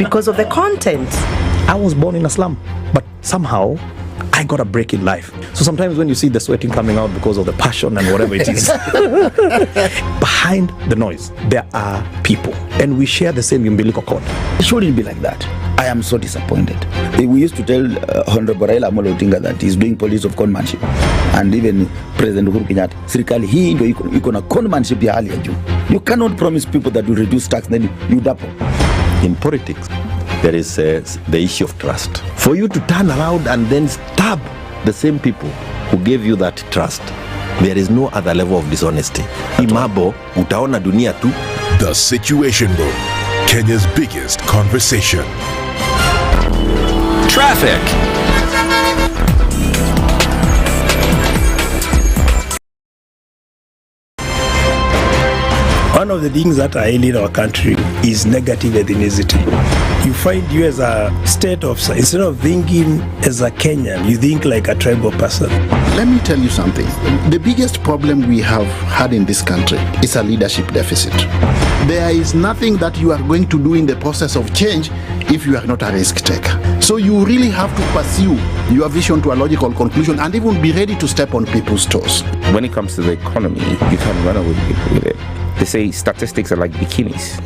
because of the content. I was born in a slum, but somehow I got a break in life. So sometimes when you see the sweating coming out because of the passion and whatever it is, behind the noise, there are people. And we share the same umbilical cord. It shouldn't be like that. I am so disappointed. We used to tell Honorable Raila Amolo Odinga that he's doing police of conmanship. And even President Uhuru Kenyatta, serikali hii ndio iko na conmanship ya hali ya juu. You cannot promise people that you reduce tax, then you double. In politics, there is the issue of trust. For you to turn around and then stab the same people who gave you that trust, there is no other level of dishonesty. Imabo, utaona dunia tu. The Situation Room, Kenya's biggest conversation. Traffic. One of the things that are ailing our country is negative ethnicity. You find you as a state officer, instead of thinking as a Kenyan, you think like a tribal person. Let me tell you something. The biggest problem we have had in this country is a leadership deficit. There is nothing that you are going to do in the process of change if you are not a risk taker. So you really have to pursue your vision to a logical conclusion and even be ready to step on people's toes. When it comes to the economy, you can't run away with it. They say statistics are like bikinis.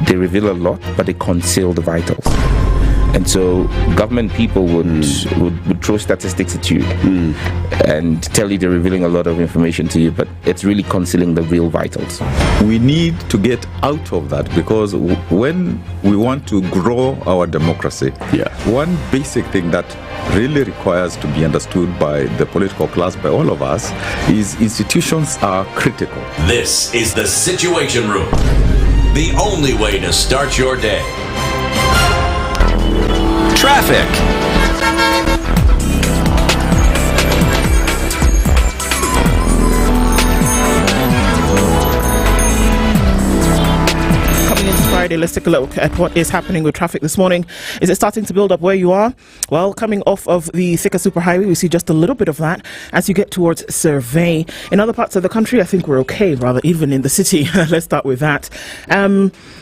They reveal a lot, but they conceal the vitals. And so government people would throw statistics at you and tell you they're revealing a lot of information to you, but it's really concealing the real vitals. We need to get out of that, because when we want to grow our democracy, one basic thing that really requires to be understood by the political class, by all of us, is institutions are critical. This is the Situation Room, the only way to start your day. Traffic. Friday, let's take a look at what is happening with traffic this morning. Is it starting to build up where you are? Well, coming off of the Thika Superhighway, we see just a little bit of that as you get towards Survey. In other parts of the country, I think we're okay, rather, even in the city. Let's start with that.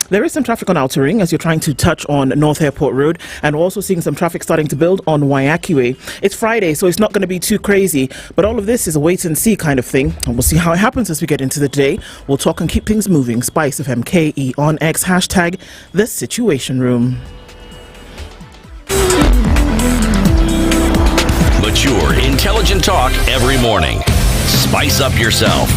There is some traffic on Outer Ring as you're trying to touch on North Airport Road, and we're also seeing some traffic starting to build on Waiyaki Way. It's Friday, so it's not going to be too crazy, but all of this is a wait and see kind of thing, and we'll see how it happens as we get into the day. We'll talk and keep things moving. SpiceFM KE on X, hashtag The Situation Room. Mature, intelligent talk every morning. Spice up yourself.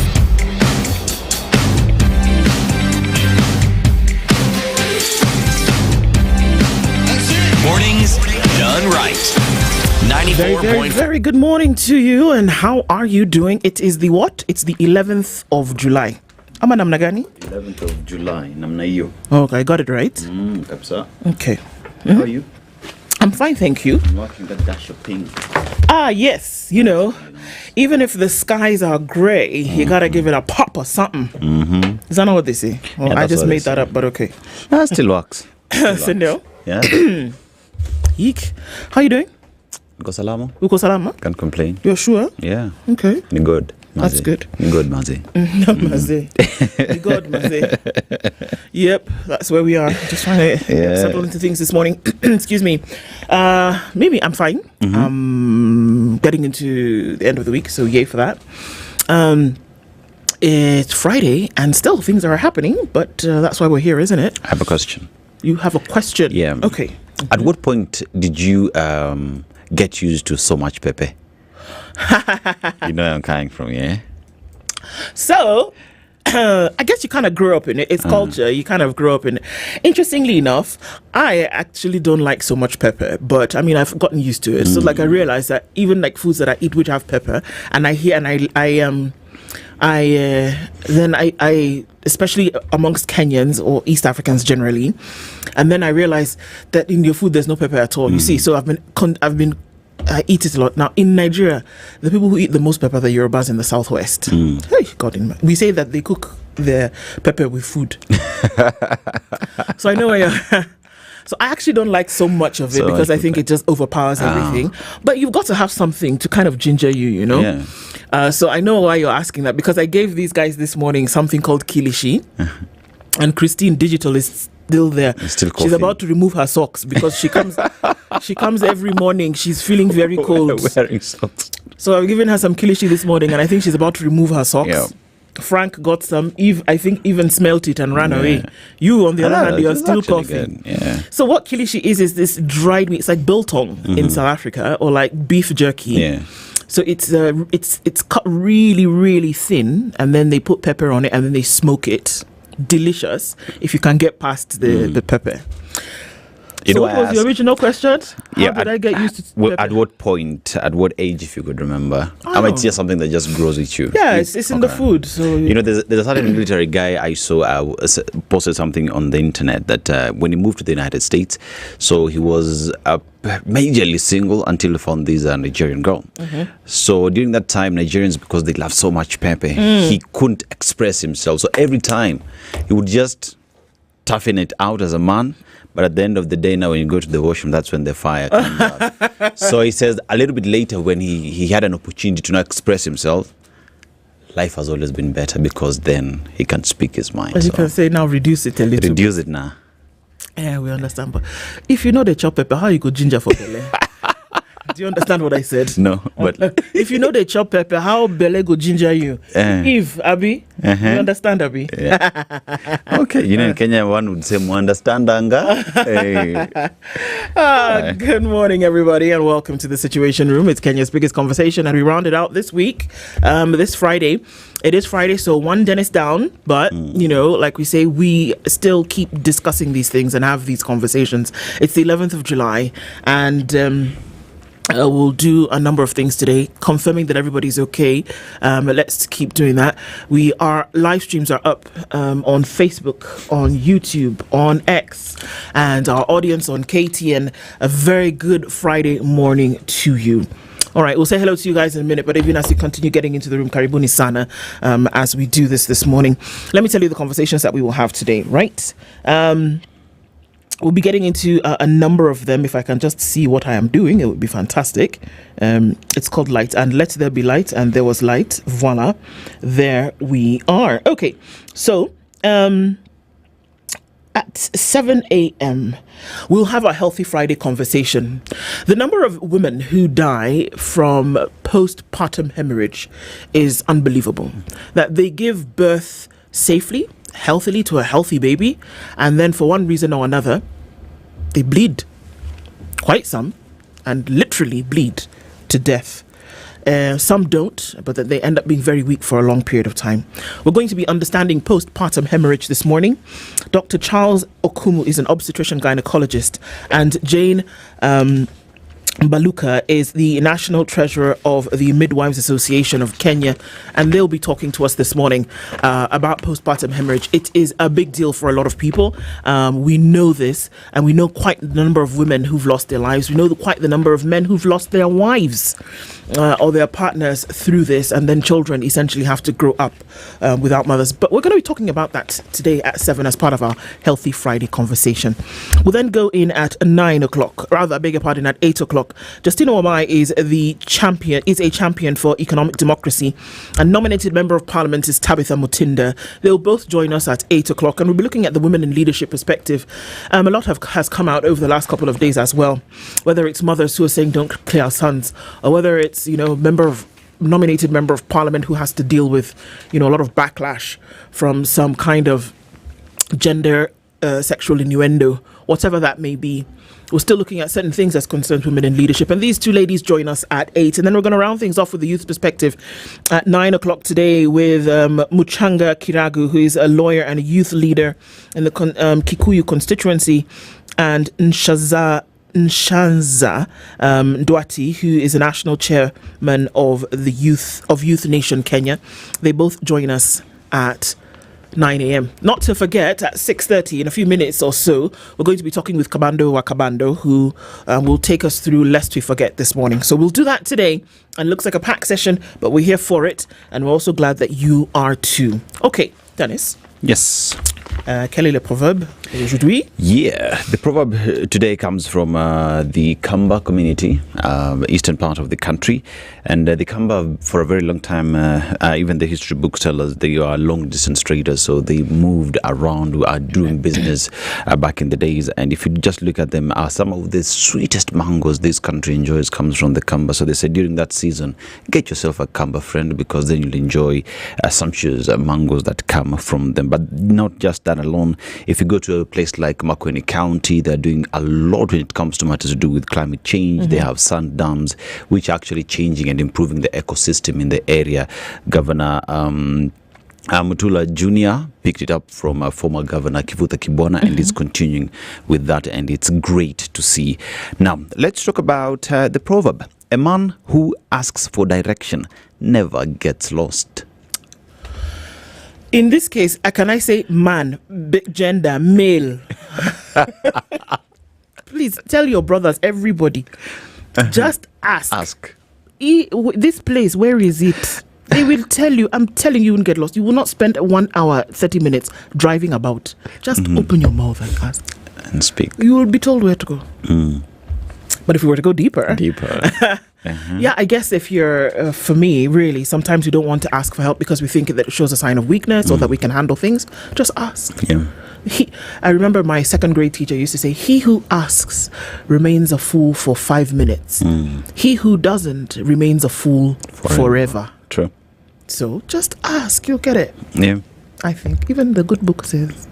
Mornings done right. 94.5. Very good morning to you, and how are you doing? It is the what? It's the 11th of July. Ama namna gani? 11th of July, namna hiyo. Okay, I got it right. Kabisa. Okay. How are you? I'm fine, thank you. I'm watching that dash of pink. Yes, even if the skies are grey, you gotta give it a pop or something. Is that not what they say? Well, I just made that up, but okay. That still works. Sindel? Yeah. Eek. How you doing? Uko salama? Uko salama? Can't complain. You're sure? Yeah. Okay. Ni good. That's good. Ni good, Mazi. Mazi. Ni good, Mazi. Yep, that's where we are. Just trying to settle into things this morning. Excuse me. Maybe I'm fine. Getting into the end of the week, so yay for that. It's Friday, and still things are happening, but that's why we're here, isn't it? I have a question. You have a question? Yeah. Okay. At what point did you get used to so much pepper? You know where I'm coming from, yeah? So, I guess you kind of grew up in it. It's culture. You kind of grew up in it. Interestingly enough, I actually don't like so much pepper, but I mean, I've gotten used to it. So, like, I realized that even like foods that I eat which have pepper, and I hear, and I especially amongst Kenyans or East Africans generally, and then I realized that in your food there's no pepper at all. You see, so I eat it a lot. Now, in Nigeria, the people who eat the most pepper are the Yorubas in the southwest. Hey, God, we say that they cook their pepper with food. So I know where you're... So I actually don't like so much of it because I think it just overpowers everything. But you've got to have something to kind of ginger you, Yeah. So I know why you're asking that, because I gave these guys this morning something called kilishi. And Christine, Digital, is still there. Still She's coughing. about to remove her socks because she comes every morning. She's feeling very cold. Wearing socks. So I've given her some kilishi this morning, and I think she's about to remove her socks. Yeah. Frank got some. Eve, I think, even smelt it and ran away. You, on the other hand, you're it's still actually coughing. good. Yeah. So what kilishi is this dried meat? It's like biltong in South Africa, or like beef jerky. Yeah. So it's cut really, really thin, and then they put pepper on it, and then they smoke it. Delicious if you can get past the pepper. So what was the original question? How did I get used to pepper? At what point, at what age, if you could remember? I mean, it's just something that just grows with you. Yeah, it's in the food. So there's a certain military guy I saw posted something on the internet that when he moved to the United States, so he was majorly single until he found this Nigerian girl. So during that time, Nigerians, because they love so much pepper, he couldn't express himself. So every time he would just toughen it out as a man. But at the end of the day, now when you go to the washroom, that's when the fire comes out. So he says a little bit later, when he had an opportunity to not express himself, life has always been better because then he can speak his mind. As you can say now, reduce it a little. Reduce it now. Yeah, we understand. But if you know the chop pepper, how you go ginger for belle? Do you understand what I said? No, but if you know the chop pepper, how belle go ginger you? Eve, Abby, you understand, Abby? Yeah. Okay, in Kenya, one would say, "Understandanga." Hey. Good morning, everybody, and welcome to the Situation Room. It's Kenya's biggest conversation, and we rounded out this week, this Friday. It is Friday, so one dentist down, but, like we say, we still keep discussing these things and have these conversations. It's the 11th of July, and we'll do a number of things today, confirming that everybody's okay. Let's keep doing that. Our live streams are up on Facebook, on YouTube, on X, and our audience on KTN. A very good Friday morning to you. All right, we'll say hello to you guys in a minute, but even as you continue getting into the room, Karibuni Sana, as we do this morning. Let me tell you the conversations that we will have today, right? We'll be getting into a number of them. If I can just see what I am doing, it would be fantastic. It's called Light, and let there be light, and there was light. Voila, there we are. Okay, so at 7 a.m., we'll have a Healthy Friday conversation. The number of women who die from postpartum hemorrhage is unbelievable. That they give birth safely, healthily to a healthy baby, and then for one reason or another they bleed, quite some, and literally bleed to death. Some don't, but that they end up being very weak for a long period of time. We're going to be understanding postpartum hemorrhage this morning. Dr. Charles Okumu is an obstetrician gynecologist, and Jane Mbaluka is the National Treasurer of the Midwives Association of Kenya, and they'll be talking to us this morning about postpartum hemorrhage. It is a big deal for a lot of people. We know this, and we know quite the number of women who've lost their lives. We know quite the number of men who've lost their wives or their partners through this, and then children essentially have to grow up without mothers. But we're going to be talking about that today at 7 as part of our Healthy Friday conversation. We'll then go in at 9 o'clock, rather, I beg your pardon, at 8 o'clock. Justina Wamai is a champion for economic democracy, and nominated Member of Parliament is Tabitha Mutinda. They'll both join us at 8 o'clock, and we'll be looking at the women in leadership perspective. A lot has come out over the last couple of days as well, whether it's mothers who are saying don't clear our sons, or whether it's nominated member of Parliament who has to deal with a lot of backlash from some kind of gender sexual innuendo, whatever that may be. We're still looking at certain things as concerns women in leadership. And these two ladies join us at 8. And then we're going to round things off with the youth perspective at 9 o'clock today with Muchanga Kiragu, who is a lawyer and a youth leader in the Kikuyu constituency, and Nshanza Ndwati, who is a national chairman of the Youth Nation Kenya. They both join us at 9 a.m. Not to forget, at 6:30, in a few minutes or so, we're going to be talking with Kabando Wakabando, who will take us through Lest We Forget this morning. So we'll do that today, and it looks like a packed session, but we're here for it, and we're also glad that you are too. Okay, Dennis. Yes. Quel est le proverbe aujourd'hui? Yeah, the proverb today comes from the Kamba community, eastern part of the country. And the Kamba, for a very long time, even the history books tell us they are long-distance traders. So they moved around, are doing business back in the days. And if you just look at them, some of the sweetest mangoes this country enjoys comes from the Kamba. So they say during that season, get yourself a Kamba friend, because then you'll enjoy sumptuous mangoes that come from them. But not just that alone. If you go to a place like Makueni County, they're doing a lot when it comes to matters to do with climate change. They have sand dams, which are actually changing and improving the ecosystem in the area. Governor Mutula Jr. picked it up from former Governor Kivuta Kibwana and is continuing with that, and it's great to see. Now, let's talk about the proverb. A man who asks for direction never gets lost. In this case, can I say man, gender, male? Please tell your brothers, everybody, just ask. This place, where is it? They will tell you. I'm telling you, you won't get lost. You will not spend 1 hour, 30 minutes driving about. Just open your mouth and ask. And speak. You will be told where to go. But if we were to go deeper. Yeah, I guess if you're, for me, really, sometimes we don't want to ask for help because we think that it shows a sign of weakness or that we can handle things. Just ask. Yeah. I remember my second grade teacher used to say, he who asks remains a fool for 5 minutes. He who doesn't remains a fool forever. True. So just ask, you'll get it. Yeah. I think even the good book says,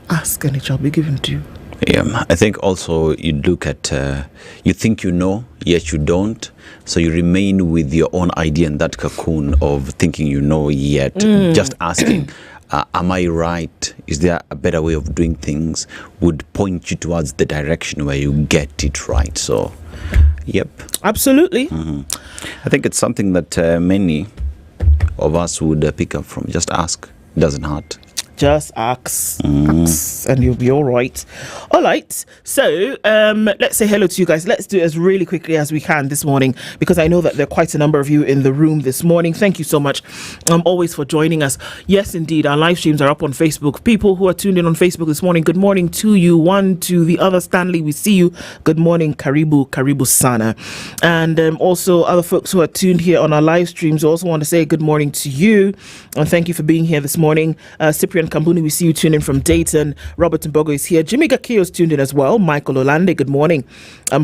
ask and it shall be given to you. Yeah, I think also you look at, you think you know, yet you don't. So you remain with your own idea in that cocoon of thinking you know, yet just asking, am I right? Is there a better way of doing things? Would point you towards the direction where you get it right. So, yep. Absolutely. I think it's something that many of us would pick up from. Just ask. It doesn't hurt. Just ask, and you'll be all right. All right. So let's say hello to you guys. Let's do it as really quickly as we can this morning, because I know that there are quite a number of you in the room this morning. Thank you so much always for joining us. Yes, indeed. Our live streams are up on Facebook. People who are tuned in on Facebook this morning, good morning to you. One to the other. Stanley, we see you. Good morning. Karibu sana. And also other folks who are tuned here on our live streams, also want to say good morning to you. And thank you for being here this morning. Cyprian Kambuni, we see you tuned in from Dayton. Robert Mbogo is here. Jimmy Gakio is tuned in as well. Michael Olande, good morning.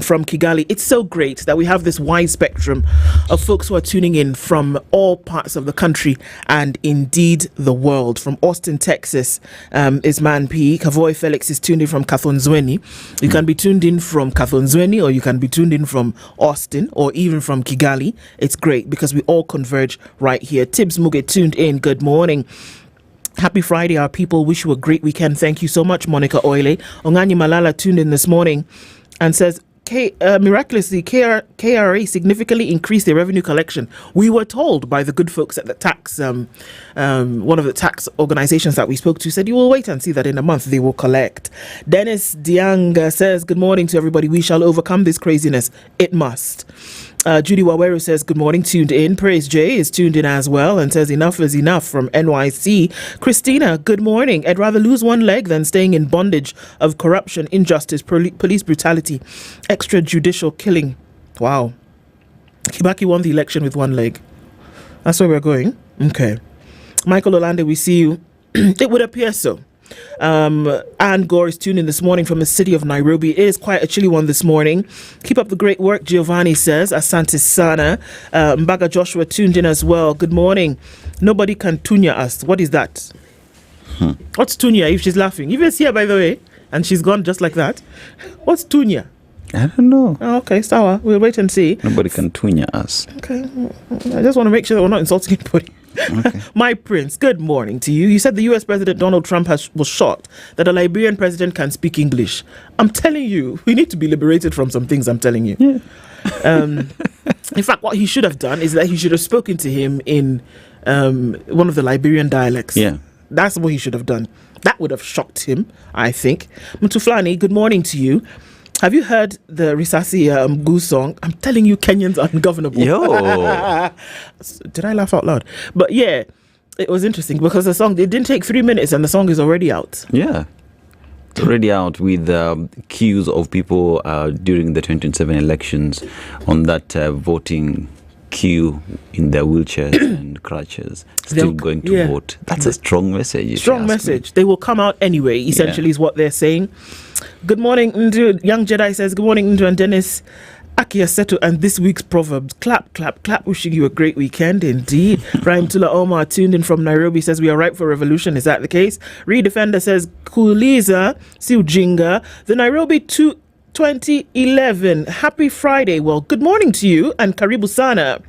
From Kigali. It's so great that we have this wide spectrum of folks who are tuning in from all parts of the country and indeed the world. From Austin, Texas is Man P. Kavoy Felix is tuned in from Kathonzweni. You can be tuned in from Kathonzweni, or you can be tuned in from Austin, or even from Kigali. It's great because we all converge right here. Tibbs Muge tuned in. Good morning. Happy Friday, our people. Wish you a great weekend. Thank you so much, Monica Oile. Onganyi Malala tuned in this morning and says, miraculously, KRA significantly increased their revenue collection. We were told by the good folks at the tax, one of the tax organizations that we spoke to said, you will wait and see that in a month they will collect. Dennis Diang says, good morning to everybody. We shall overcome this craziness. It must. Judy Waweru says, good morning, tuned in. Praise J is tuned in as well and says, enough is enough from NYC. Christina, good morning. I'd rather lose one leg than staying in bondage of corruption, injustice, police brutality, extrajudicial killing. Wow. Kibaki won the election with one leg. That's where we're going. Okay. Michael Olande, we see you. It would appear so. Anne Gore is tuned in this morning from the city of Nairobi. It is quite a chilly one this morning. Keep up the great work, Giovanni says. Asante Sana. Mbaga Joshua tuned in as well. Good morning. Nobody can tunya us. What is that? What's tunya if she's laughing? Even here, by the way, and she's gone just like that. What's tunya? I don't know. Oh, okay, Sawa. We'll wait and see. Nobody can tunya us. Okay. I just want to make sure that we're not insulting anybody. Okay. My prince, good morning to you. You said the US President Donald Trump was shocked that a Liberian president can speak English. I'm telling you, we need to be liberated from some things, I'm telling you. Yeah. In fact, what he should have done is that he should have spoken to him in one of the Liberian dialects. Yeah. That's what he should have done. That would have shocked him, I think. Mutuflani, good morning to you. Have you heard the Risasi Mgu song? I'm telling you, Kenyans are ungovernable. Yo. Did I laugh out loud? But yeah, It was interesting because the song, it didn't take 3 minutes and the song is already out. Yeah. It's already out with queues of people during the 2027 elections on that voting queue in their wheelchairs and crutches, still going to vote. That's a strong message. Strong message. They will come out anyway, essentially, is what they're saying. Good morning, Ndu. Young Jedi says, good morning, Ndu and Dennis. Aki Aseto and this week's Proverbs. Clap, clap, clap. Wishing you a great weekend indeed. Rahim Tula Omar tuned in from Nairobi says, we are ripe for revolution. Is that the case? Redefender says, Kuliza Siujinga. The Nairobi 2011. Happy Friday. Well, good morning to you and Karibu Sana.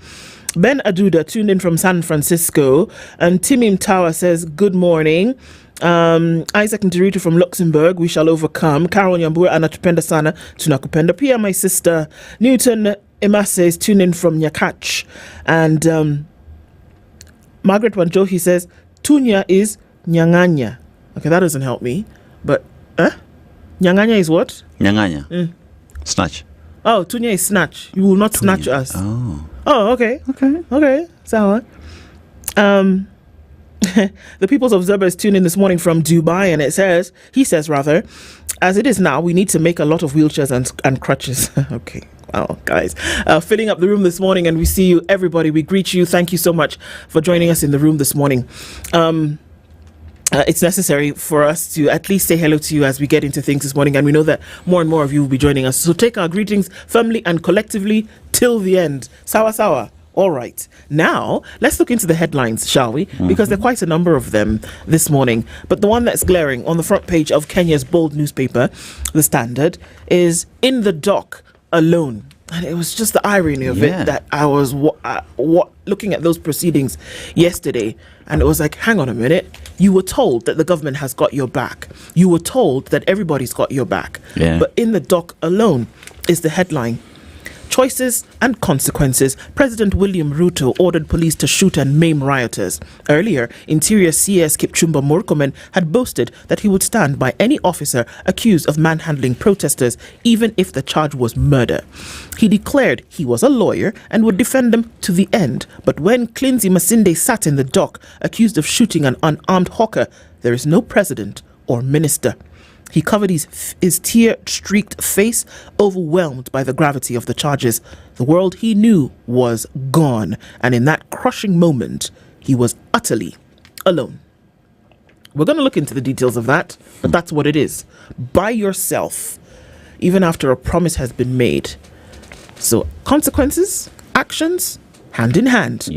Ben Aduda tuned in from San Francisco. And Timim Tower says, good morning. Isaac Ndiritu from Luxembourg, we shall overcome. Carol Nyamweya anatupenda sana, tunakupenda pia. My sister Newton Emase is tuned in from Nyakach. And Margaret Wanjohi says, Tunya is Nyanganya. Okay, that doesn't help me. But, Nyanganya is what? Nyanganya. Snatch. Oh, Tunya is snatch. You will not snatch us. Oh, okay. Okay. Sawa. The People's Observer is tuned in this morning from Dubai, and he says, as it is now, we need to make a lot of wheelchairs and crutches. Okay. Wow, guys. Filling up the room this morning, and we see you, everybody. We greet you. Thank you so much for joining us in the room this morning. It's necessary for us to at least say hello to you as we get into things this morning, and we know that more and more of you will be joining us. So take our greetings firmly and collectively till the end. Sawa sawa. All right. Now, let's look into the headlines, shall we? Because there are quite a number of them this morning. But the one that's glaring on the front page of Kenya's bold newspaper, The Standard, is in the dock alone. And it was just the irony of it that I was looking at those proceedings yesterday. And it was like, hang on a minute. You were told that the government has got your back. You were told that everybody's got your back. Yeah. But in the dock alone is the headline. Choices and consequences. President William Ruto ordered police to shoot and maim rioters. Earlier, Interior CS Kipchumba Murkomen had boasted that he would stand by any officer accused of manhandling protesters, even if the charge was murder. He declared he was a lawyer and would defend them to the end. But when Clinzy Masinde sat in the dock, accused of shooting an unarmed hawker, there is no president or minister. He covered his tear-streaked face, overwhelmed by the gravity of the charges. The world he knew was gone, and in that crushing moment, he was utterly alone. We're going to look into the details of that, but that's what it is. By yourself, even after a promise has been made. So, consequences, actions, hand in hand.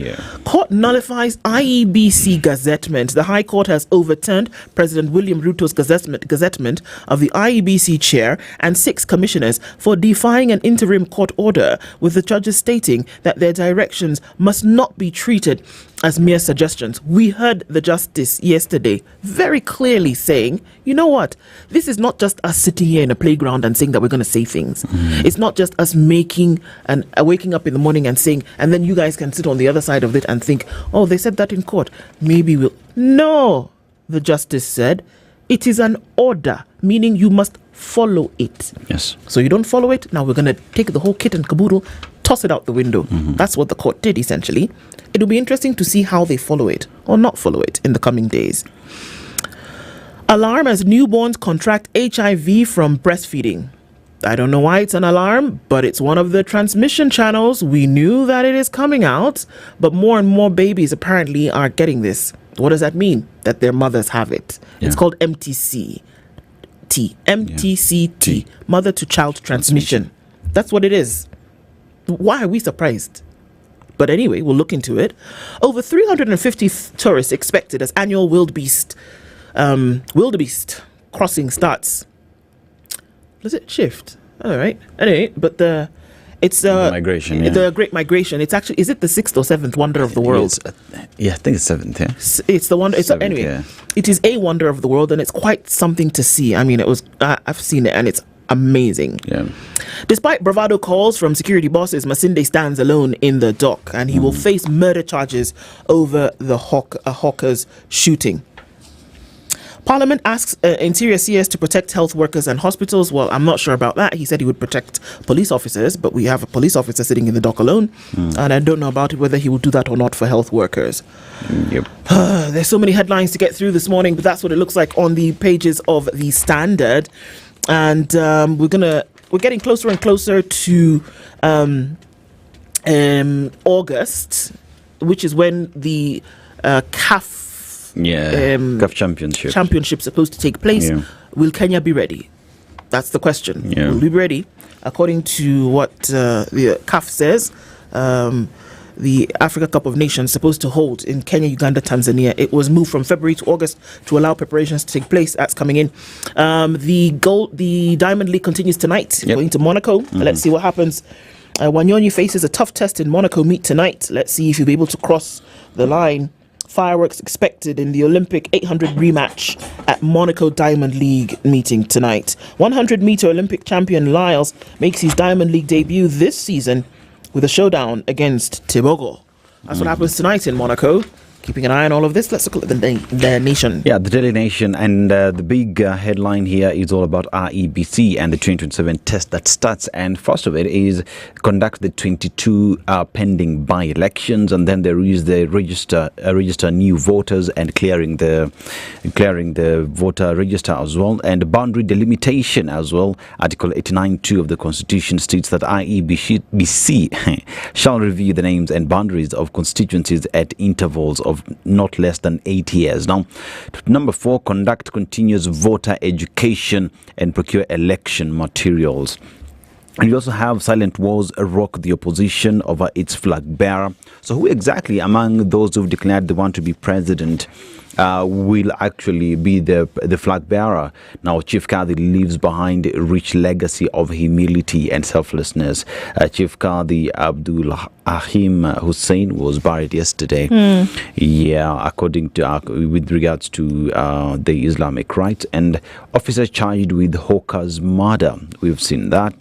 Court nullifies IEBC gazettement. The High Court has overturned President William Ruto's gazettement of the IEBC chair and 6 commissioners for defying an interim court order, with the judges stating that their directions must not be treated as mere suggestions. We heard the justice yesterday very clearly saying, you know what, this is not just us sitting here in a playground and saying that we're going to say things. It's not just us making and waking up in the morning and saying, and then you guys can sit on the other side of it and think, oh, they said that in court, maybe we'll. No, the justice said, it is an order, meaning you must follow it. Yes. So you don't follow it, now we're going to take the whole kit and caboodle, toss it out the window. That's what the court did, essentially. It'll be interesting to see how they follow it or not follow it in the coming days. Alarm as newborns contract HIV from breastfeeding. I don't know why it's an alarm, but it's one of the transmission channels. We knew that it is coming out, but more and more babies apparently are getting this. What does that mean? That their mothers have it. It's called MTCT. MTCT, mother to child transmission. That's what it is. Why are we surprised? But anyway, we'll look into it. Over 350 tourists expected as annual wildebeest crossing starts. Does it shift? All right. Anyway, but it's the migration. The Great Migration. It's actually, is it the 6th or 7th wonder of the world? I think it's 7th. Yeah. It's the wonder. Seventh, anyway, it is a wonder of the world, and it's quite something to see. I mean, it was. I've seen it, and it's amazing. Yeah. Despite bravado calls from security bosses, Masinde stands alone in the dock, and he will face murder charges over the hawker's shooting. Parliament asks Interior CS to protect health workers and hospitals. Well, I'm not sure about that. He said he would protect police officers, but we have a police officer sitting in the dock alone, and I don't know about it whether he will do that or not for health workers. Yep. There's so many headlines to get through this morning, but that's what it looks like on the pages of the Standard, and we're getting closer and closer to August, which is when the CAF CAF championship supposed to take place. Will Kenya be ready? That's the question. Will we be ready? According to what the CAF says, the Africa Cup of Nations supposed to hold in Kenya, Uganda, Tanzania. It was moved from February to August to allow preparations to take place. That's coming in. The Diamond League continues tonight, going to Monaco. Let's see what happens. Wanyonyi faces a tough test in Monaco meet tonight. Let's see if he'll be able to cross the line. Fireworks expected in the Olympic 800 rematch at Monaco Diamond League meeting tonight. 100-meter Olympic champion Lyles makes his Diamond League debut this season with a showdown against Tibogo. That's what happens tonight in Monaco. Keeping an eye on all of this, let's look at the Nation. Yeah, the Daily Nation, and the big headline here is all about REBC and the 2027 test that starts. And first of it is conduct the 22 pending by-elections, and then there is the register new voters and clearing the voter register as well, and boundary delimitation as well. Article 89(2) of the Constitution states that IEBC shall review the names and boundaries of constituencies at intervals of not less than 8 years. Now, number 4, conduct continuous voter education and procure election materials. And you also have silent wars rock the opposition over its flag bearer. So who exactly among those who've declared they want to be president will actually be the flag bearer? Now, Chief Kadhi leaves behind a rich legacy of humility and selflessness. Chief Kadhi Abdul Ahim Hussein was buried yesterday. Yeah, according to with regards to the Islamic Rite, and officer charged with Okoh's murder. We've seen that.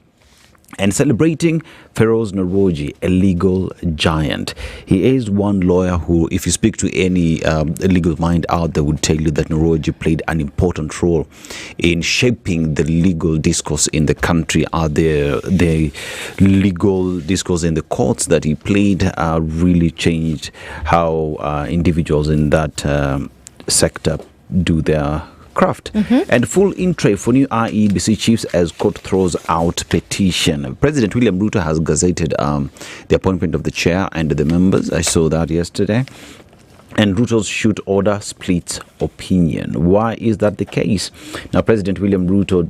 And celebrating Feroz Naroji, a legal giant. He is one lawyer who, if you speak to any legal mind out there, would tell you that Naroji played an important role in shaping the legal discourse in the country. The legal discourse in the courts that he played really changed how individuals in that sector do their craft. And full in tray for new IEBC chiefs as court throws out petition. President William Ruto has gazetted the appointment of the chair and the members. I saw that yesterday. And Ruto's shoot order splits opinion. Why is that the case? Now, President William Ruto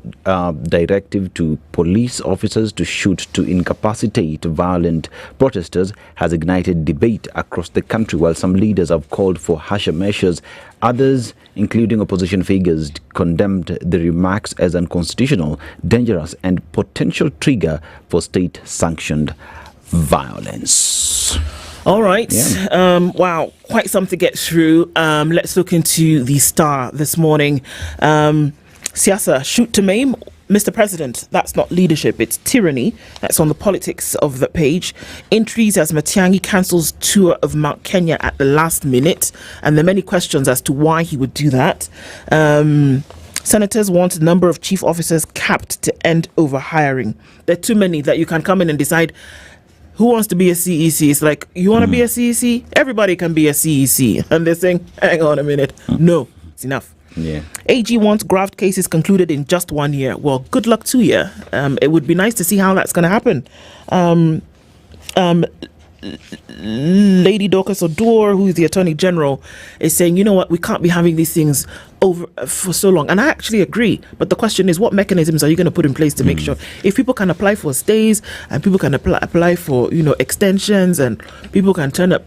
directive to police officers to shoot to incapacitate violent protesters has ignited debate across the country, while some leaders have called for harsher measures. Others, including opposition figures, condemned the remarks as unconstitutional, dangerous, and potential trigger for state-sanctioned violence. All right. Yeah. Wow. Quite something to get through. Let's look into the Star this morning. Siasa, shoot to maim. Mr. President, that's not leadership, it's tyranny. That's on the politics of the page. Entries as Matiang'i cancels tour of Mount Kenya at the last minute. And there are many questions as to why he would do that. Senators want a number of chief officers capped to end overhiring. There are too many that you can come in and decide who wants to be a CEC. It's like, you want to be a CEC? Everybody can be a CEC. And they're saying, hang on a minute. No, it's enough. Yeah. AG wants graft cases concluded in just 1 year. Well, good luck to you. It would be nice to see how that's going to happen. Lady Dorcas Odor, who is the Attorney General, is saying, you know what, we can't be having these things over for so long. And I actually agree. But the question is, what mechanisms are you going to put in place to make sure if people can apply for stays and people can apply for, extensions and people can turn up,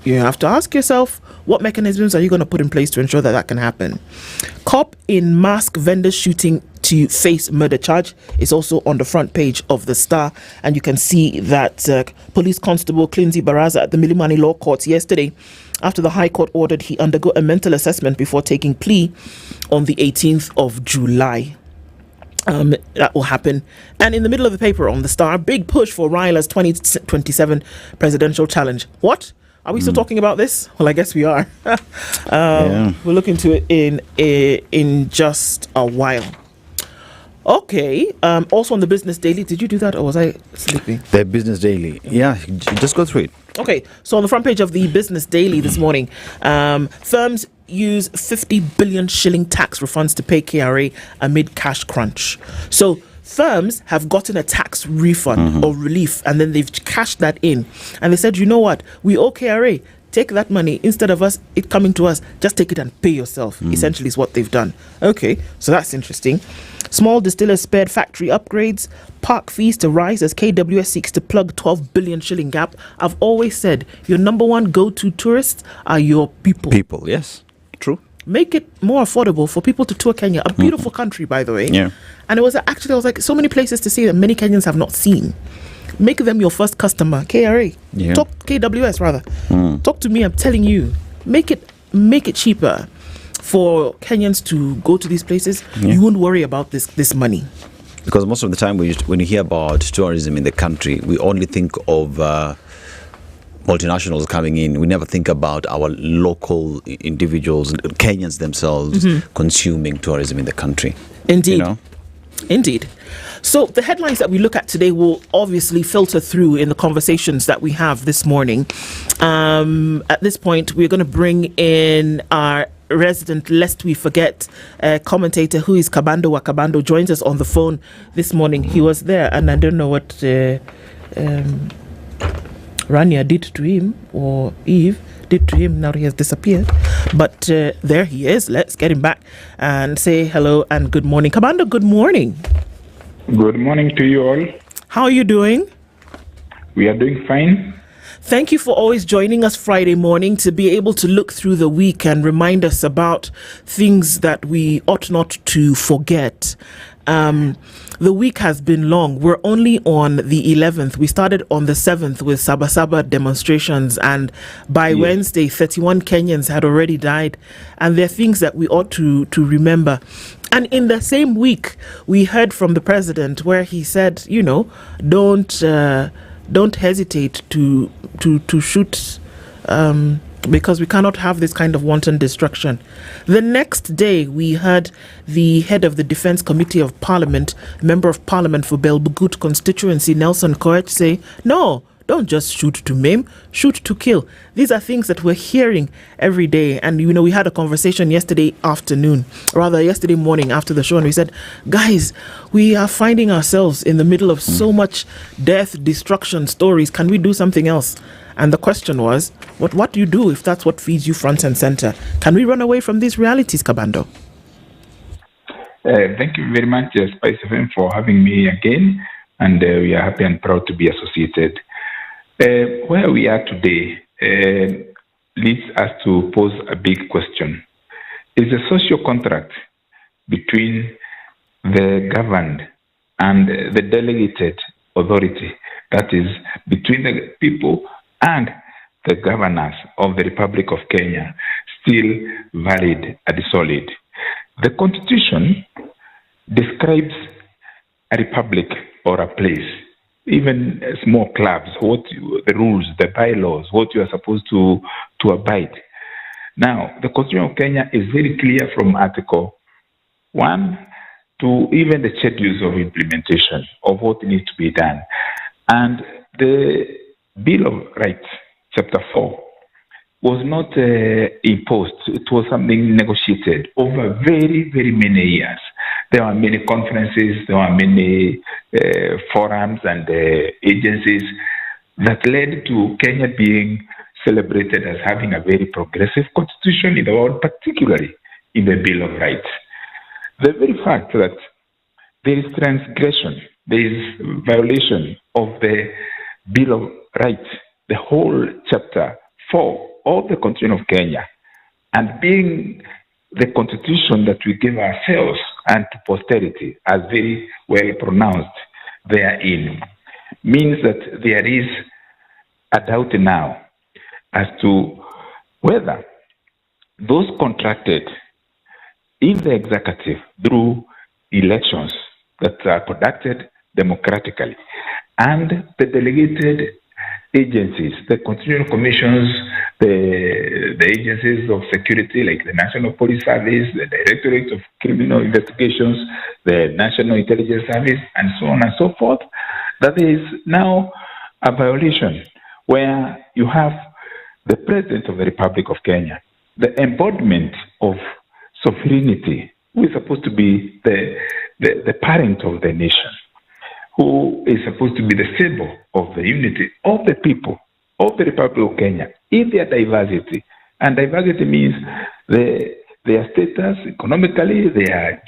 you have to ask yourself, what mechanisms are you going to put in place to ensure that that can happen? Cop in mask vendor shooting to face murder charge is also on the front page of the Star, and you can see that Police Constable Clinzy Baraza at the Milimani Law Court yesterday, after the High Court ordered he undergo a mental assessment before taking plea on the 18th of July. That will happen. And in the middle of the paper on the Star, big push for Raila's 2027 presidential challenge. What? Are we still talking about this? Well, I guess we are. We'll look into it in just a while. Okay. Also on the Business Daily, did you do that or was I sleeping? The Business Daily. Yeah, just go through it. Okay. So on the front page of the Business Daily this morning, firms use 50 billion shilling tax refunds to pay KRA amid cash crunch. So firms have gotten a tax refund or relief and then they've cashed that in. And they said, you know what? We owe KRA. Take that money instead of it coming to us. Just take it and pay yourself. Essentially is what they've done. Okay, so that's interesting. Small distillers spared factory upgrades. Park fees to rise as KWS seeks to plug 12 billion shilling gap. I've always said your number one go-to tourists are your people. People, yes, true. Make it more affordable for people to tour Kenya. A beautiful country, by the way. Yeah. And it was actually, I was like, so many places to see that many Kenyans have not seen. Make them your first customer. KRA. Yeah. Talk KWS rather. Talk to me. I'm telling you. Make it cheaper for Kenyans to go to these places. Yeah. You won't worry about this money. Because most of the time when you hear about tourism in the country, we only think of multinationals coming in. We never think about our local individuals, Kenyans themselves, consuming tourism in the country. Indeed. You know? Indeed. So the headlines that we look at today will obviously filter through in the conversations that we have this morning. At this point, we're going to bring in our resident, lest we forget, commentator who is Kabando Wakabando, joins us on the phone this morning. He was there, and I don't know what Raniar did to him, or Eve did to him. Now he has disappeared, but there he is. Let's get him back and say hello and good morning. Kabando, good morning. Good morning to you all. How are you doing? We are doing fine. Thank you for always joining us Friday morning to be able to look through the week and remind us about things that we ought not to forget. The week has been long. We're only on the 11th. We started on the 7th with Sabasaba demonstrations, and by Wednesday, 31 Kenyans had already died. And there are things that we ought to remember. And in the same week, we heard from the president where he said, you know, don't hesitate to shoot, because we cannot have this kind of wanton destruction. The next day, we heard the head of the Defense Committee of Parliament, Member of Parliament for Belbugut constituency, Nelson Koech, say, no, don't just shoot to maim, shoot to kill. These are things that we're hearing every day. And, you know, we had a conversation yesterday morning after the show, and we said, guys, we are finding ourselves in the middle of so much death, destruction stories. Can we do something else? And the question was, what do you do if that's what feeds you front and center? Can we run away from these realities, Kabando? Thank you very much, SpiceFM, for having me again. And we are happy and proud to be associated. Where we are today leads us to pose a big question. Is a social contract between the governed and the delegated authority, that is, between the people and the governors of the Republic of Kenya, still valid and solid? The Constitution describes a republic or a place, even small clubs, the rules, the bylaws, what you are supposed to abide. Now, the Constitution of Kenya is very clear from Article 1 to even the schedules of implementation of what needs to be done. And the Bill of Rights, Chapter 4, was not imposed. It was something negotiated over very, very many years. There were many conferences, there were many forums and agencies that led to Kenya being celebrated as having a very progressive constitution in the world, particularly in the Bill of Rights. The very fact that there is transgression, there is violation of the Bill of Rights, the whole chapter 4 of the Constitution of Kenya, and being the constitution that we give ourselves and to posterity as very well pronounced therein, means that there is a doubt now as to whether those contracted in the executive through elections that are conducted democratically and the delegated agencies, the continuing commissions, the agencies of security like the National Police Service, the Directorate of Criminal Investigations, the National Intelligence Service, and so on and so forth, that is now a violation where you have the President of the Republic of Kenya, the embodiment of sovereignty, who is supposed to be the parent of the nation, who is supposed to be the symbol of the unity of the people of the Republic of Kenya in their diversity. And diversity means their status economically, their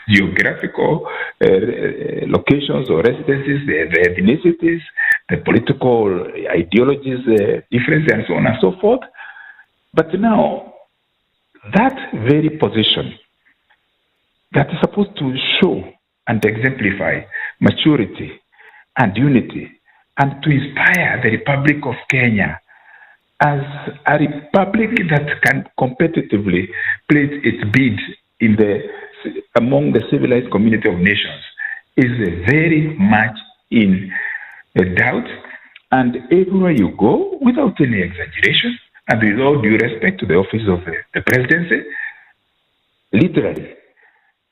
geographical locations or residences, their ethnicities, the political ideologies, differences, and so on and so forth. But now, that very position that is supposed to show and exemplify maturity and unity and to inspire the Republic of Kenya as a republic that can competitively place its bid among the civilized community of nations is very much in doubt. And everywhere you go, without any exaggeration and with all due respect to the office of the presidency, literally,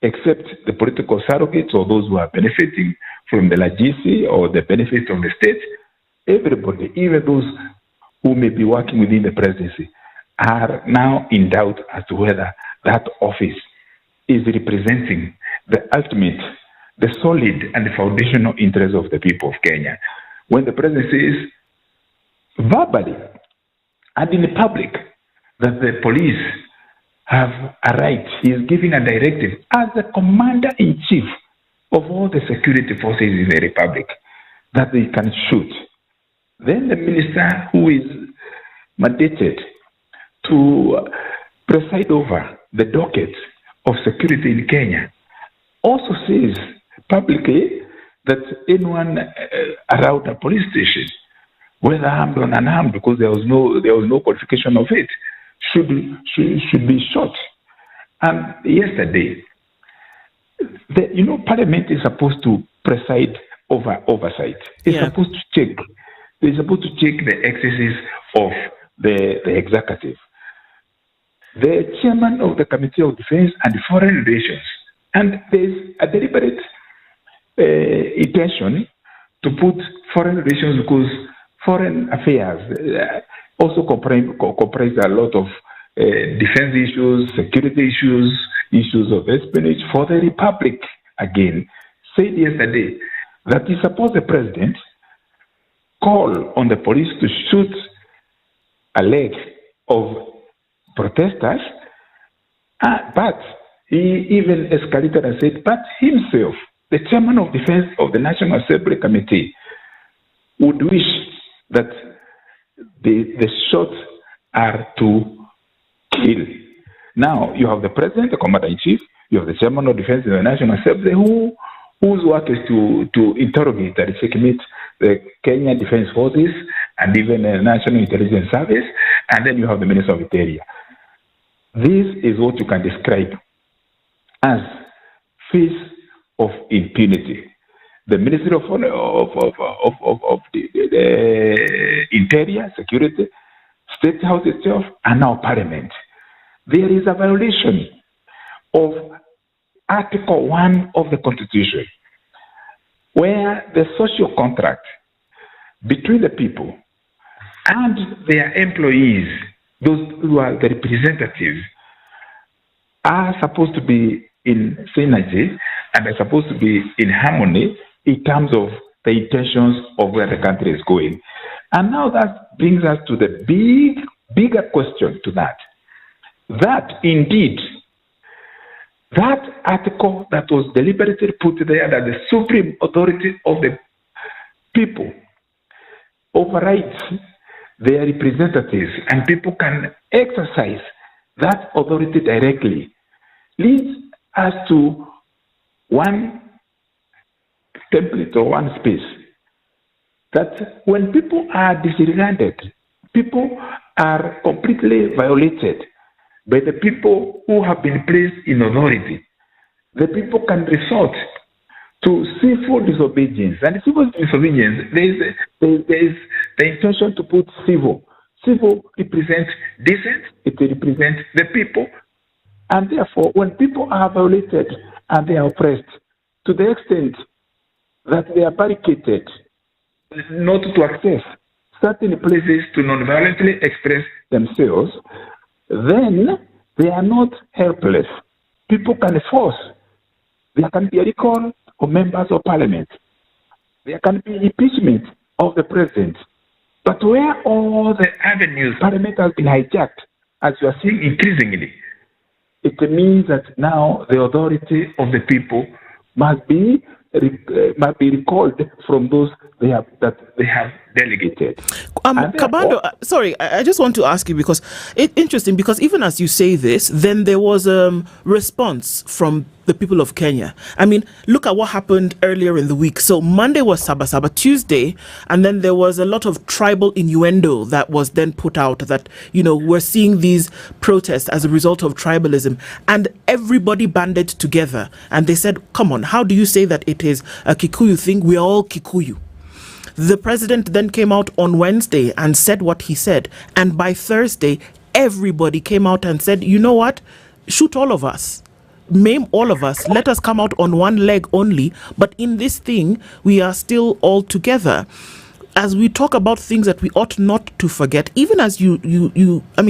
except the political surrogates or those who are benefiting from the legacy or the benefits of the state, everybody, even those who may be working within the presidency, are now in doubt as to whether that office is representing the ultimate, the solid and the foundational interests of the people of Kenya. When the president says verbally and in the public that the police have a right, he is giving a directive as the commander-in-chief of all the security forces in the republic that they can shoot. Then the minister who is mandated to preside over the docket of security in Kenya also says publicly that anyone around a police station, whether armed or unarmed, because there was no qualification of it, should be shot. And yesterday, Parliament is supposed to preside over oversight. It's supposed to check. They're supposed to check the excesses of the executive. The chairman of the Committee of Defense and Foreign Relations, and there's a deliberate intention to put foreign relations because foreign affairs also comprise a lot of defense issues, security issues of espionage for the Republic. Again, said yesterday that he supposed the president call on the police to shoot a leg of protesters, but he even escalated and said, but himself, the chairman of defense of the National Assembly Committee, would wish that the shots are to kill. Now, you have the president, the commander-in-chief, you have the chairman of defense in the National Assembly, whose work is to interrogate and checkmate the Kenya Defense Forces and even the National Intelligence Service, and then you have the Minister of Interior. This is what you can describe as face of impunity. The Ministry of the Interior, Security, State House itself, and now Parliament. There is a violation of Article 1 of the Constitution, where the social contract between the people and their employees, those who are the representatives, are supposed to be in synergy and are supposed to be in harmony in terms of the intentions of where the country is going. And now that brings us to the bigger question to that. That indeed, that article that was deliberately put there that the supreme authority of the people overrides their representatives and people can exercise that authority directly, leads us to one template or one space. That when people are disregarded, people are completely violated by the people who have been placed in authority, the people can resort to civil disobedience. And civil disobedience, there is the intention to put civil. Civil represents decent, it represents the people. And therefore, when people are violated and they are oppressed, to the extent that they are barricaded, not to access certain places to non-violently express themselves, then they are not helpless. People can force. There can be a recall of members of parliament. There can be impeachment of the president. But where all the avenues parliament has been hijacked, as you are seeing increasingly, it means that now the authority of the people must be recalled from those they have delegated. Kabando, sorry, I just want to ask you, because it's interesting, because even as you say this, then there was a response from the people of Kenya. I mean, look at what happened earlier in the week. So Monday was Sabasaba, Tuesday, and then there was a lot of tribal innuendo that was then put out that, we're seeing these protests as a result of tribalism, and everybody banded together and they said, come on, how do you say that it is a Kikuyu thing? We are all Kikuyu. The president then came out on Wednesday and said what he said. And by Thursday, everybody came out and said, you know what? Shoot all of us. Maim all of us. Let us come out on one leg only. But in this thing, we are still all together. As we talk about things that we ought not to forget, even as you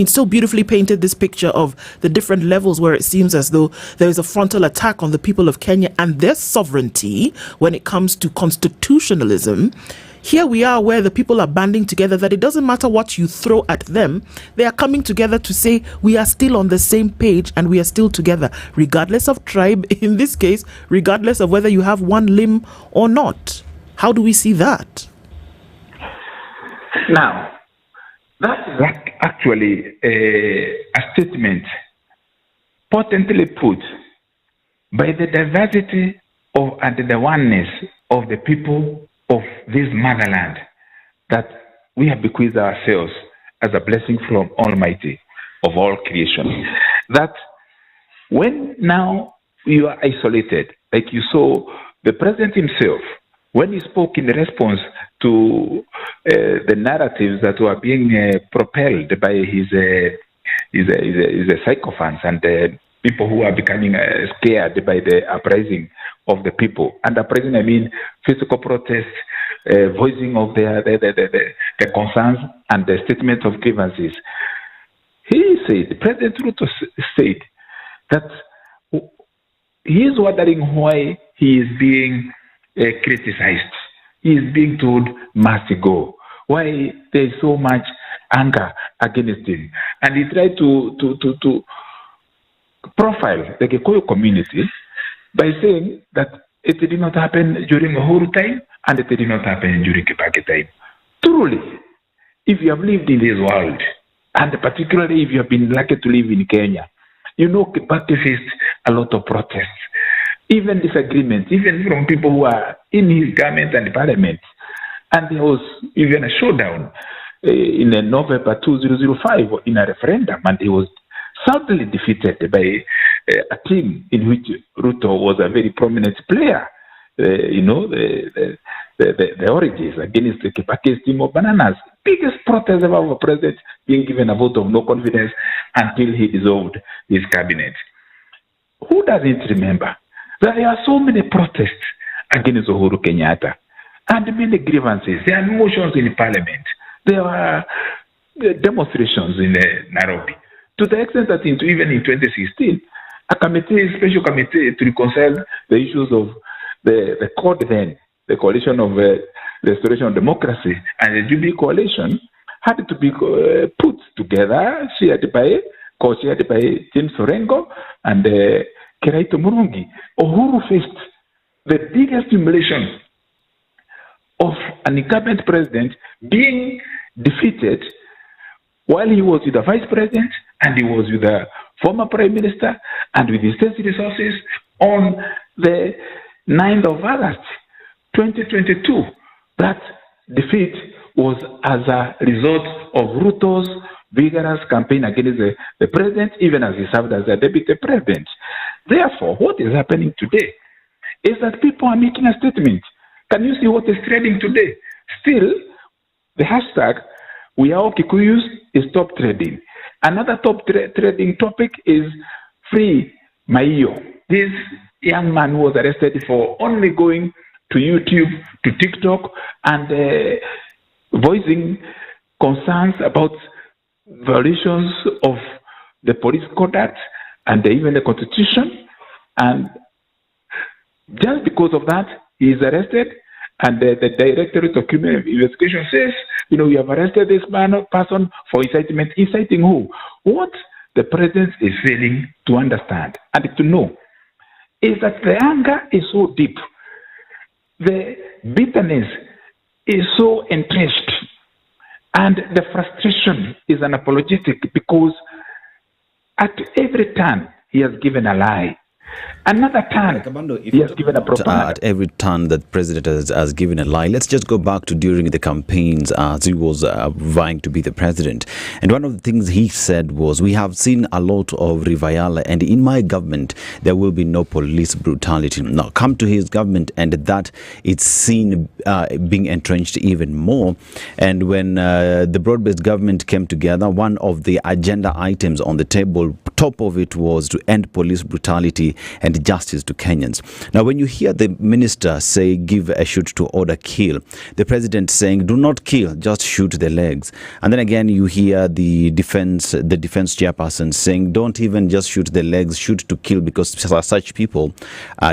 so beautifully painted this picture of the different levels where it seems as though there is a frontal attack on the people of Kenya and their sovereignty when it comes to constitutionalism. Here we are where the people are banding together that it doesn't matter what you throw at them. They are coming together to say we are still on the same page and we are still together, regardless of tribe, in this case, regardless of whether you have one limb or not. How do we see that? Now, that is actually a statement potently put by the diversity of and the oneness of the people of this motherland that we have bequeathed ourselves as a blessing from Almighty of all creation. That when now you are isolated, like you saw the president himself, when he spoke in response to the narratives that were being propelled by his sycophants and people who are becoming scared by the uprising of the people. And uprising, I mean physical protests, voicing of the concerns and the statement of grievances. President Ruto said that he is wondering why he is being criticized. He is being told must go. Why there is so much anger against him? And he tried to profile the Kikuyu community by saying that it did not happen during Uhuru time and it did not happen during Kibaki time. Truly, if you have lived in this world, and particularly if you have been lucky to live in Kenya, you know Kibaki faced a lot of protests, even disagreements, even from people who are in his government and parliament. And there was even a showdown in November 2005 in a referendum, and he was sadly defeated by a team in which Ruto was a very prominent player. The origins against the Kibaki's team of bananas. Biggest protest ever of a president being given a vote of no confidence until he dissolved his cabinet. Who doesn't remember that there are so many protests against Uhuru Kenyatta and many grievances? There are motions in parliament. There are demonstrations in Nairobi. To the extent that even in 2016, a special committee to reconcile the issues of the court then, the Coalition of Restoration of Democracy and the Jubilee Coalition, had to be put together, co-chaired by James Orengo and Kiraito Murungi. Uhuru faced the biggest humiliation of an incumbent president being defeated while he was with the vice president and he was with the former prime minister and with his state resources on the 9th of August 2022. That defeat was as a result of Ruto's vigorous campaign against the president, even as he served as a deputy president. Therefore, what is happening today is that people are making a statement. Can you see what is trending today? Still, the hashtag "We Are Kikuyus" is top trending. Another top trending topic is "Free Maiyo." This young man was arrested for only going to YouTube, to TikTok, and voicing concerns about violations of the police code act and even the constitution. And just because of that, he is arrested. And the Directorate of Criminal Investigation says, we have arrested this person for incitement. Inciting who? What the president is failing to understand and to know is that the anger is so deep. The bitterness is so entrenched. And the frustration is unapologetic because at every turn, he has given a lie. Another turn, he has given a propaganda. At every turn that president has given a lie. Let's just go back to during the campaigns as he was vying to be the president. And one of the things he said was, we have seen a lot of revival, and in my government, there will be no police brutality. Now, come to his government, and that it's seen being entrenched even more. And when the broad-based government came together, one of the agenda items on the table, top of it was to end police brutality and justice to Kenyans. Now, when you hear the minister say, give a shoot to order kill, the president saying, do not kill, just shoot the legs. And then again, you hear the defense chairperson saying, don't even just shoot the legs, shoot to kill, because such people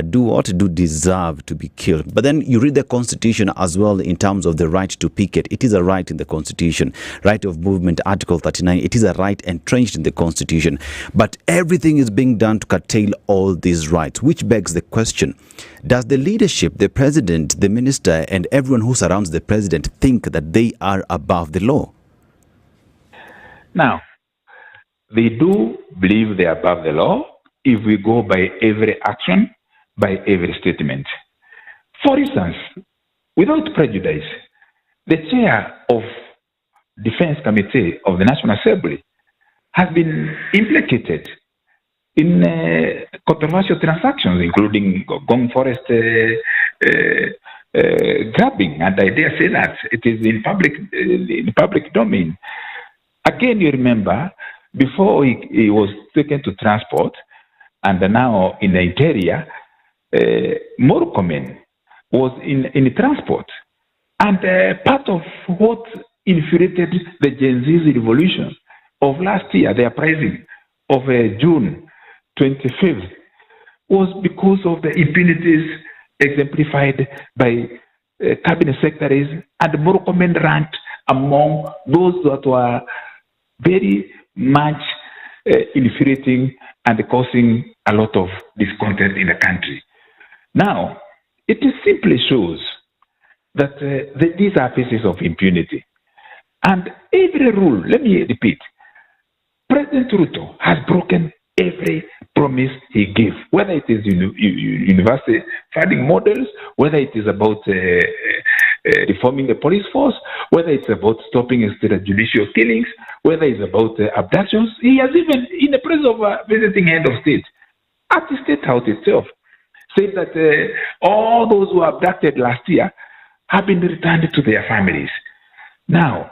do deserve to be killed. But then you read the constitution as well in terms of the right to picket. It is a right in the constitution. Right of movement, Article 39, it is a right entrenched in the constitution. But everything is being done to curtail all these rights, which begs the question, does the leadership, the president, the minister, and everyone who surrounds the president think that they are above the law? Now, they do believe they are above the law if we go by every action, by every statement. For instance, without prejudice, the chair of Defense Committee of the National Assembly has been implicated in controversial transactions, including Gong Forest grabbing, and I dare say that it is in public domain. Again, you remember, before he was taken to transport, and now in the interior, Morokomen was in transport. And part of what infuriated the Gen Z revolution of last year, the uprising of June 25th, was because of the impunities exemplified by cabinet secretaries, and Morokomen ranked among those that were very much infuriating and causing a lot of discontent in the country. Now, it simply shows that these are pieces of impunity. And every rule, let me repeat, President Ruto has broken every promise he gave, whether it is university funding models, whether it is about reforming the police force, whether it's about stopping extrajudicial killings, whether it's about abductions. He has even, in the presence of a visiting head of state, at the State House itself, said that all those who were abducted last year have been returned to their families. Now,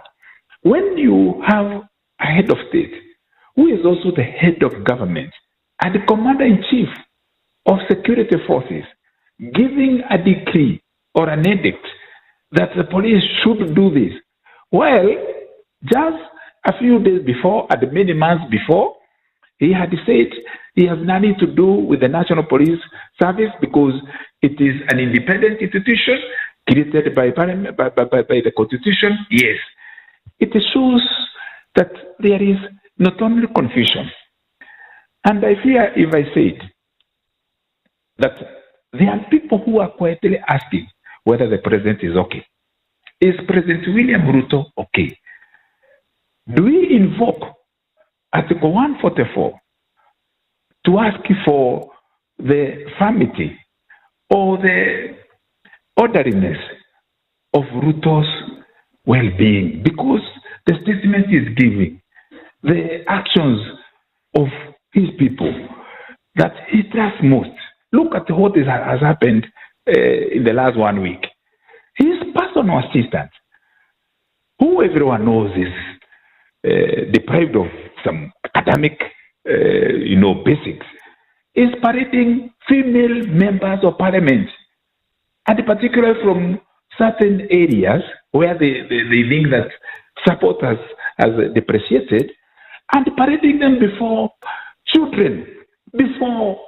when you have a head of state who is also the head of government and the commander-in-chief of security forces giving a decree or an edict that the police should do this, well, just a few days before, and many months before, he had said he has nothing to do with the National Police Service because it is an independent institution created by the Constitution. Yes, it shows that there is not only confusion, and I fear if I said that there are people who are quietly asking whether the president is okay. Is President William Ruto okay? Do we invoke Article 144 to ask for the firmity or the orderliness of Ruto's well-being? Because the statement is giving the actions of his people that he trusts most, Look at what has happened in the last 1 week. His personal assistant, who everyone knows is deprived of some academic, basics, is parading female members of parliament, and particularly from certain areas where they think that support has depreciated, and parading them before children, before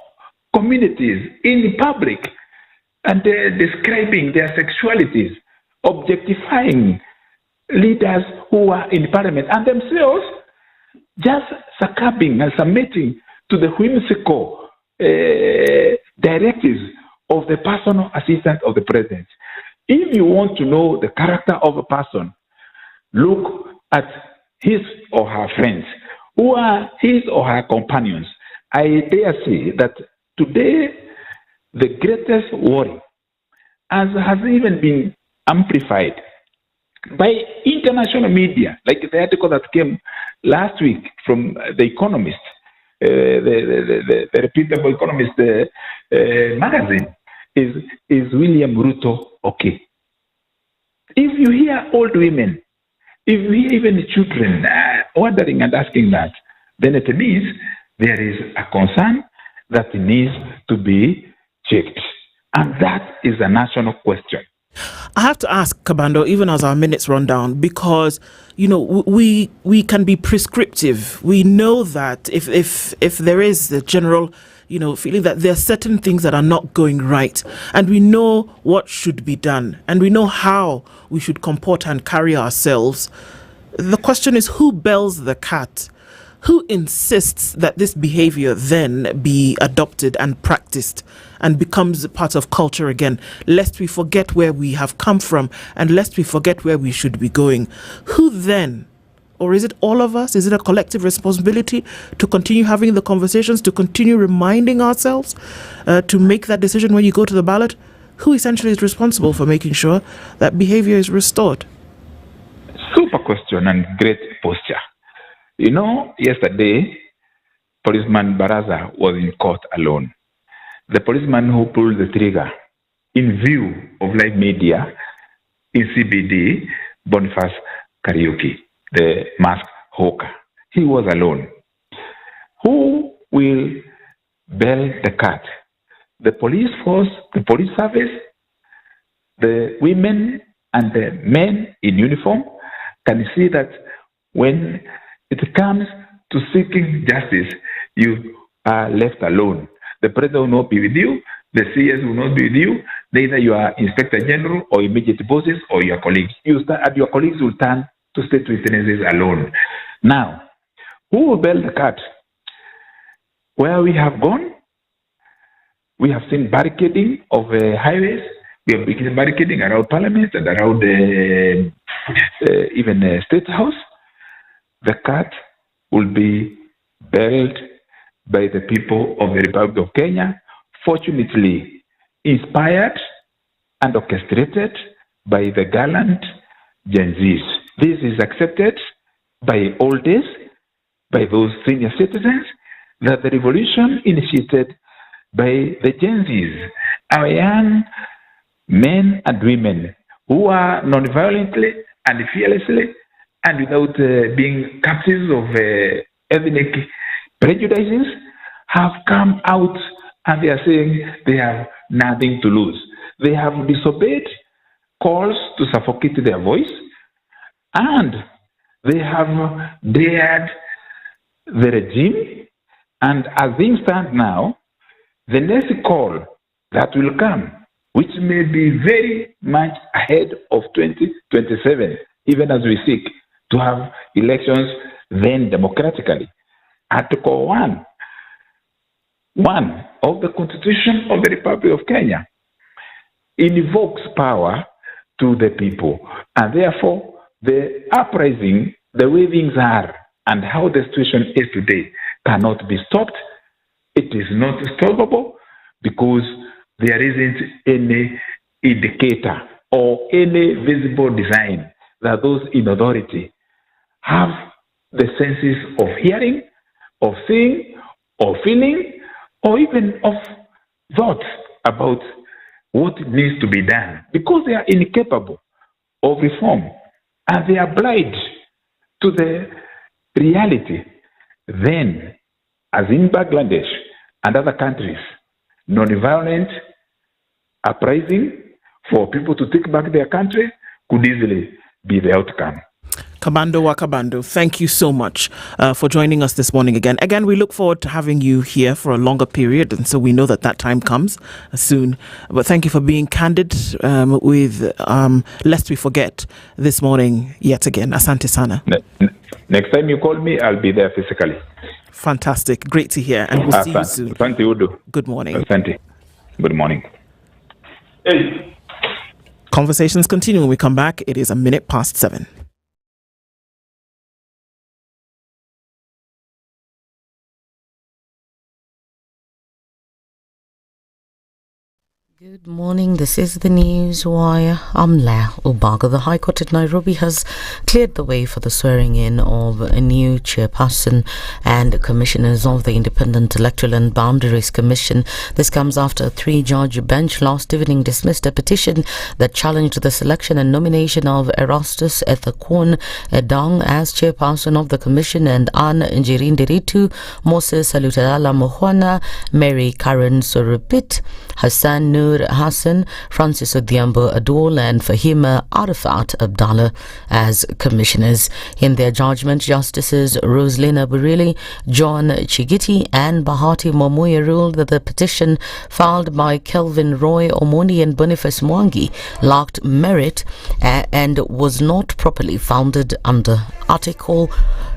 communities, in public, and describing their sexualities, objectifying leaders who are in parliament, and themselves just succumbing and submitting to the whimsical directives of the personal assistant of the president. If you want to know the character of a person, look at his or her friends, who are his or her companions. I dare say that today the greatest worry has even been amplified by international media, like the article that came last week from The Economist, the reputable Economist magazine, is William Ruto okay? If you hear old women, if you hear even children wondering and asking that, then it means there is a concern that needs to be checked. And that is a national question. I have to ask, Kabando, even as our minutes run down, because we can be prescriptive. We know that if there is the general feeling that there are certain things that are not going right, and we know what should be done, and we know how we should comport and carry ourselves. The question is, who bells the cat? Who insists that this behavior then be adopted and practiced and becomes part of culture again, lest we forget where we have come from and lest we forget where we should be going? Who then? Or is it all of us? Is it a collective responsibility to continue having the conversations, to continue reminding ourselves, to make that decision when you go to the ballot? Who essentially is responsible for making sure that behavior is restored? Super question and great posture. Yesterday, policeman Baraza was in court alone. The policeman who pulled the trigger in view of live media in CBD, Boniface Kariuki, the mask hawker, he was alone. Who will bell the cat? The police force, the police service, the women and the men in uniform can see that when it comes to seeking justice, you are left alone. The president will not be with you. The CS will not be with you. Neither your inspector general or immediate bosses or your colleagues. Your colleagues will turn to state witnesses alone. Now, who will bell the cat? Where we have gone, we have seen barricading of highways. We have begun barricading around Parliament and around even the State House. The cat will be belled by the people of the Republic of Kenya, fortunately inspired and orchestrated by the gallant Gen Zs. This is accepted by old days, by those senior citizens, that the revolution initiated by the Gen Zs, our young men and women who are non-violently and fearlessly and without being captives of ethnic prejudices, have come out and they are saying they have nothing to lose. They have disobeyed calls to suffocate their voice, and they have dared the regime. And as things stand now, the next call that will come, which may be very much ahead of 2027, even as we seek to have elections then democratically. Article 1 of the Constitution of the Republic of Kenya invokes power to the people. And therefore, the uprising, the way things are and how the situation is today cannot be stopped. It is not stoppable because there isn't any indicator or any visible design that those in authority have the senses of hearing, of seeing, of feeling, or even of thought about what needs to be done because they are incapable of reform and they are blind to the reality. Then, as in Bangladesh and other countries, non-violent uprising for people to take back their country could easily be the outcome. Kabando Wakabando, thank you so much for joining us this morning again. Again, we look forward to having you here for a longer period, and so we know that time comes soon. But thank you for being candid with Lest We Forget this morning yet again. Asante Sana. Next time you call me, I'll be there physically. Fantastic. Great to hear, and we'll see you soon. Thank you, Udo. Good morning. Asante. Good morning. Hey. Conversations continue when we come back. It is 7:01. Good morning, this is the News Wire. I'm La Ubaga. The High Court at Nairobi has cleared the way for the swearing in of a new chairperson and commissioners of the Independent Electoral and Boundaries Commission. This comes after a 3-judge bench last evening dismissed a petition that challenged the selection and nomination of Erastus Ethekon Edong as chairperson of the commission and Njeri Nderitu, Moses Salutala Mohwana, Mary Karen Sorupit, Hassan Nur Hassan, Francis Odhiambo Adol and Fahima Arafat Abdallah as commissioners. In their judgment, Justices Roslina Burili, John Chigiti and Bahati Momuya ruled that the petition filed by Kelvin Roy Omoni and Boniface Mwangi lacked merit and was not properly founded under Article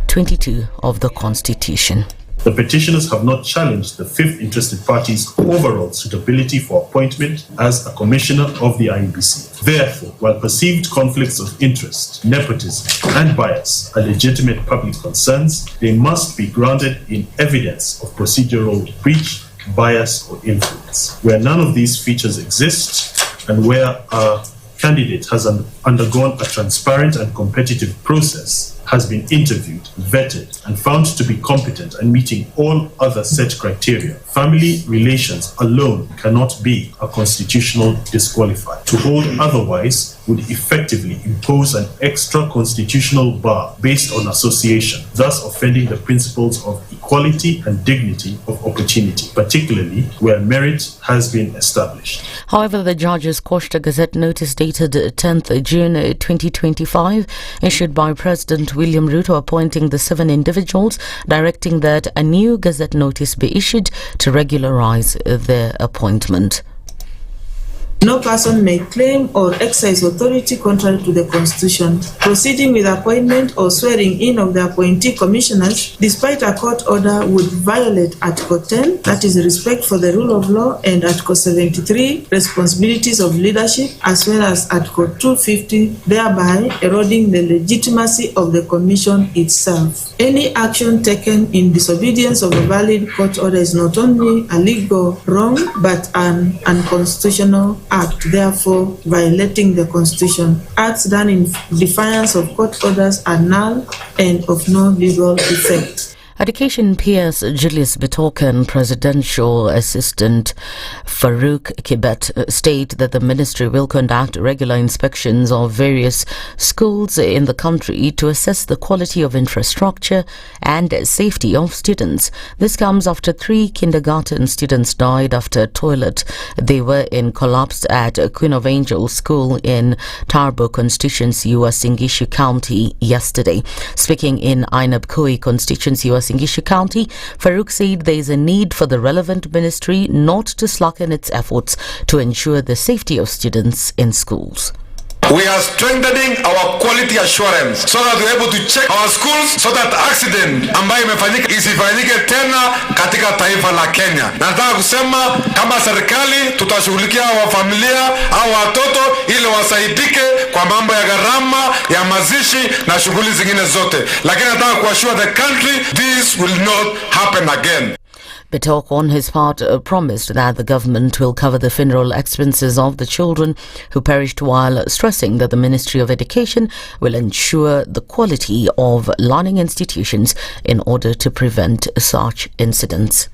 22 of the Constitution. The petitioners have not challenged the fifth interested party's overall suitability for appointment as a commissioner of the IEBC. Therefore, while perceived conflicts of interest, nepotism, and bias are legitimate public concerns, they must be grounded in evidence of procedural breach, bias, or influence. Where none of these features exist, and where a candidate has undergone a transparent and competitive process, has been interviewed, vetted, and found to be competent and meeting all other set criteria, family relations alone cannot be a constitutional disqualifier. To hold otherwise would effectively impose an extra constitutional bar based on association, thus offending the principles of equality and dignity of opportunity, particularly where merit has been established. However, the judges quashed a Gazette notice dated 10th June 2025, issued by President William Ruto appointing the 7 individuals, directing that a new Gazette notice be issued to regularize their appointment. No person may claim or exercise authority contrary to the Constitution. Proceeding with appointment or swearing in of the appointee commissioners, despite a court order, would violate Article 10, that is respect for the rule of law, and Article 73, responsibilities of leadership, as well as Article 250, thereby eroding the legitimacy of the commission itself. Any action taken in disobedience of a valid court order is not only a legal wrong, but an unconstitutional act, therefore violating the Constitution. Acts done in defiance of court orders are null and of no legal effect. Education PS Julius Bitoka and Presidential Assistant Farouk Kibet state that the ministry will conduct regular inspections of various schools in the country to assess the quality of infrastructure and safety of students. This comes after 3 kindergarten students died after a toilet they were in collapsed at Queen of Angels School in Tarbo constituency, Uasin Gishu County yesterday. Speaking in Ainab Koi constituency, Uasin Gishu County, Farouk said there is a need for the relevant ministry not to slacken its efforts to ensure the safety of students in schools. We are strengthening our quality assurance so that we're able to check our schools so that accident ambayo imefanyika isifanyike tena katika taifa la Kenya. Nataka kusema kama serikali tutashughulikia wa familia au watoto ili wasaidike kwa mambo ya gharama ya mazishi na shughuli zingine zote. Lakini nataka kuassure the country this will not happen again. Bitok, on his part, promised that the government will cover the funeral expenses of the children who perished, while stressing that the Ministry of Education will ensure the quality of learning institutions in order to prevent such incidents.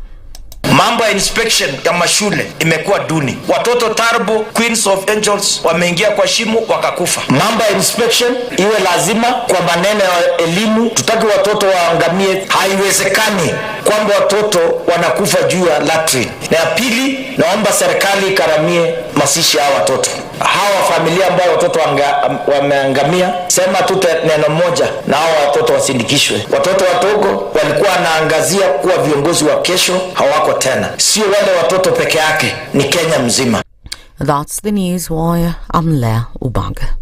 Mambo ya inspection ya mashule imekuwa duni. Watoto Tarbo, Queens of Angels wameingia kwa shimo wakakufa. Mambo ya inspection iwe lazima kwa maneno ya elimu. Tutaki watoto waangamie. Haiwezekani kwamba watoto wanakufa juu ya latrine. Na ya pili, naomba serikali ikaramie masishi ya watoto. Hawa familia ambao watoto wameangamia, sema tu neno moja na hawa watoto wasindikishwe. Watoto wadogo walikuwa wanaangazia kuwa viongozi wa kesho, hawako tena. Sio wale watoto peke yake, ni Kenya mzima. That's the news wire. I'm Lea Ubaga.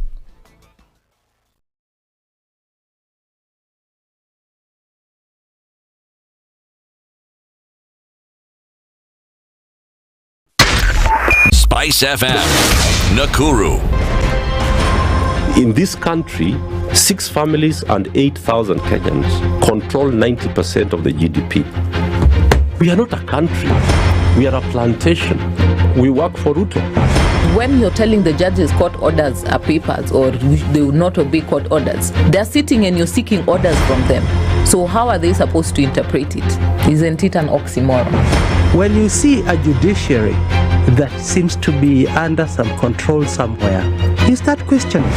SpiceFM, Nakuru. In this country, 6 families and 8,000 Kenyans control 90% of the GDP. We are not a country. We are a plantation. We work for Ruto. When you're telling the judges court orders are papers or they will not obey court orders, they're sitting and you're seeking orders from them. So how are they supposed to interpret it? Isn't it an oxymoron? When you see a judiciary that seems to be under some control somewhere, you start questioning.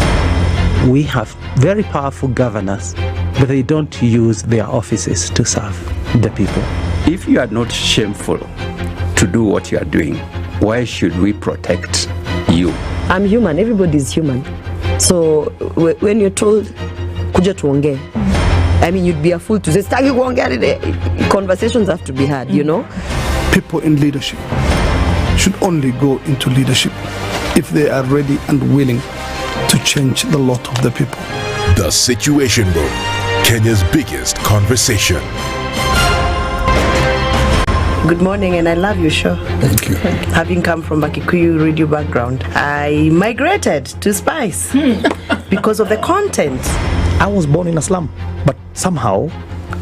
We have very powerful governors, but they don't use their offices to serve the people. If you are not shameful to do what you are doing, why should we protect you? I'm human. Everybody's human. So when you're told, kuja tuongee, I mean, you'd be a fool to say, stagi kuongea. Conversations have to be had, you know? People in leadership should only go into leadership if they are ready and willing to change the lot of the people. The Situation Room, Kenya's biggest conversation. Good morning, and I love your show. Thank you. Having come from a Kikuyu radio background, I migrated to Spice because of the content. I was born in a slum, but somehow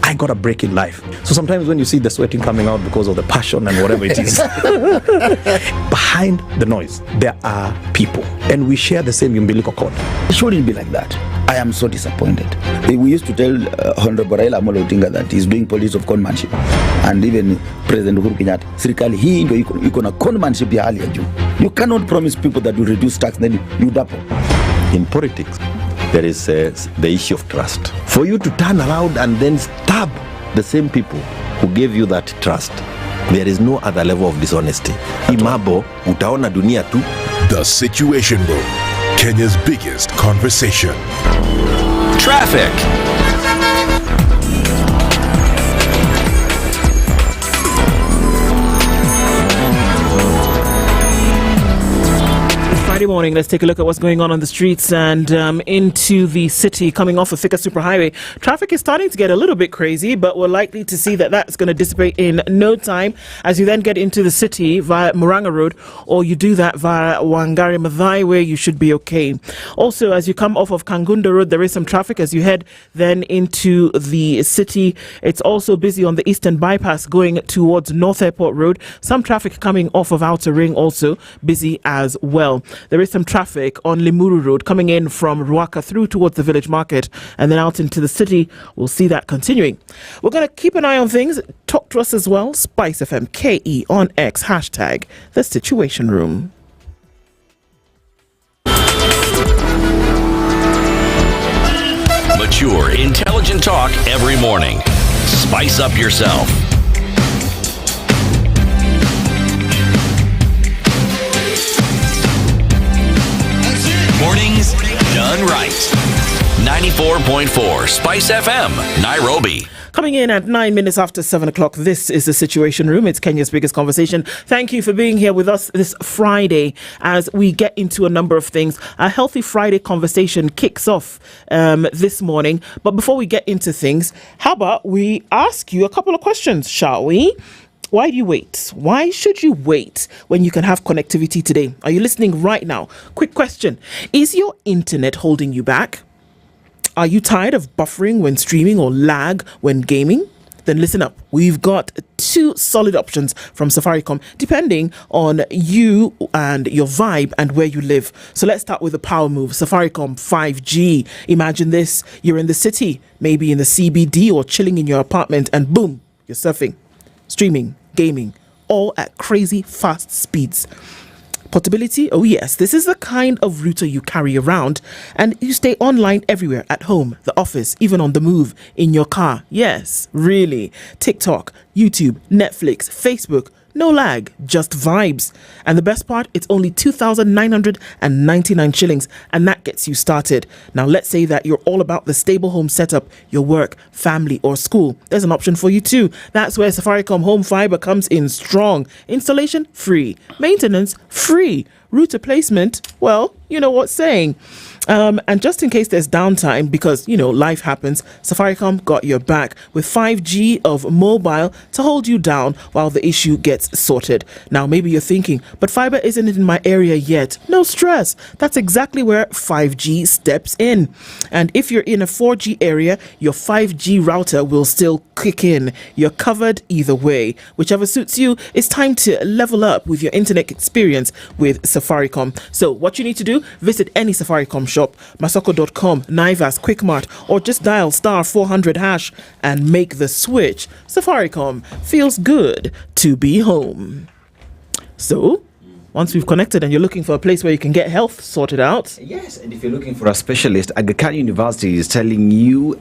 I got a break in life. So sometimes when you see the sweating coming out because of the passion and whatever it is, behind the noise, there are people. And we share the same umbilical cord. It shouldn't be like that. I am so disappointed. We used to tell Honorable Raila Amolo Odinga that he's doing policy of conmanship. And even President Uhuru Kenyatta, serikali hii ndio iko na conmanship ya hali ya juu. You cannot promise people that you reduce tax, then you double. In politics, there is the issue of trust. For you to turn around and then stab the same people who gave you that trust, there is no other level of dishonesty. Imabo, utaona dunia tu. The Situation Room, Kenya's biggest conversation. Traffic. Friday morning, let's take a look at what's going on the streets and into the city. Coming off of Thika Superhighway, traffic is starting to get a little bit crazy, but we're likely to see that that's going to dissipate in no time as you then get into the city via Murang'a Road, or you do that via Wangari Maathai, where you should be okay. Also, as you come off of Kangunda Road, there is some traffic as you head then into the city. It's also busy on the Eastern Bypass going towards North Airport Road. Some traffic coming off of Outer Ring also busy as well. There is some traffic on Limuru Road coming in from Ruaka through towards the village market and then out into the city. We'll see that continuing. We're going to keep an eye on things. Talk to us as well. SpiceFM KE on X, hashtag The Situation Room. Mature, intelligent talk every morning. Spice up yourself. Mornings done right. 94.4 Spice FM, Nairobi. Coming in at 9 minutes after 7 o'clock, this is the Situation Room. It's Kenya's biggest conversation. Thank you for being here with us this Friday as we get into a number of things. A Healthy Friday conversation kicks off this morning. But before we get into things, how about we ask you a couple of questions, shall we? Why do you wait? Why should you wait when you can have connectivity today? Are you listening right now? Quick question. Is your internet holding you back? Are you tired of buffering when streaming or lag when gaming? Then listen up. We've got 2 solid options from Safaricom depending on you and your vibe and where you live. So let's start with the power move. Safaricom 5G. Imagine this. You're in the city, maybe in the CBD or chilling in your apartment, and boom, you're surfing, streaming, gaming, all at crazy fast speeds. Portability? Oh yes, this is the kind of router you carry around and you stay online everywhere, at home, the office, even on the move, in your car. Yes, really. TikTok, YouTube, Netflix, Facebook. No lag, just vibes. And the best part, it's only 2,999 shillings, and that gets you started. Now, let's say that you're all about the stable home setup, your work, family, or school. There's an option for you too. That's where Safaricom Home Fiber comes in strong. Installation, free. Maintenance, free. Router placement, well, you know what's saying. And just in case there's downtime, because, life happens, Safaricom got your back with 5G of mobile to hold you down while the issue gets sorted. Now, maybe you're thinking, but fiber isn't in my area yet. No stress. That's exactly where 5G steps in. And if you're in a 4G area, your 5G router will still kick in. You're covered either way. Whichever suits you, it's time to level up with your internet experience with Safaricom. So what you need to do, visit any Safaricom shop, masoko.com, Naivas, Quickmart, or just dial *400# and make the switch. Safaricom, feels good to be home. So, once we've connected and you're looking for a place where you can get health sorted out. Yes, and if you're looking for a specialist, Aga Khan University is telling you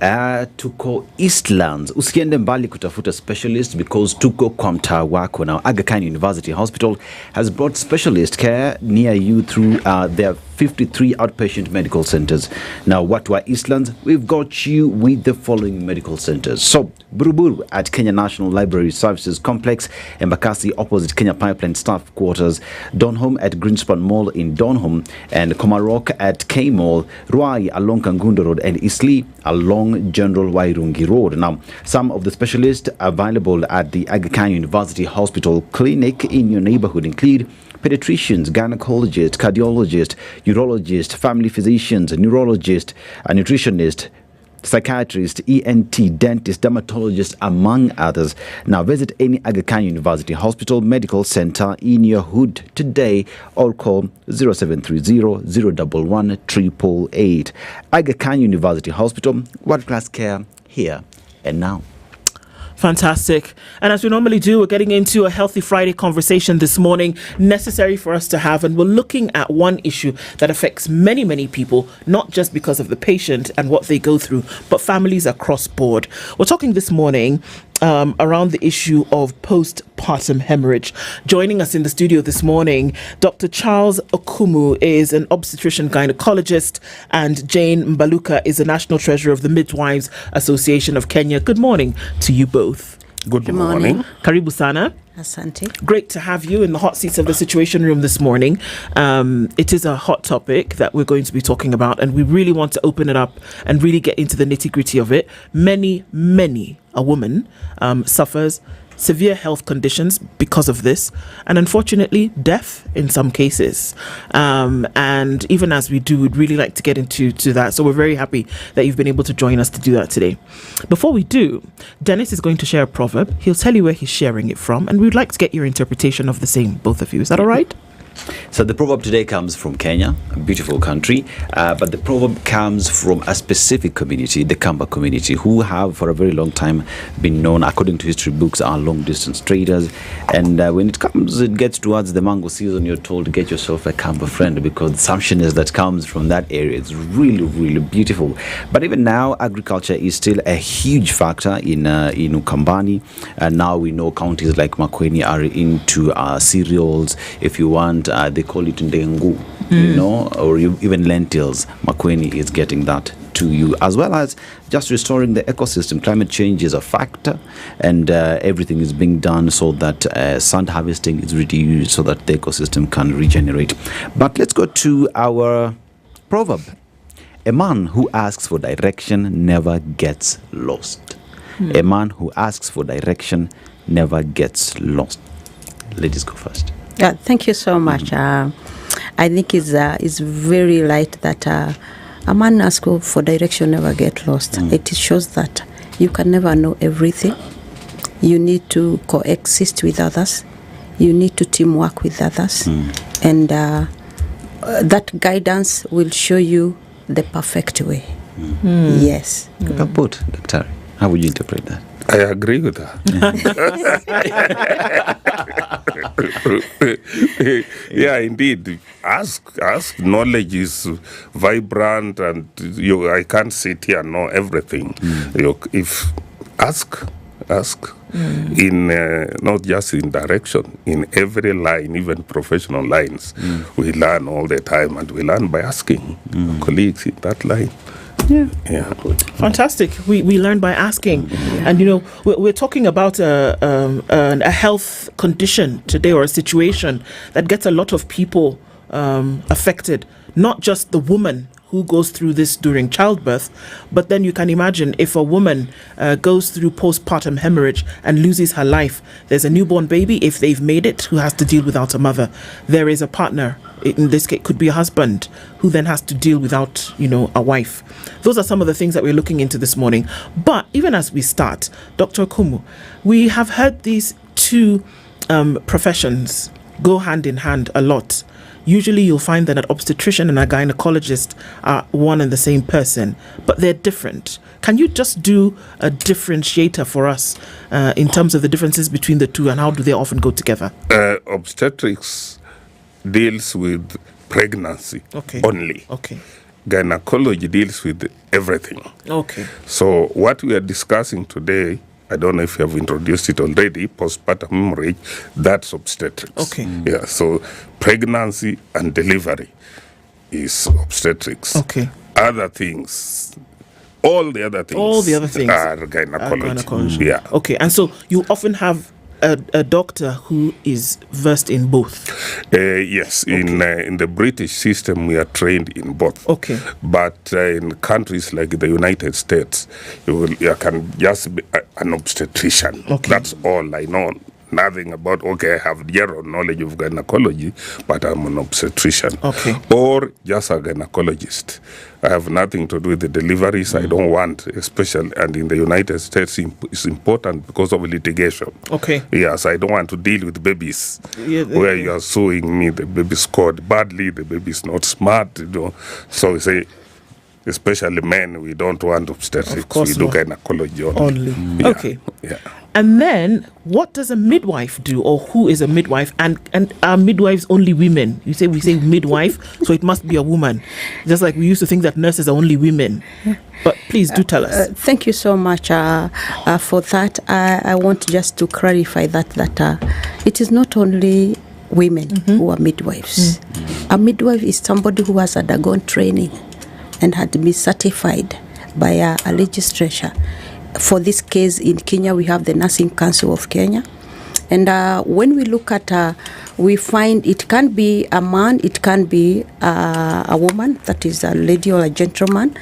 tuko Eastlands. Usiende mbali kutafuta specialist because tuko kwa mtaa wako. Now, Aga Khan University Hospital has brought specialist care near you through their 53 outpatient medical centers. Now, what were Eastlands? We've got you with the following medical centers. So, Buruburu at Kenya National Library Services Complex, Embakasi opposite Kenya Pipeline Staff Quarters, Donholm at Greenspan Mall in Donholm, and Komarok at K Mall, Ruai along Kangundo Road, and Isli along General Wairungi Road. Now, some of the specialists available at the Aga Khan University Hospital Clinic in your neighborhood include pediatricians, gynecologists, cardiologists, urologists, family physicians, neurologists, a nutritionist, psychiatrist, ENT, dentist, dermatologist, among others. Now visit any Aga Khan University Hospital Medical Center in your hood today or call 0730-011-888. Aga Khan University Hospital, world-class care here and now. Fantastic. And as we normally do, we're getting into a Healthy Friday conversation this morning, necessary for us to have. And we're looking at one issue that affects many, many people, not just because of the patient and what they go through, but families across board. We're talking this morning around the issue of postpartum hemorrhage. Joining us in the studio this morning, Dr. Charles Okumu is an obstetrician gynecologist, and Jane Mbaluka is the National Treasurer of the Midwives Association of Kenya. Good morning to you both. Good morning. Karibu sana. Asante. Great to have you in the hot seats of the Situation Room this morning. It is a hot topic that we're going to be talking about, and we really want to open it up and really get into the nitty-gritty of it. Many a woman suffers severe health conditions because of this, and unfortunately death in some cases. And even as we do, we'd really like to get into that. So we're very happy that you've been able to join us to do that today. Before we do, Dennis is going to share a proverb. He'll tell you where he's sharing it from, and we'd like to get your interpretation of the same, both of you. Is that all right? So the proverb today comes from Kenya, a beautiful country, but the proverb comes from a specific community, the Kamba community, who have for a very long time been known, according to history books, are long-distance traders. And when it gets towards the mango season, you're told to get yourself a Kamba friend, because the sumptuousness that comes from that area is really, really beautiful. But even now, agriculture is still a huge factor in Ukambani. And now we know counties like Makueni are into cereals. If you want, they call it ndengu, or even lentils. Makueni is getting that to you, as well as just restoring the ecosystem. Climate change is a factor, and everything is being done so that sand harvesting is reduced so that the ecosystem can regenerate. But let's go to our proverb. A man who asks for direction never gets lost. A man who asks for direction never gets lost. Ladies, go first. Yeah, thank you so much. I think it's very right that a man asking for direction never get lost. It shows that you can never know everything. You need to coexist with others. You need to teamwork with others. And that guidance will show you the perfect way. Yes. Good put, Doctor. How would you interpret that? I agree with her. Yeah, indeed. Ask. Knowledge is vibrant, and I can't sit here and know everything. If ask. In not just in direction, in every line, even professional lines, we learn all the time, and we learn by asking colleagues in that line. Yeah. Fantastic. We learn by asking. And, we're talking about a health condition today, or a situation that gets a lot of people affected, not just the woman who goes through this during childbirth, but then you can imagine if a woman goes through postpartum hemorrhage and loses her life. There's a newborn baby, if they've made it, who has to deal without a mother. There is a partner, in this case could be a husband, who then has to deal without a wife. Those are some of the things that we're looking into this morning. But even as we start, Dr. Okumu, we have heard these two professions go hand in hand a lot. Usually you'll find that an obstetrician and a gynecologist are one and the same person, but they're different. Can you just do a differentiator for us in terms of the differences between the two, and how do they often go together? Obstetrics deals with pregnancy only. Okay. Gynecology deals with everything. Okay. So what we are discussing today, I don't know if you have introduced it already, postpartum hemorrhage, that's obstetrics. Okay. Yeah, so pregnancy and delivery is obstetrics. Okay. Other things, all the other things are gynecology. Yeah. Okay, and so you often have a doctor who is versed in both. Yes, in the British system we are trained in both. Okay. But in countries like the United States, you can just be an obstetrician. Okay. That's all I know. Nothing about, I have zero knowledge of gynecology, but I'm an obstetrician. Okay. Or just a gynecologist. I have nothing to do with the deliveries. I don't want, especially, and in the United States, it's important because of litigation. Okay. Yes, I don't want to deal with babies where you are suing me, the baby scored badly, the baby is not smart, So we say, especially men, we don't want obstetrics. We do gynecology only. Yeah. Okay. Yeah. And then, what does a midwife do, or who is a midwife? And are midwives only women? We say midwife, so it must be a woman. Just like we used to think that nurses are only women. But please do tell us. Thank you so much for that. I want just to clarify that it is not only women who are midwives. A midwife is somebody who has undergone training and had been certified by a legislature. For this case in Kenya, we have the Nursing Council of Kenya. And when we look at, we find it can be a man, it can be a woman, that is a lady or a gentleman.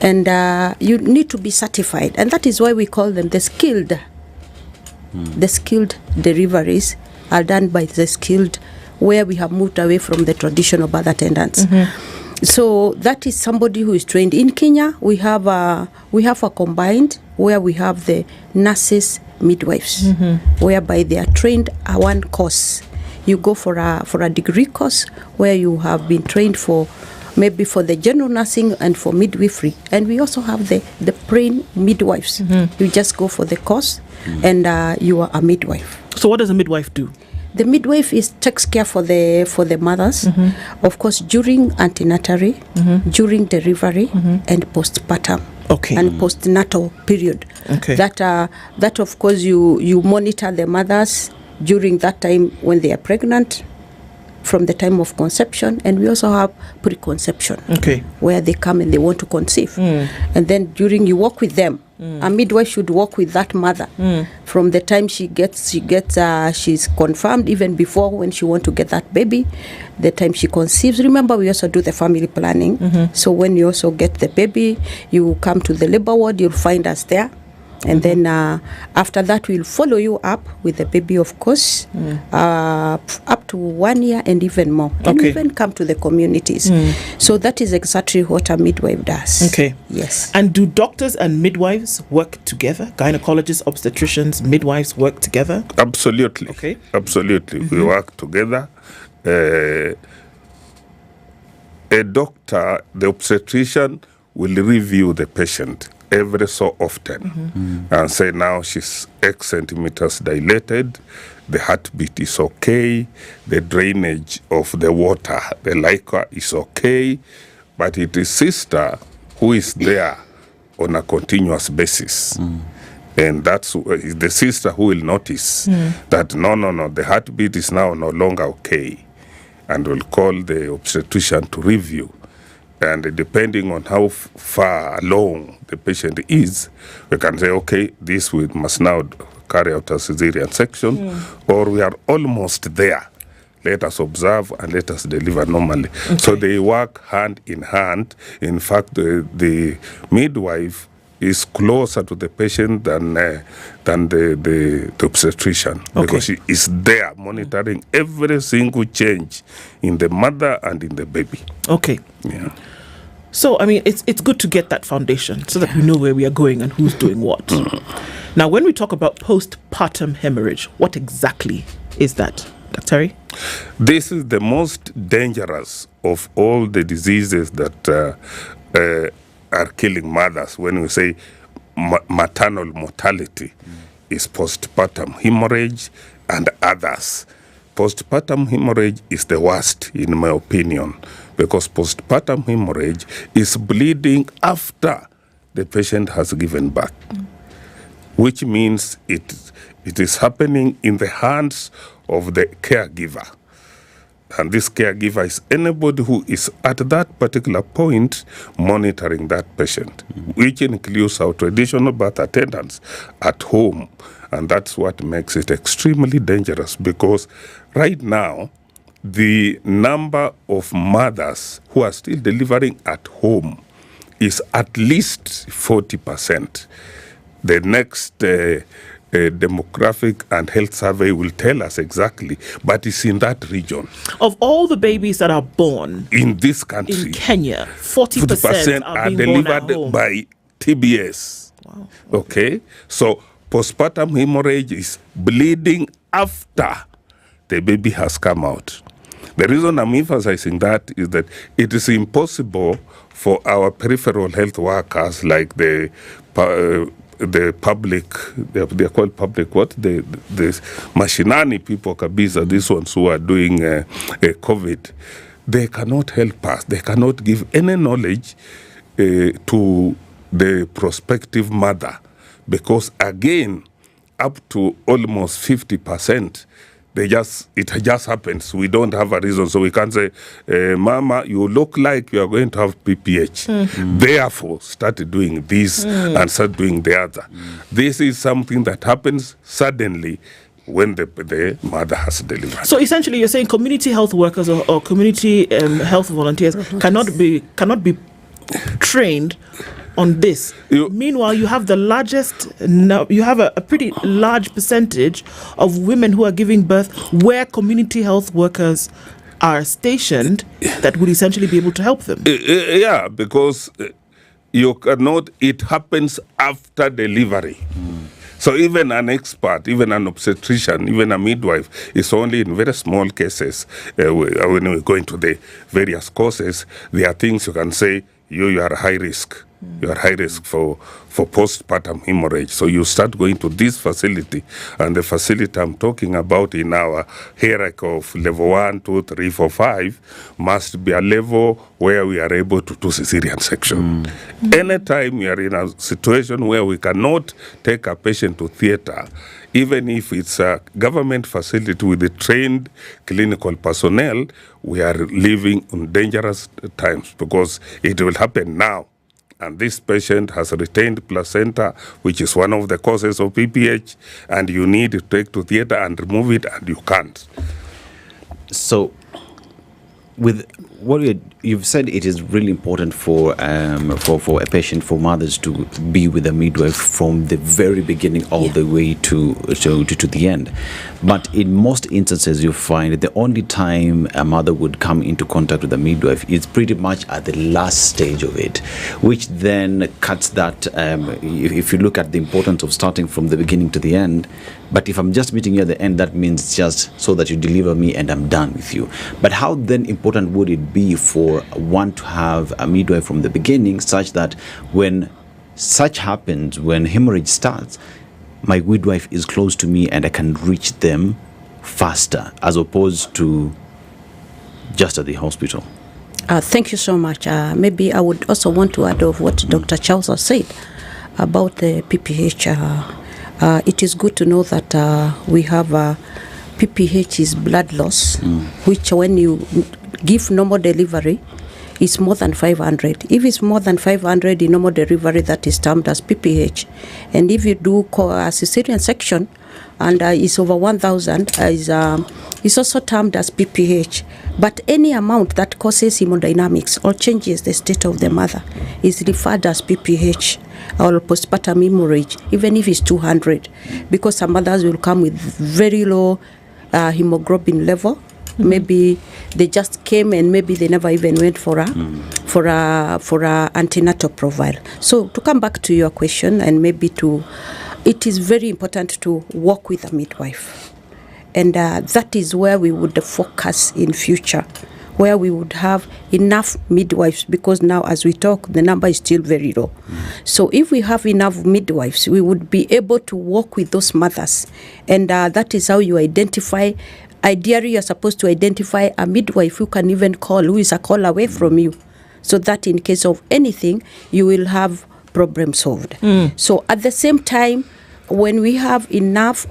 And you need to be certified. And that is why we call them the skilled. The skilled deliveries are done by the skilled, where we have moved away from the traditional birth attendants. So that is somebody who is trained. In Kenya, we have a combined, where we have the nurses, midwives, whereby they are trained one course. You go for a degree course where you have been trained for maybe for the general nursing and for midwifery. And we also have the trained midwives. You just go for the course and you are a midwife. So what does a midwife do? The midwife takes care for the mothers, of course, during antenatary, during delivery, and postpartum. Okay. And postnatal period. Okay. That of course you monitor the mothers during that time when they are pregnant, from the time of conception, and we also have preconception. Okay. Where they come and they want to conceive, and then during you work with them. A midwife should work with that mother from the time she's confirmed, even before when she want to get that baby, the time she conceives. Remember, we also do the family planning. So when you also get the baby, you come to the labor ward, you'll find us there. And then after that, we'll follow you up with the baby, of course, up to 1 year and even more. And even come to the communities. So that is exactly what a midwife does. Okay. Yes. And do doctors and midwives work together? Gynecologists, obstetricians, midwives work together? Absolutely. Okay. Absolutely. We work together. A doctor, the obstetrician, will review the patient every so often and say now she's X centimeters dilated, the heartbeat is okay, the drainage of the water, the liquor is okay, but it is sister who is there on a continuous basis. And that's the sister who will notice that no, the heartbeat is now no longer okay, and will call the obstetrician to review. And depending on how far along the patient is, we can say, okay, this we must now carry out a cesarean section, or we are almost there. Let us observe and let us deliver normally. Okay. So they work hand in hand. In fact, the midwife is closer to the patient than the obstetrician, because she is there monitoring every single change in the mother and in the baby. Okay. Yeah. So, I mean, it's good to get that foundation so that we know where we are going and who's doing what. Now, when we talk about postpartum hemorrhage, what exactly is that, Dr. This is the most dangerous of all the diseases that are killing mothers. When we say maternal mortality, is postpartum hemorrhage and others. Postpartum hemorrhage is the worst, in my opinion, because postpartum hemorrhage is bleeding after the patient has given birth, which means it is happening in the hands of the caregiver. And this caregiver is anybody who is at that particular point monitoring that patient, which includes our traditional birth attendants at home. And that's what makes it extremely dangerous, because right now, the number of mothers who are still delivering at home is at least 40%. The next demographic and health survey will tell us exactly, but it's in that region. Of all the babies that are born in this country, in Kenya, 40% are delivered by TBS. Wow. Okay, so postpartum hemorrhage is bleeding after the baby has come out. The reason I'm emphasizing that is that it is impossible for our peripheral health workers, like the public, they're called public what? The mashinani people, kabisa, these ones who are doing COVID, they cannot help us. They cannot give any knowledge to the prospective mother, because again, up to almost 50%, it just happens. We don't have a reason, so we can't say, Mama, you look like you are going to have PPH. Therefore, start doing this and start doing the other. This is something that happens suddenly when the mother has delivered. So essentially, you're saying community health workers or community health volunteers cannot be trained on this. Meanwhile, you have a pretty large percentage of women who are giving birth where community health workers are stationed that would essentially be able to help them. Yeah, because you cannot, it happens after delivery. So even an expert, even an obstetrician, even a midwife is only in very small cases. When we go into the various causes, there are things you can say, you are high risk. You are high risk for postpartum hemorrhage. So you start going to this facility, and the facility I'm talking about in our hierarchy of level 1, 2, 3, 4, 5 must be a level where we are able to do cesarean section. Anytime we are in a situation where we cannot take a patient to theater, even if it's a government facility with the trained clinical personnel, we are living in dangerous times, because it will happen now. And this patient has retained placenta, which is one of the causes of PPH, and you need to take to theater and remove it, and you can't. So, with what you've said, it is really important for a patient, for mothers to be with a midwife from the very beginning all the way to the end. But in most instances, you find the only time a mother would come into contact with a midwife is pretty much at the last stage of it, which then cuts that. If you look at the importance of starting from the beginning to the end, but if I'm just meeting you at the end, that means just so that you deliver me and I'm done with you. But how then important would it be for one to have a midwife from the beginning, such that when such happens when hemorrhage starts, my midwife is close to me and I can reach them faster as opposed to just at the hospital. Thank you so much. Maybe I would also want to add of what Dr. Charles has said about the PPH. It is good to know that we have PPH is blood loss, which when you give normal delivery, is more than 500. If it's more than 500 in normal delivery, that is termed as PPH. And if you do a cesarean section and it's over 1,000, is also termed as PPH. But any amount that causes hemodynamics or changes the state of the mother is referred as PPH or postpartum hemorrhage, even if it's 200, because some mothers will come with very low hemoglobin level. Maybe they just came and maybe they never even went for a antenatal profile. So to come back to your question, and maybe it is very important to work with a midwife, and that is where we would focus in future, where we would have enough midwives, because now as we talk, the number is still very low. So if we have enough midwives, we would be able to work with those mothers, and that is how you identify. Ideally, you're supposed to identify a midwife who can even call, who is a call away from you, so that in case of anything, you will have problem solved. So at the same time, when we have enough,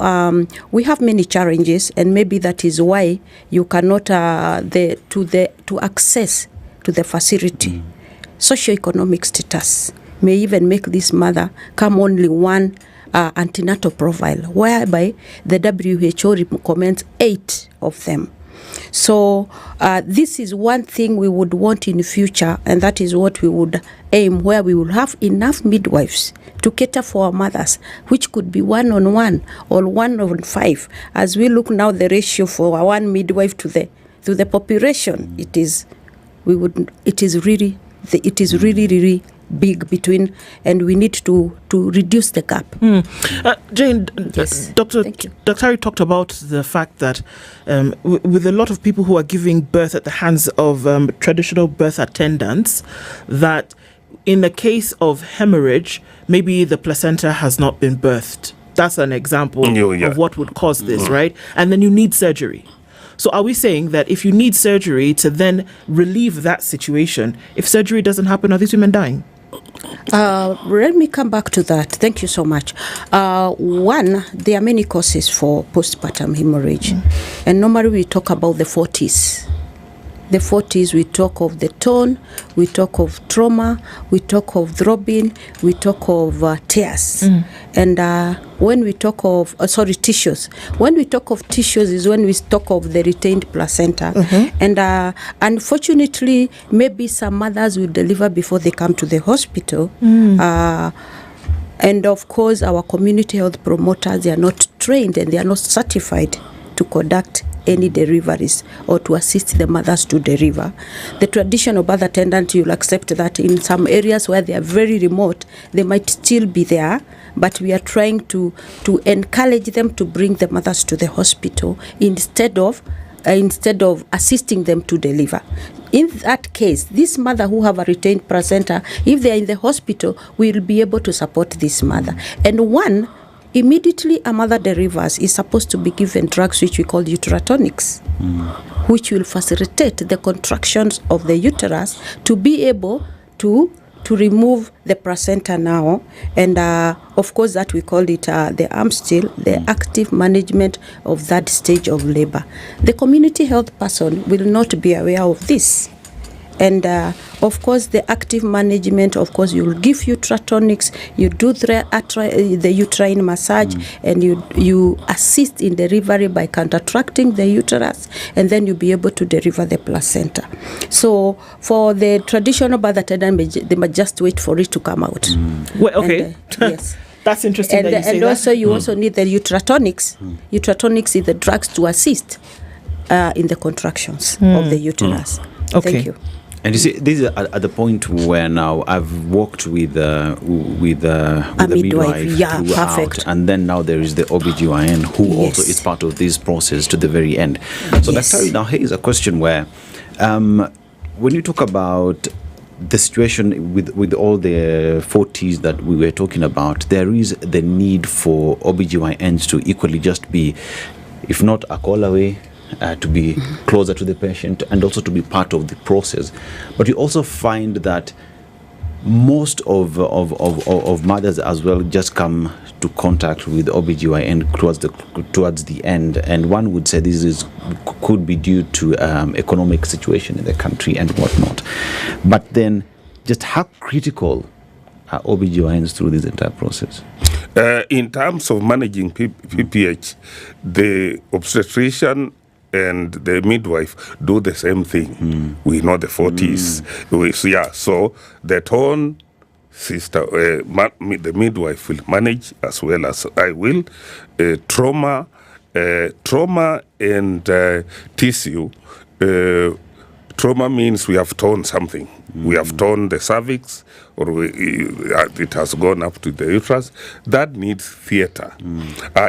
we have many challenges, and maybe that is why you cannot to access to the facility. Socioeconomic status may even make this mother come only one antenatal profile, whereby the WHO recommends 8 of them. So this is one thing we would want in the future, and that is what we would aim, where we will have enough midwives to cater for our mothers, which could be 1-on-1 or 1-on-5. As we look now, the ratio for one midwife to the population, it is really big between, and we need to reduce the gap. Jane, yes. Dr. talked about the fact that with a lot of people who are giving birth at the hands of traditional birth attendants, that in the case of hemorrhage, maybe the placenta has not been birthed. That's an example of what would cause this, right? And then you need surgery. So are we saying that if you need surgery to then relieve that situation, if surgery doesn't happen, are these women dying? Let me come back to that. Thank you so much. One, there are many causes for postpartum hemorrhage. And normally we talk about the 40s. The 40s, we talk of the tone, we talk of trauma, we talk of throbbing, we talk of tears. And when we talk of, tissues. When we talk of tissues is when we talk of the retained placenta. And unfortunately, maybe some mothers will deliver before they come to the hospital. And of course, our community health promoters, they are not trained and they are not certified to conduct any deliveries or to assist the mothers to deliver. The traditional birth attendant, you'll accept that in some areas where they are very remote, they might still be there, but we are trying to encourage them to bring the mothers to the hospital instead of assisting them to deliver. In that case, this mother who have a retained placenta, if they are in the hospital, we will be able to support this mother. And immediately a mother delivers is supposed to be given drugs which we call uterotonics, which will facilitate the contractions of the uterus to be able to remove the placenta now. And of course that we call it the AMSTIL, the active management of that stage of labor. The community health person will not be aware of this. And of course, the active management, of course, you will give uterotonics, you do the uterine massage, and you assist in delivery by contracting the uterus, and then you'll be able to deliver the placenta. So for the traditional birth attendant, they must just wait for it to come out. Well, okay. Yes. That's interesting that you say and that. also you also need the uterotonics. Uterotonics is the drugs to assist in the contractions of the uterus. Okay. Thank you. And you see, this is at the point where now I've worked with the midwife throughout, perfect. And then now there is the OBGYN who also is part of this process to the very end. So Dr. Now here is a question where when you talk about the situation with all the 40s that we were talking about, there is the need for OBGYNs to equally just be, if not a call away, to be closer to the patient and also to be part of the process. But you also find that most of mothers as well just come to contact with OBGYN towards the end, and one would say could be due to economic situation in the country and whatnot. But then, just how critical are OBGYNs through this entire process? In terms of managing PPH, the obstetrician and the midwife do the same thing. We know the 40s. So the tone sister, the midwife will manage as well as I will. Trauma and tissue. Trauma means we have torn something. We have torn the cervix, or it has gone up to the uterus. That needs theater.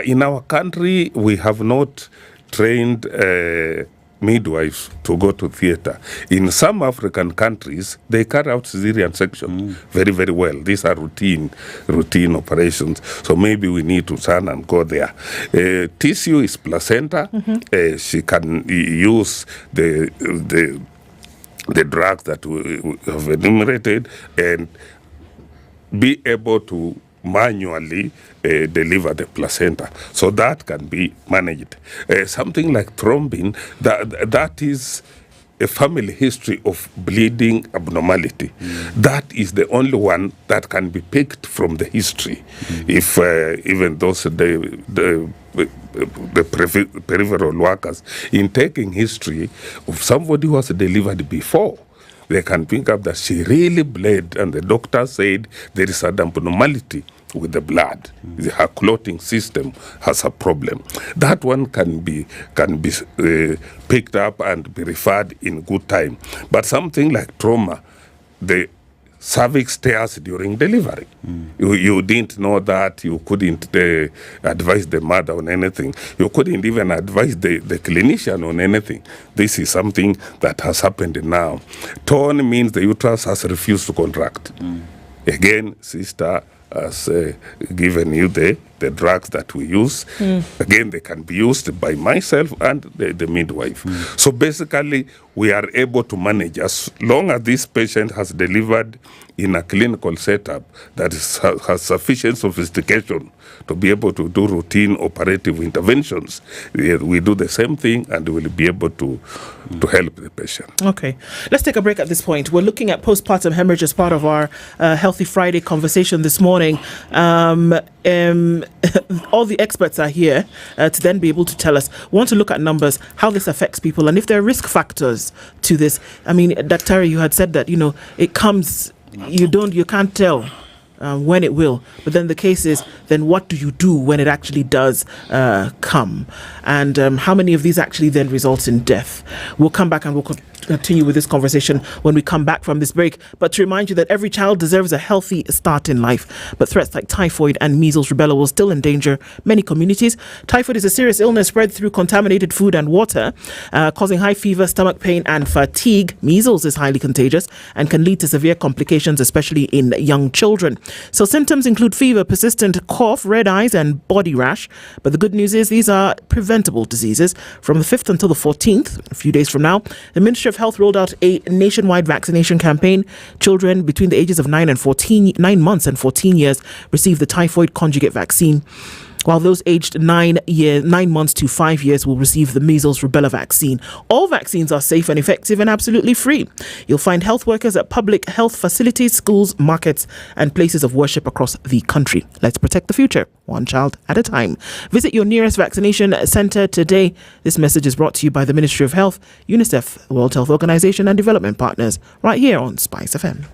In our country, we have not trained midwives to go to theater. In some African countries, they carry out cesarean section very, very well. These are routine operations. So maybe we need to turn and go there. Tissue is placenta. She can use the drugs that we have enumerated and be able to manually deliver the placenta. So that can be managed. Something like thrombin, that is a family history of bleeding abnormality. That is the only one that can be picked from the history. If even those the peripheral workers, in taking history of somebody who was delivered before, they can pick up that she really bled, and the doctor said there is an abnormality with the blood. Her clotting system has a problem. That one can be picked up and be referred in good time. But something like trauma, the cervix tears during delivery. You didn't know that. You couldn't advise the mother on anything. You couldn't even advise the clinician on anything. This is something that has happened now. Torn means the uterus has refused to contract. Again, sister has given you the drugs that we use. Again, they can be used by myself and the midwife. So basically, we are able to manage as long as this patient has delivered in a clinical setup that has sufficient sophistication to be able to do routine operative interventions. We do the same thing, and we will be able to help the patient. Okay, let's take a break at this point. We're looking at postpartum hemorrhage as part of our Healthy Friday conversation this morning. All the experts are here to then be able to tell us. We want to look at numbers, how this affects people, and if there are risk factors to this. I mean, Dr. you had said that, it comes, you can't tell when it will. But then the case is, then what do you do when it actually does come? And how many of these actually then result in death? We'll come back and we'll continue with this conversation when we come back from this break. But to remind you that every child deserves a healthy start in life. But threats like typhoid and measles rubella will still endanger many communities. Typhoid is a serious illness spread through contaminated food and water, causing high fever, stomach pain and fatigue. Measles is highly contagious and can lead to severe complications, especially in young children. So symptoms include fever, persistent cough, red eyes and body rash. But the good news is these are preventable diseases. From the 5th until the 14th, a few days from now, the Ministry of Health rolled out a nationwide vaccination campaign. Children between the ages of 9 months and 14 years receive the typhoid conjugate vaccine, while those aged 9 months to 5 years will receive the measles rubella vaccine. All vaccines are safe and effective and absolutely free. You'll find health workers at public health facilities, schools, markets, and places of worship across the country. Let's protect the future, one child at a time. Visit your nearest vaccination center today. This message is brought to you by the Ministry of Health, UNICEF, World Health Organization, and development partners, right here on SpiceFM.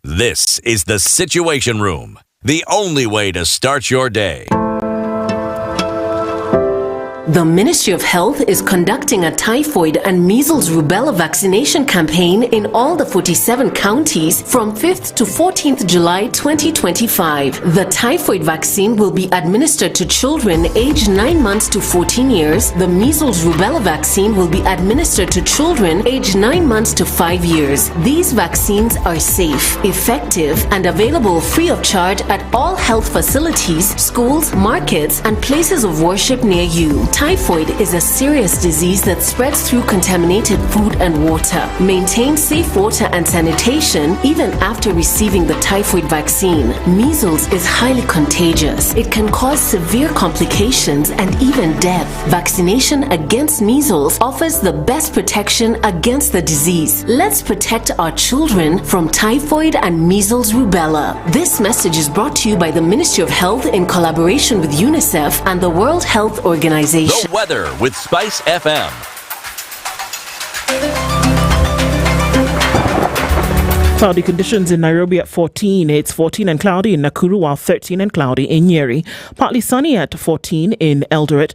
This is the Situation Room, the only way to start your day. The Ministry of Health is conducting a typhoid and measles rubella vaccination campaign in all the 47 counties from 5th to 14th July 2025. The typhoid vaccine will be administered to children aged 9 months to 14 years. The measles rubella vaccine will be administered to children aged 9 months to 5 years. These vaccines are safe, effective, and available free of charge at all health facilities, schools, markets, and places of worship near you. Typhoid is a serious disease that spreads through contaminated food and water. Maintain safe water and sanitation even after receiving the typhoid vaccine. Measles is highly contagious. It can cause severe complications and even death. Vaccination against measles offers the best protection against the disease. Let's protect our children from typhoid and measles rubella. This message is brought to you by the Ministry of Health in collaboration with UNICEF and the World Health Organization. The weather with SpiceFM. Cloudy conditions in Nairobi at 14. It's 14 and cloudy in Nakuru, while 13 and cloudy in Nyeri. Partly sunny at 14 in Eldoret,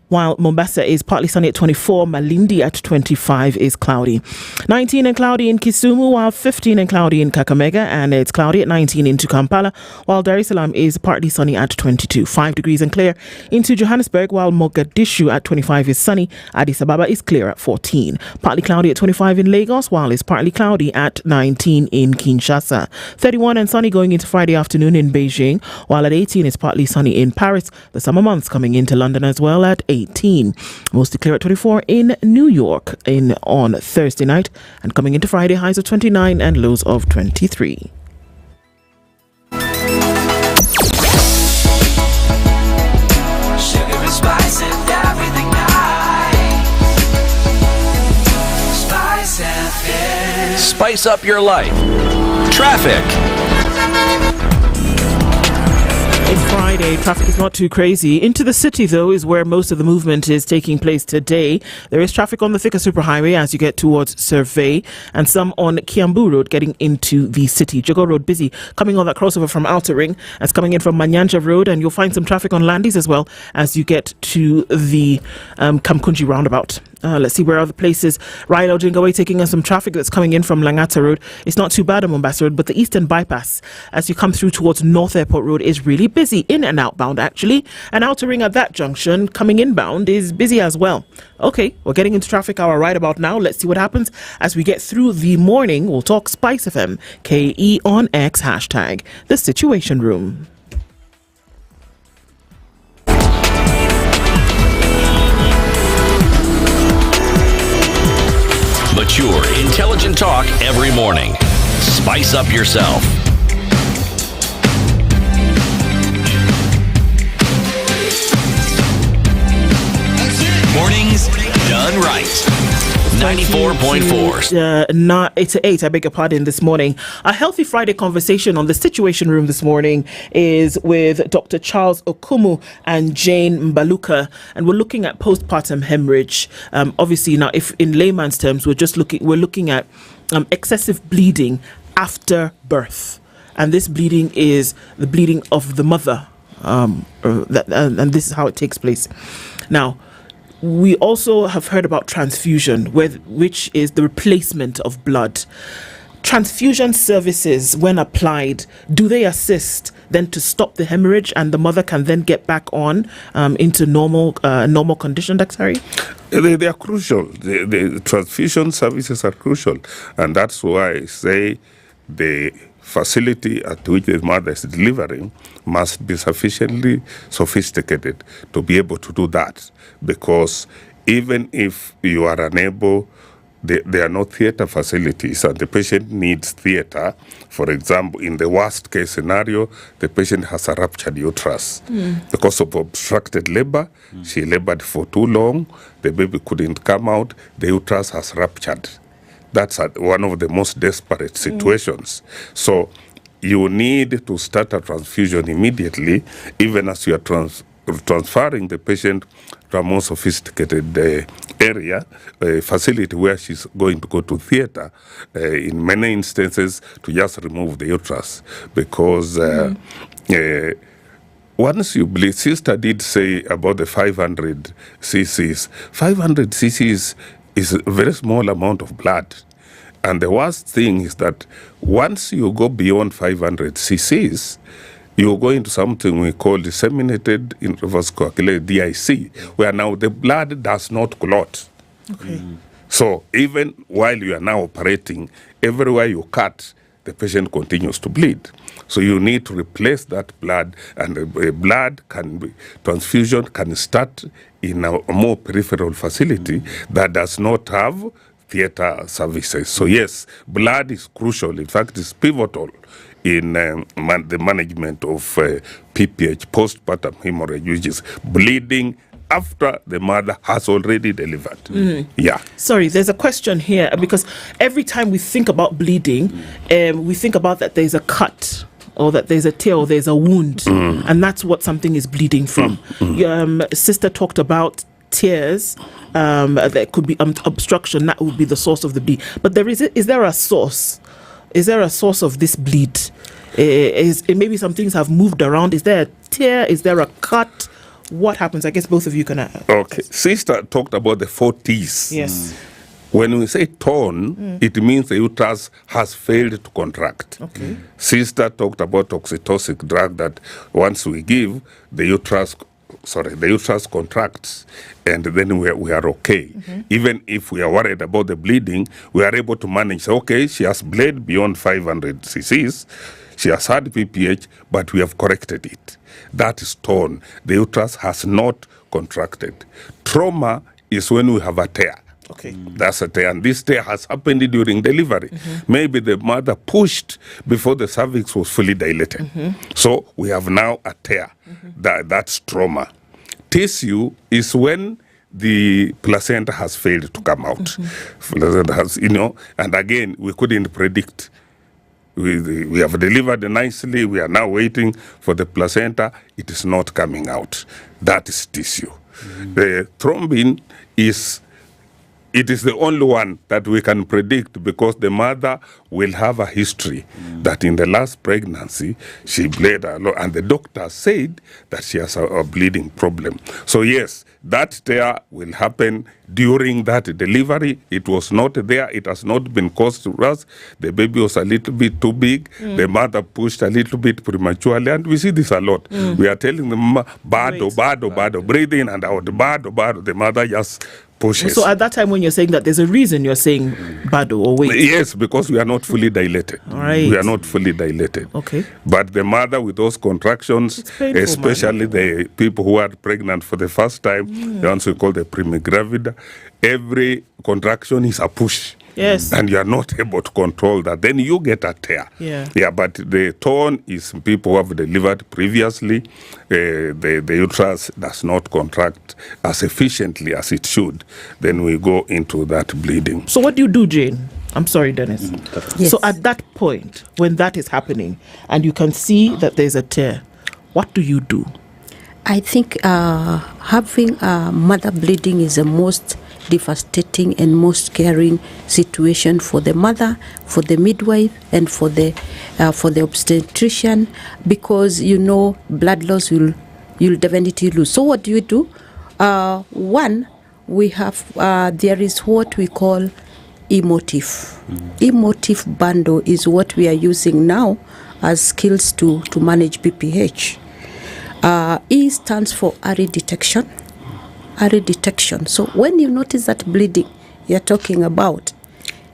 while Mombasa is partly sunny at 24. Malindi at 25 is cloudy. 19 and cloudy in Kisumu, while 15 and cloudy in Kakamega, and it's cloudy at 19 into Kampala, while Dar es Salaam is partly sunny at 22. 5 degrees and clear into Johannesburg, while Mogadishu at 25 is sunny. Addis Ababa is clear at 14. Partly cloudy at 25 in Lagos, while it's partly cloudy at 19 in Kinshasa. 31 and sunny going into Friday afternoon in Beijing, while at 18 it's partly sunny in Paris. The summer months coming into London as well at 18. Mostly clear at 24 in New York on Thursday night, and coming into Friday, highs of 29 and lows of 23. Sugar and spice and everything nice. Spice FM. Spice up your life. Traffic. It's Friday. Traffic is not too crazy. Into the city, though, is where most of the movement is taking place today. There is traffic on the Thika Superhighway as you get towards Survey, and some on Kiambu Road getting into the city. Jogo Road busy, coming on that crossover from Outer Ring, as coming in from Manyanja Road, and you'll find some traffic on Landis as well as you get to the Kamkunji roundabout. Let's see where other places. Raila Odinga taking us some traffic that's coming in from Langata Road. It's not too bad on Mombasa Road, but the Eastern Bypass as you come through towards North Airport Road is really busy, in and outbound actually. And Outer Ring at that junction coming inbound is busy as well. Okay, we're getting into traffic hour right about now. Let's see what happens as we get through the morning. We'll talk SpiceFM, KE on X, hashtag the Situation Room. Mature, intelligent talk every morning. Spice up yourself. Mornings done right. 94.4. It's 8, I beg your pardon, this morning. A Healthy Friday conversation on the Situation Room this morning is with Dr. Charles Okumu and Jane Mbaluka, and we're looking at postpartum hemorrhage. Obviously, now, if in layman's terms, we're looking at excessive bleeding after birth, and this bleeding is the bleeding of the mother, and this is how it takes place. Now, we also have heard about transfusion, which is the replacement of blood. Transfusion services, when applied, do they assist then to stop the hemorrhage, and the mother can then get back on into normal condition, Dr. Harry? They are crucial. The transfusion services are crucial, and that's why I say the facility at which the mother is delivering must be sufficiently sophisticated to be able to do that, because even if you are unable, there are no theater facilities and the patient needs theater. For example, in the worst case scenario, the patient has a ruptured uterus. Because of obstructed labor, she labored for too long, the baby couldn't come out, the uterus has ruptured. That's one of the most desperate situations. So you need to start a transfusion immediately, even as you are transferring the patient to a more sophisticated area, a facility where she's going to go to theater, in many instances, to just remove the uterus, because once you bleed, sister did say about the 500 cc's. 500 cc's is a very small amount of blood. And the worst thing is that once you go beyond 500 cc's, you go into something we call disseminated intravenous coagulation, DIC, where now the blood does not clot. Okay. So even while you are now operating, everywhere you cut, the patient continues to bleed. So you need to replace that blood, and the blood transfusion can start in a more peripheral facility that does not have theater services. So yes, blood is crucial. In fact, it's pivotal in the management of PPH, postpartum hemorrhage, which is bleeding after the mother has already delivered. Yeah. Sorry, there's a question here, because every time we think about bleeding, we think about that there's a cut, or that there's a tear, or there's a wound, and that's what something is bleeding from. Sister talked about tears, there could be obstruction, that would be the source of the bleed. But is there a source? Is there a source of this bleed? Maybe some things have moved around. Is there a tear? Is there a cut? What happens? I guess both of you can. Okay. Sister talked about the 4 T's. Yes. When we say torn, it means the uterus has failed to contract. Okay. Sister talked about oxytocin drug that once we give, the uterus contracts, and then we are okay. Even if we are worried about the bleeding, we are able to manage. Okay, she has bled beyond 500 cc's, she has had PPH, but we have corrected it. That is torn. The uterus has not contracted. Trauma is when we have a tear. Okay. That's a tear, and this tear has happened during delivery. Maybe the mother pushed before the cervix was fully dilated. So we have now a tear. That's trauma. Tissue is when the placenta has failed to come out. Placenta has, and again, we couldn't predict. We have delivered nicely. We are now waiting for the placenta. It is not coming out. That is tissue. The thrombin is the only one that we can predict, because the mother will have a history that in the last pregnancy she bled a lot, and the doctor said that she has a bleeding problem. So yes, that tear will happen during that delivery. It was not there. It has not been caused to us. The baby was a little bit too big. The mother pushed a little bit prematurely, and we see this a lot. We are telling the mama, bado, breathe in and out, bado. The mother just pushes. So at that time when you're saying that, there's a reason you're saying bado or wait. Yes, because we are not fully dilated. All right. We are not fully dilated. Okay. But the mother with those contractions, painful, especially the people who are pregnant for the first time, the ones we call the primigravida, every contraction is a push. Yes. And you are not able to control that. Then you get a tear. Yeah, but the torn is people who have delivered previously. The uterus does not contract as efficiently as it should. Then we go into that bleeding. So what do you do, Jane? I'm sorry, Dennis. Yes. So at that point, when that is happening, and you can see that there's a tear, what do you do? I think having mother bleeding is the most devastating and most scaring situation for the mother, for the midwife, and for the obstetrician, because blood loss you'll definitely lose. So what do you do? One, we have there is what we call emotive. Emotive bundle is what we are using now as skills to manage PPH. E stands for early detection. Early detection. So when you notice that bleeding you're talking about,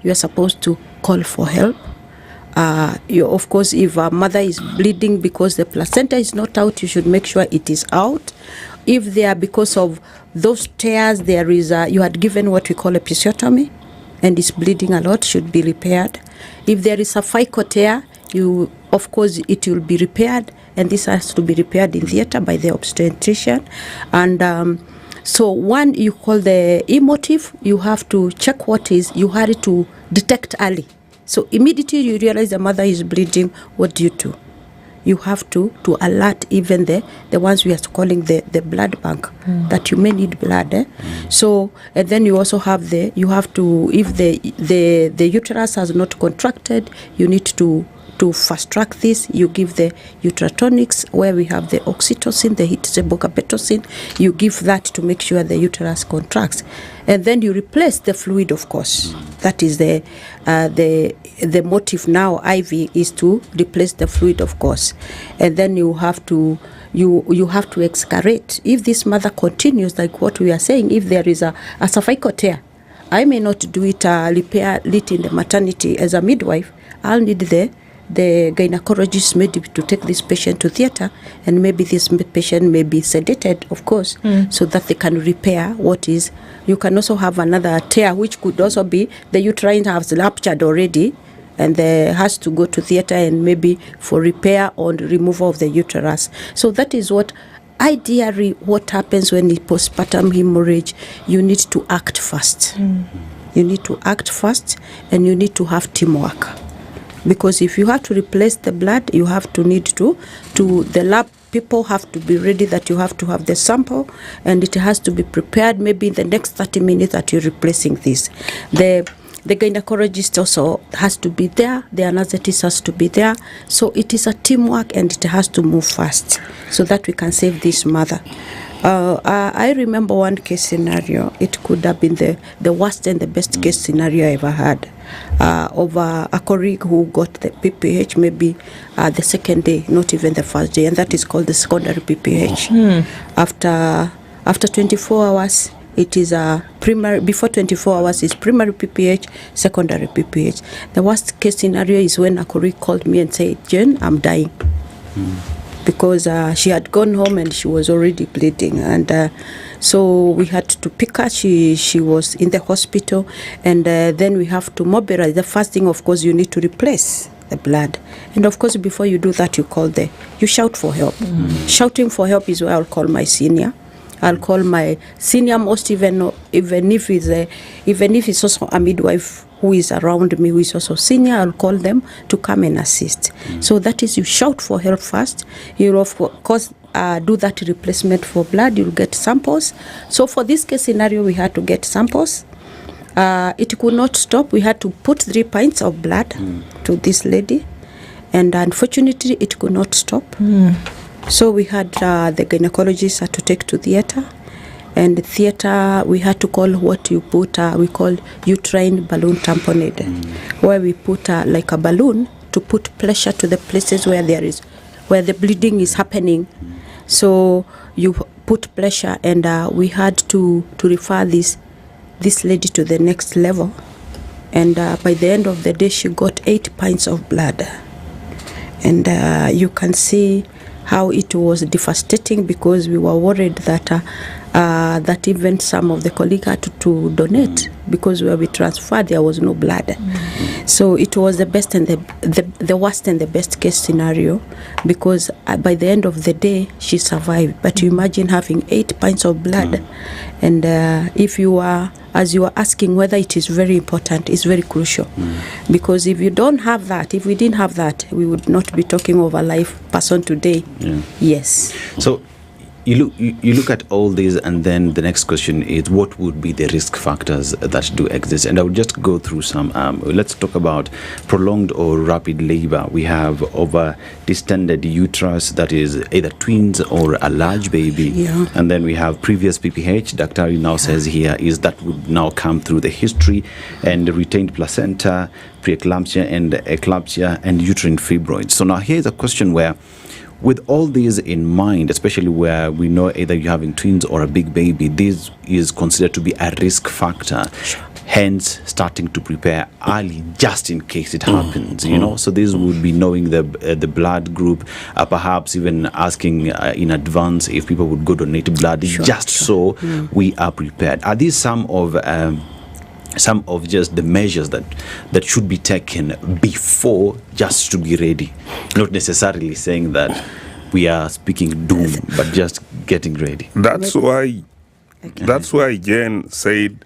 you are supposed to call for help. Of course, if a mother is bleeding because the placenta is not out, you should make sure it is out. If they are because of those tears, there is you had given what we call episiotomy, and it's bleeding a lot, should be repaired. If there is a fico tear, of course it will be repaired, and this has to be repaired in theater by the obstetrician. And so one, you call the emotive, you have to check what is, you hurry to detect early. So immediately you realize the mother is bleeding, what do you do? You have to alert even the ones we are calling the blood bank, that you may need blood. So, and then you also have if the uterus has not contracted, you need to to fast track this, you give the ultrasonics where we have the oxytocin, the hydroxybutyrin. You give that to make sure the uterus contracts, and then you replace the fluid. Of course, that is the motive now. IV is to replace the fluid, of course, and then you have to excavate. If this mother continues, like what we are saying, if there is a cervical tear, I may not do it, repair it in the maternity as a midwife. I'll need the gynecologist maybe to take this patient to theater, and maybe this patient may be sedated, of course, so that they can repair what is. You can also have another tear, which could also be the uterine has ruptured already, and has to go to theater and maybe for repair or removal of the uterus. So that is what. Ideally, what happens when the postpartum hemorrhage, you need to act fast. You need to act fast, and you need to have teamwork. Because if you have to replace the blood, you have to need to the lab people have to be ready, that you have to have the sample, and it has to be prepared maybe in the next 30 minutes that you're replacing this. The gynecologist also has to be there, the anesthetist has to be there. So it is a teamwork, and it has to move fast so that we can save this mother. I remember one case scenario. It could have been the worst and the best case scenario I ever had, of a colleague who got the PPH maybe the second day, not even the first day, and that is called the secondary PPH. After 24 hours, it is a primary. Before 24 hours is primary PPH, secondary PPH. The worst case scenario is when a colleague called me and said, "Jen, I'm dying," because she had gone home and she was already bleeding, and so we had to pick her. She was in the hospital, and then we have to mobilize. The first thing, of course, you need to replace the blood, and of course, before you do that, you shout for help. Shouting for help is where I'll call my senior. I'll call my senior most, even if it's also a midwife who is around me, who is also senior. I'll call them to come and assist. So that is, you shout for help first. You'll of course do that replacement for blood. You'll get samples. So for this case scenario, we had to get samples. It could not stop. We had to put 3 pints of blood to this lady, and unfortunately, it could not stop. So we had the gynecologist had to take to theater, and the theater we had to call what you put, we call uterine balloon tamponade, where we put like a balloon to put pressure to the places where the bleeding is happening. So you put pressure, and we had to refer this lady to the next level, and by the end of the day she got 8 pints of blood, and you can see how it was devastating, because we were worried that even some of the colleagues had to donate, because where we transferred there was no blood. So it was the best and the worst and the best case scenario, because by the end of the day she survived. But you imagine having 8 pints of blood, and if you are, as you are asking whether it is very important, it's very crucial, because if you don't have that, if we didn't have that, we would not be talking of a live person today. Yes. So you look at all these, and then the next question is, what would be the risk factors that do exist? And I will just go through some. Let's talk about prolonged or rapid labor. We have over distended uterus, that is either twins or a large baby. And then we have previous PPH. Daktari now says here is that would now come through the history, and retained placenta, preeclampsia and eclampsia, and uterine fibroids. So now here's a question where, with all these in mind, especially where we know either you're having twins or a big baby, this is considered to be a risk factor. Hence, starting to prepare early just in case it happens, So this would be knowing the blood group, perhaps even asking in advance if people would go donate blood, so we are prepared. Are these some of just the measures that should be taken before, just to be ready, not necessarily saying that we are speaking doom, but just getting ready? That's why Jen said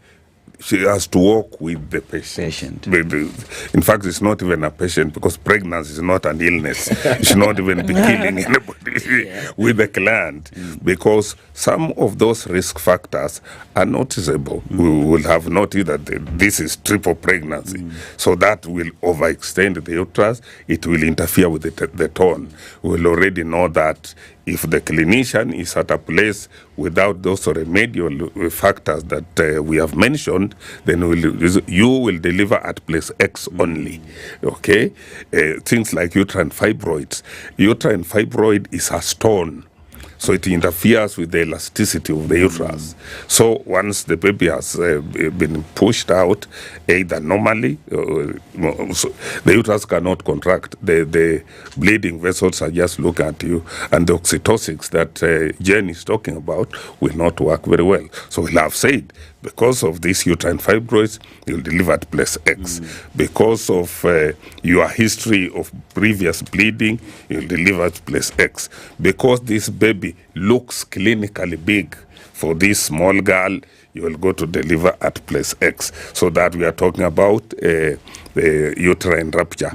she has to work with the patient. In fact, it's not even a patient because pregnancy is not an illness. She should not even be killing anybody with the client because some of those risk factors are noticeable. We will have noticed that this is triple pregnancy. So that will overextend the uterus. It will interfere with the tone. We will already know that if the clinician is at a place without those remedial factors that we have mentioned, then you will deliver at place X only. Okay? Things like uterine fibroids. Uterine fibroid is a stone. So it interferes with the elasticity of the uterus. So once the baby has been pushed out, either normally, so the uterus cannot contract. The bleeding vessels are just looking at you, and the oxytocics that Jen is talking about will not work very well. So we'll have said, because of this uterine fibroids, you'll deliver at place X. Because of your history of previous bleeding, you'll deliver at place X. Because this baby looks clinically big for this small girl, you will go to deliver at place X. So that we are talking about the uterine rupture.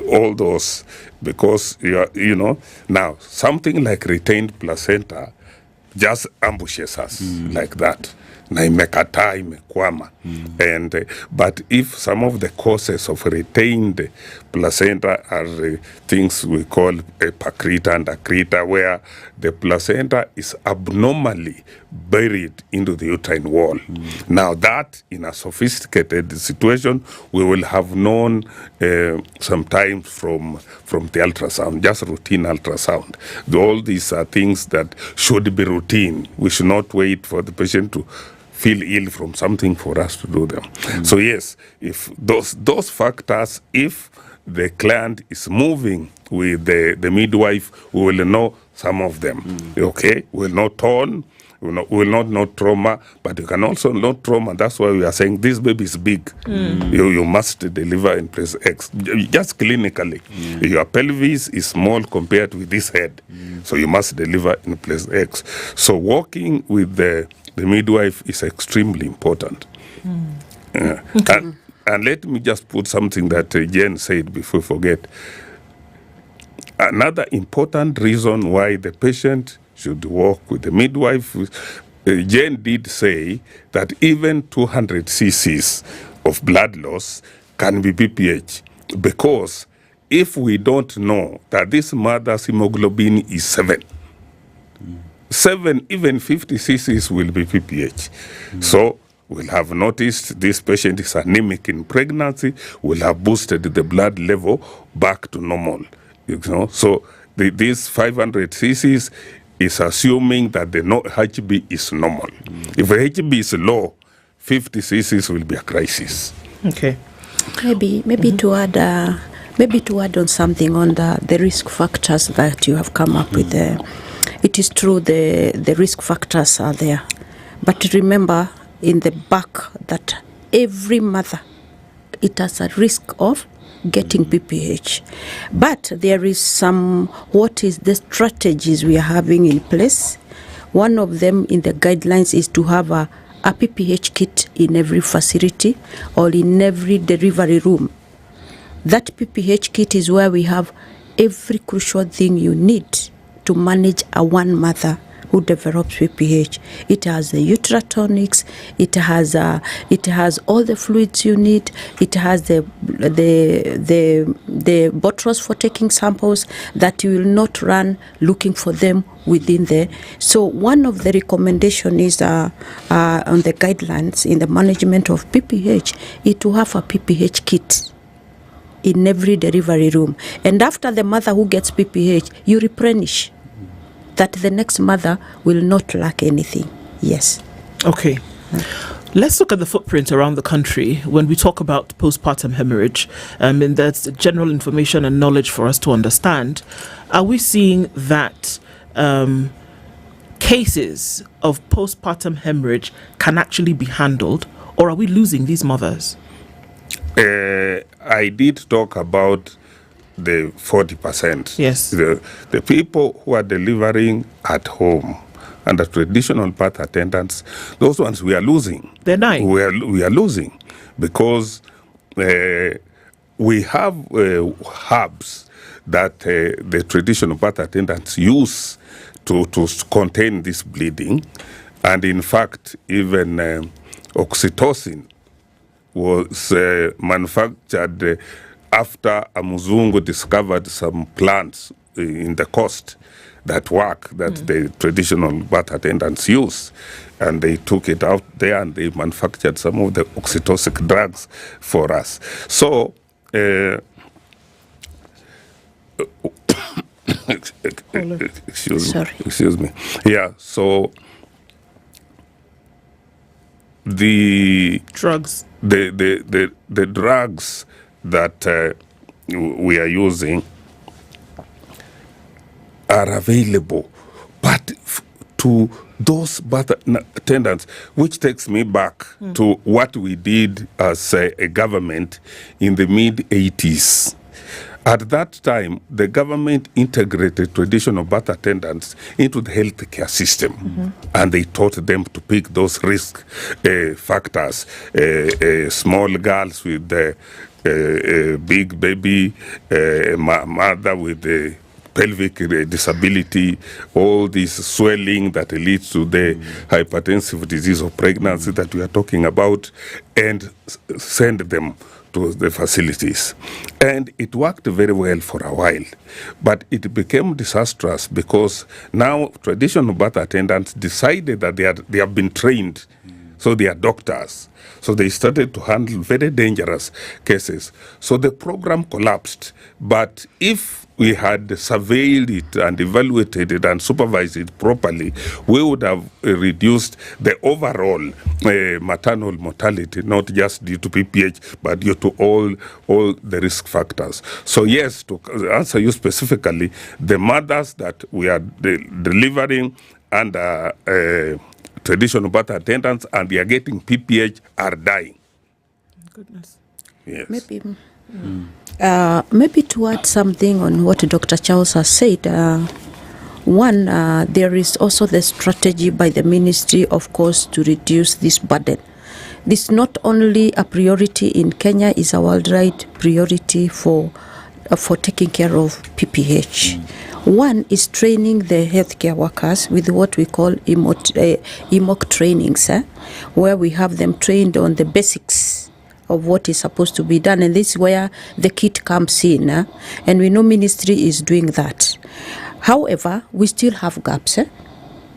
All those, because, now, something like retained placenta just ambushes us like that. Na imekataa, imekwama. And but if some of the causes of retained placenta are things we call pacrita and acrita, where the placenta is abnormally buried into the uterine wall. Now that, in a sophisticated situation, we will have known sometimes from the ultrasound, just routine ultrasound. All these are things that should be routine. We should not wait for the patient to feel ill from something for us to do them. So yes, if those factors, if the client is moving with the midwife, we will know some of them. Okay, we will know tone, we will not know trauma, but you can also know trauma. That's why we are saying this baby is big. You must deliver in place X. Just clinically, your pelvis is small compared with this head, so you must deliver in place X. So working with the midwife is extremely important. And let me just put something that Jen said before we forget. Another important reason why the patient should work with the midwife, Jen did say that even 200 cc's of blood loss can be BPH, because if we don't know that this mother's hemoglobin is 7, even 50 cc's will be PPH. So we'll have noticed this patient is anemic in pregnancy, we'll have boosted the blood level back to normal. So this 500 cc's is assuming that the HB is normal. If the HB is low, 50 cc's will be a crisis. Okay. Maybe to add on something on the risk factors that you have come up with. It is true the risk factors are there, but remember in the back that every mother, it has a risk of getting PPH. But there is what is the strategies we are having in place. One of them in the guidelines is to have a PPH kit in every facility or in every delivery room. That PPH kit is where we have every crucial thing you need to manage one mother who develops PPH. It has the ultrasonics, it has all the fluids you need, it has the bottles for taking samples that you will not run looking for them within there. So one of the recommendation is on the guidelines in the management of PPH is to have a PPH kit in every delivery room. And after the mother who gets PPH, you replenish, that the next mother will not lack anything. Yes. Okay. Let's look at the footprint around the country when we talk about postpartum hemorrhage. And that's general information and knowledge for us to understand. Are we seeing that cases of postpartum hemorrhage can actually be handled, or are we losing these mothers? I did talk about the 40%. Yes. The people who are delivering at home and the traditional birth attendants, those ones we are losing. They're dying. We are losing because we have herbs that the traditional birth attendants use to contain this bleeding. And in fact, even oxytocin was manufactured after a Muzungu discovered some plants in the coast that work, that the traditional birth attendants use. And they took it out there and they manufactured some of the oxytocin drugs for us. So, excuse me. Yeah, so the drugs, the drugs that we are using are available, but to those birth attendants, which takes me back to what we did as a government in the mid-80s. At that time, the government integrated traditional birth attendants into the healthcare system, and they taught them to pick those risk factors. Small girls with big baby, mother with the pelvic disability, all this swelling that leads to the hypertensive disease of pregnancy that we are talking about, and send them to the facilities. And it worked very well for a while, but it became disastrous because now traditional birth attendants decided that they have been trained, so they are doctors. So they started to handle very dangerous cases. So the program collapsed. But if we had surveilled it and evaluated it and supervised it properly, we would have reduced the overall maternal mortality, not just due to PPH, but due to all the risk factors. So yes, to answer you specifically, the mothers that we are delivering under traditional birth attendants and they are getting PPH are dying. Goodness. Yes. Maybe to add something on what Dr. Charles has said, one, there is also the strategy by the ministry, of course, to reduce this burden. This is not only a priority in Kenya, it's a worldwide priority for taking care of PPH. One is training the healthcare workers with what we call EMOC trainings, where we have them trained on the basics of what is supposed to be done. And this is where the kit comes in. And we know ministry is doing that. However, we still have gaps.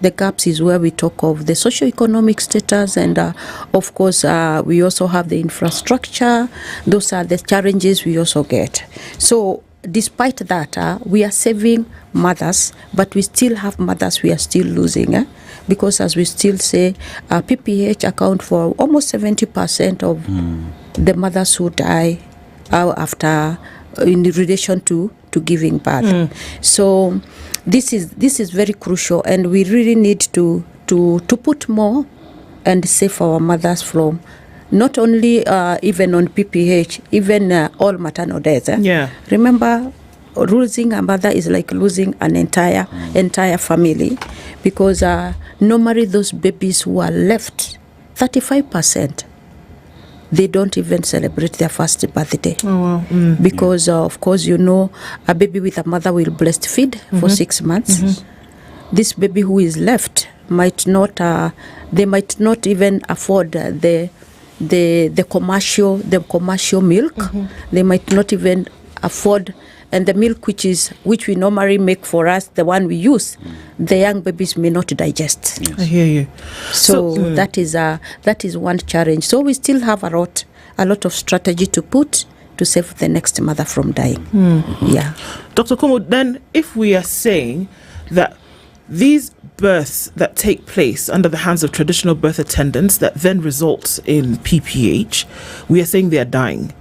The gaps is where we talk of the socio-economic status, and of course we also have the infrastructure. Those are the challenges we also get. So despite that, we are saving mothers, but we still have mothers we are still losing, because as we still say, PPH account for almost 70% of the mothers who die after in relation to giving birth. So this is very crucial, and we really need to put more and save our mothers from not only even on PPH, even all maternal deaths. Remember, losing a mother is like losing an entire family, because normally those babies who are left, 35%, they don't even celebrate their first birthday. Because of course, you know, a baby with a mother will breastfeed for 6 months. This baby who is left might not, they might not even afford the commercial milk. They might not even afford, and the milk which we normally make for us, the one we use, the young babies may not digest. I hear you. So that is one challenge. So we still have a lot of strategy to put to save the next mother from dying. Yeah. Dr. Kumu, then if we are saying that these births that take place under the hands of traditional birth attendants that then results in PPH, we are saying they are dying.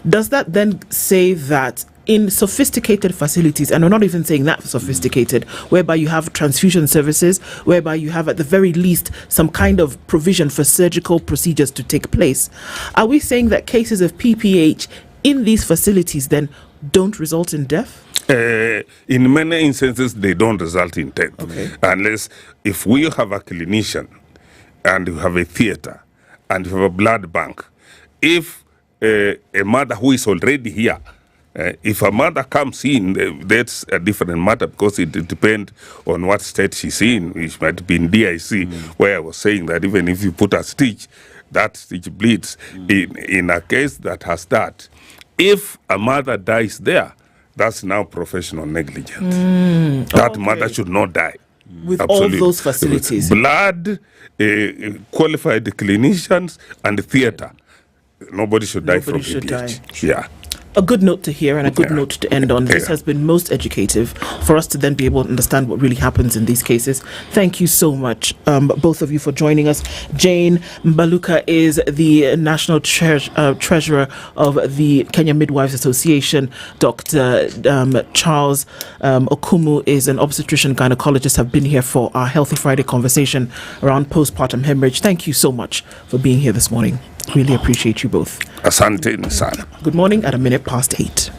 Does that then say that in sophisticated facilities, and we're not even saying that sophisticated, whereby you have transfusion services, whereby you have at the very least some kind of provision for surgical procedures to take place, are we saying that cases of PPH in these facilities then don't result in death? In many instances, they don't result in death. Unless if we have a clinician and you have a theater and you have a blood bank, if a mother who is already here, if a mother comes in, that's a different matter because it depends on what state she's in, which might be in DIC, where I was saying that even if you put a stitch, that stitch bleeds. In a case that has that, if a mother dies there, that's now professional negligence. That mother should not die. With all those facilities. Blood, qualified clinicians, and theater. Nobody should die from ADH. Yeah. A good note to hear and a good note to end on. This has been most educative for us to then be able to understand what really happens in these cases. Thank you so much, both of you, for joining us. Jane Mbaluka is the National Treasurer of the Kenya Midwives Association. Dr. Charles Okumu is an obstetrician gynecologist, have been here for our Healthy Friday conversation around postpartum hemorrhage. Thank you so much for being here this morning. Really appreciate you both. Asante sana. Good morning at 8:01.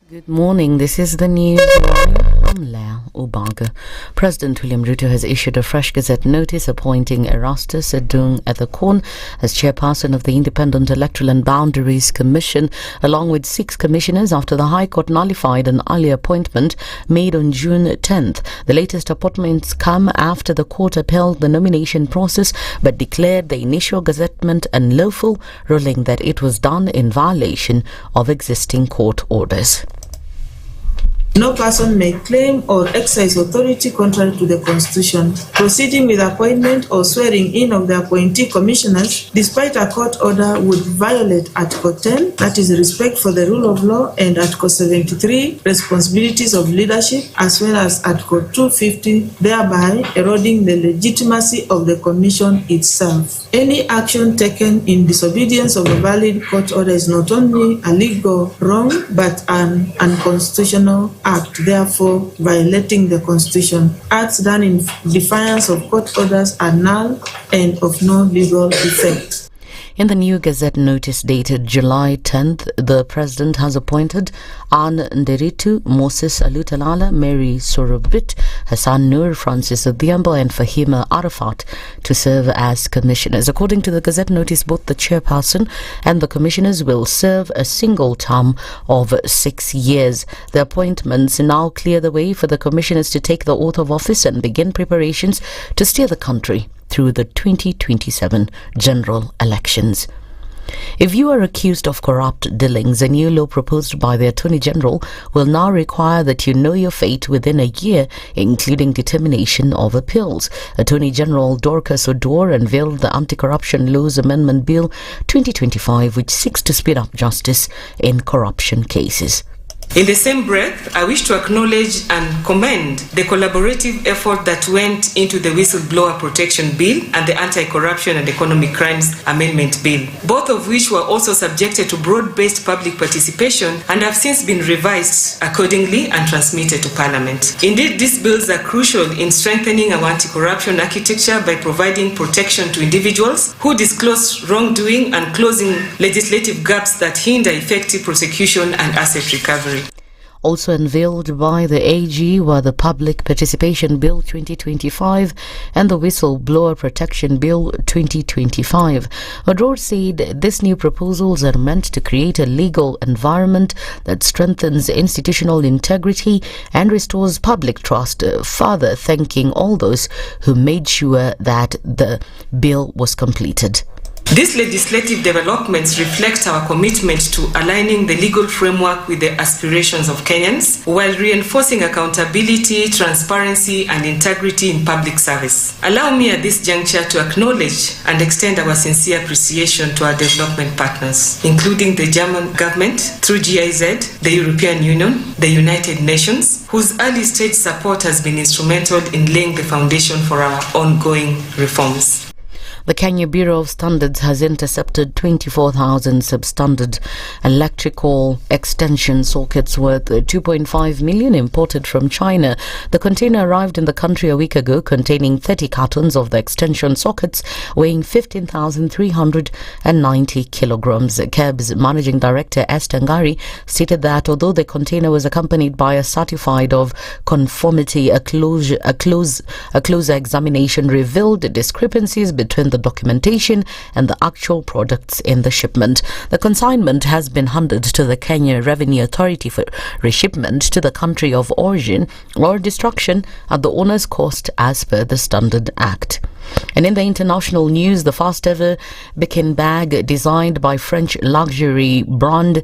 Good morning. This is the news. I'm Lea Ubaga. President William Ruto has issued a fresh Gazette notice appointing Erastus Edung Ethekon as chairperson of the Independent Electoral and Boundaries Commission, along with 6 commissioners after the High Court nullified an earlier appointment made on June 10th. The latest appointments come after the court upheld the nomination process but declared the initial gazettement unlawful, ruling that it was done in violation of existing court orders. No person may claim or exercise authority contrary to the Constitution. Proceeding with appointment or swearing in of the appointee commissioners, despite a court order, would violate Article 10, that is respect for the rule of law, and Article 73, responsibilities of leadership, as well as Article 250, thereby eroding the legitimacy of the commission itself. Any action taken in disobedience of a valid court order is not only a legal wrong, but an unconstitutional act, therefore violating the Constitution. Acts done in defiance of court orders are null and of no legal effect. In the new Gazette notice dated July 10th, the President has appointed Ann Nderitu, Moses Alutalala, Mary Sorobit, Hassan Nur, Francis Odhiambo and Fahima Arafat to serve as commissioners. According to the Gazette notice, both the chairperson and the commissioners will serve a single term of 6 years. The appointments now clear the way for the commissioners to take the oath of office and begin preparations to steer the country through the 2027 general elections. If you are accused of corrupt dealings, a new law proposed by the Attorney General will now require that you know your fate within a year, including determination of appeals. Attorney General Dorcas Oduor unveiled the Anti-Corruption Laws Amendment Bill 2025, which seeks to speed up justice in corruption cases. In the same breath, I wish to acknowledge and commend the collaborative effort that went into the Whistleblower Protection Bill and the Anti-Corruption and Economic Crimes Amendment Bill, both of which were also subjected to broad-based public participation and have since been revised accordingly and transmitted to Parliament. Indeed, these bills are crucial in strengthening our anti-corruption architecture by providing protection to individuals who disclose wrongdoing and closing legislative gaps that hinder effective prosecution and asset recovery. Also unveiled by the AG were the Public Participation Bill 2025 and the Whistleblower Protection Bill 2025. Oduor said these new proposals are meant to create a legal environment that strengthens institutional integrity and restores public trust, further thanking all those who made sure that the bill was completed. These legislative developments reflect our commitment to aligning the legal framework with the aspirations of Kenyans while reinforcing accountability, transparency, and integrity in public service. Allow me at this juncture to acknowledge and extend our sincere appreciation to our development partners, including the German government through GIZ, the European Union, the United Nations, whose early stage support has been instrumental in laying the foundation for our ongoing reforms. The Kenya Bureau of Standards has intercepted 24,000 substandard electrical extension sockets worth 2.5 million imported from China. The container arrived in the country a week ago containing 30 cartons of the extension sockets weighing 15,390 kilograms. KEB's Managing Director Esther Njeri stated that although the container was accompanied by a certificate of conformity, a closer examination revealed discrepancies between the documentation and the actual products in the shipment. The consignment has been handed to the Kenya Revenue Authority for reshipment to the country of origin or destruction at the owner's cost as per the Standard Act. And in the international news, the first ever Birkin bag designed by French luxury brand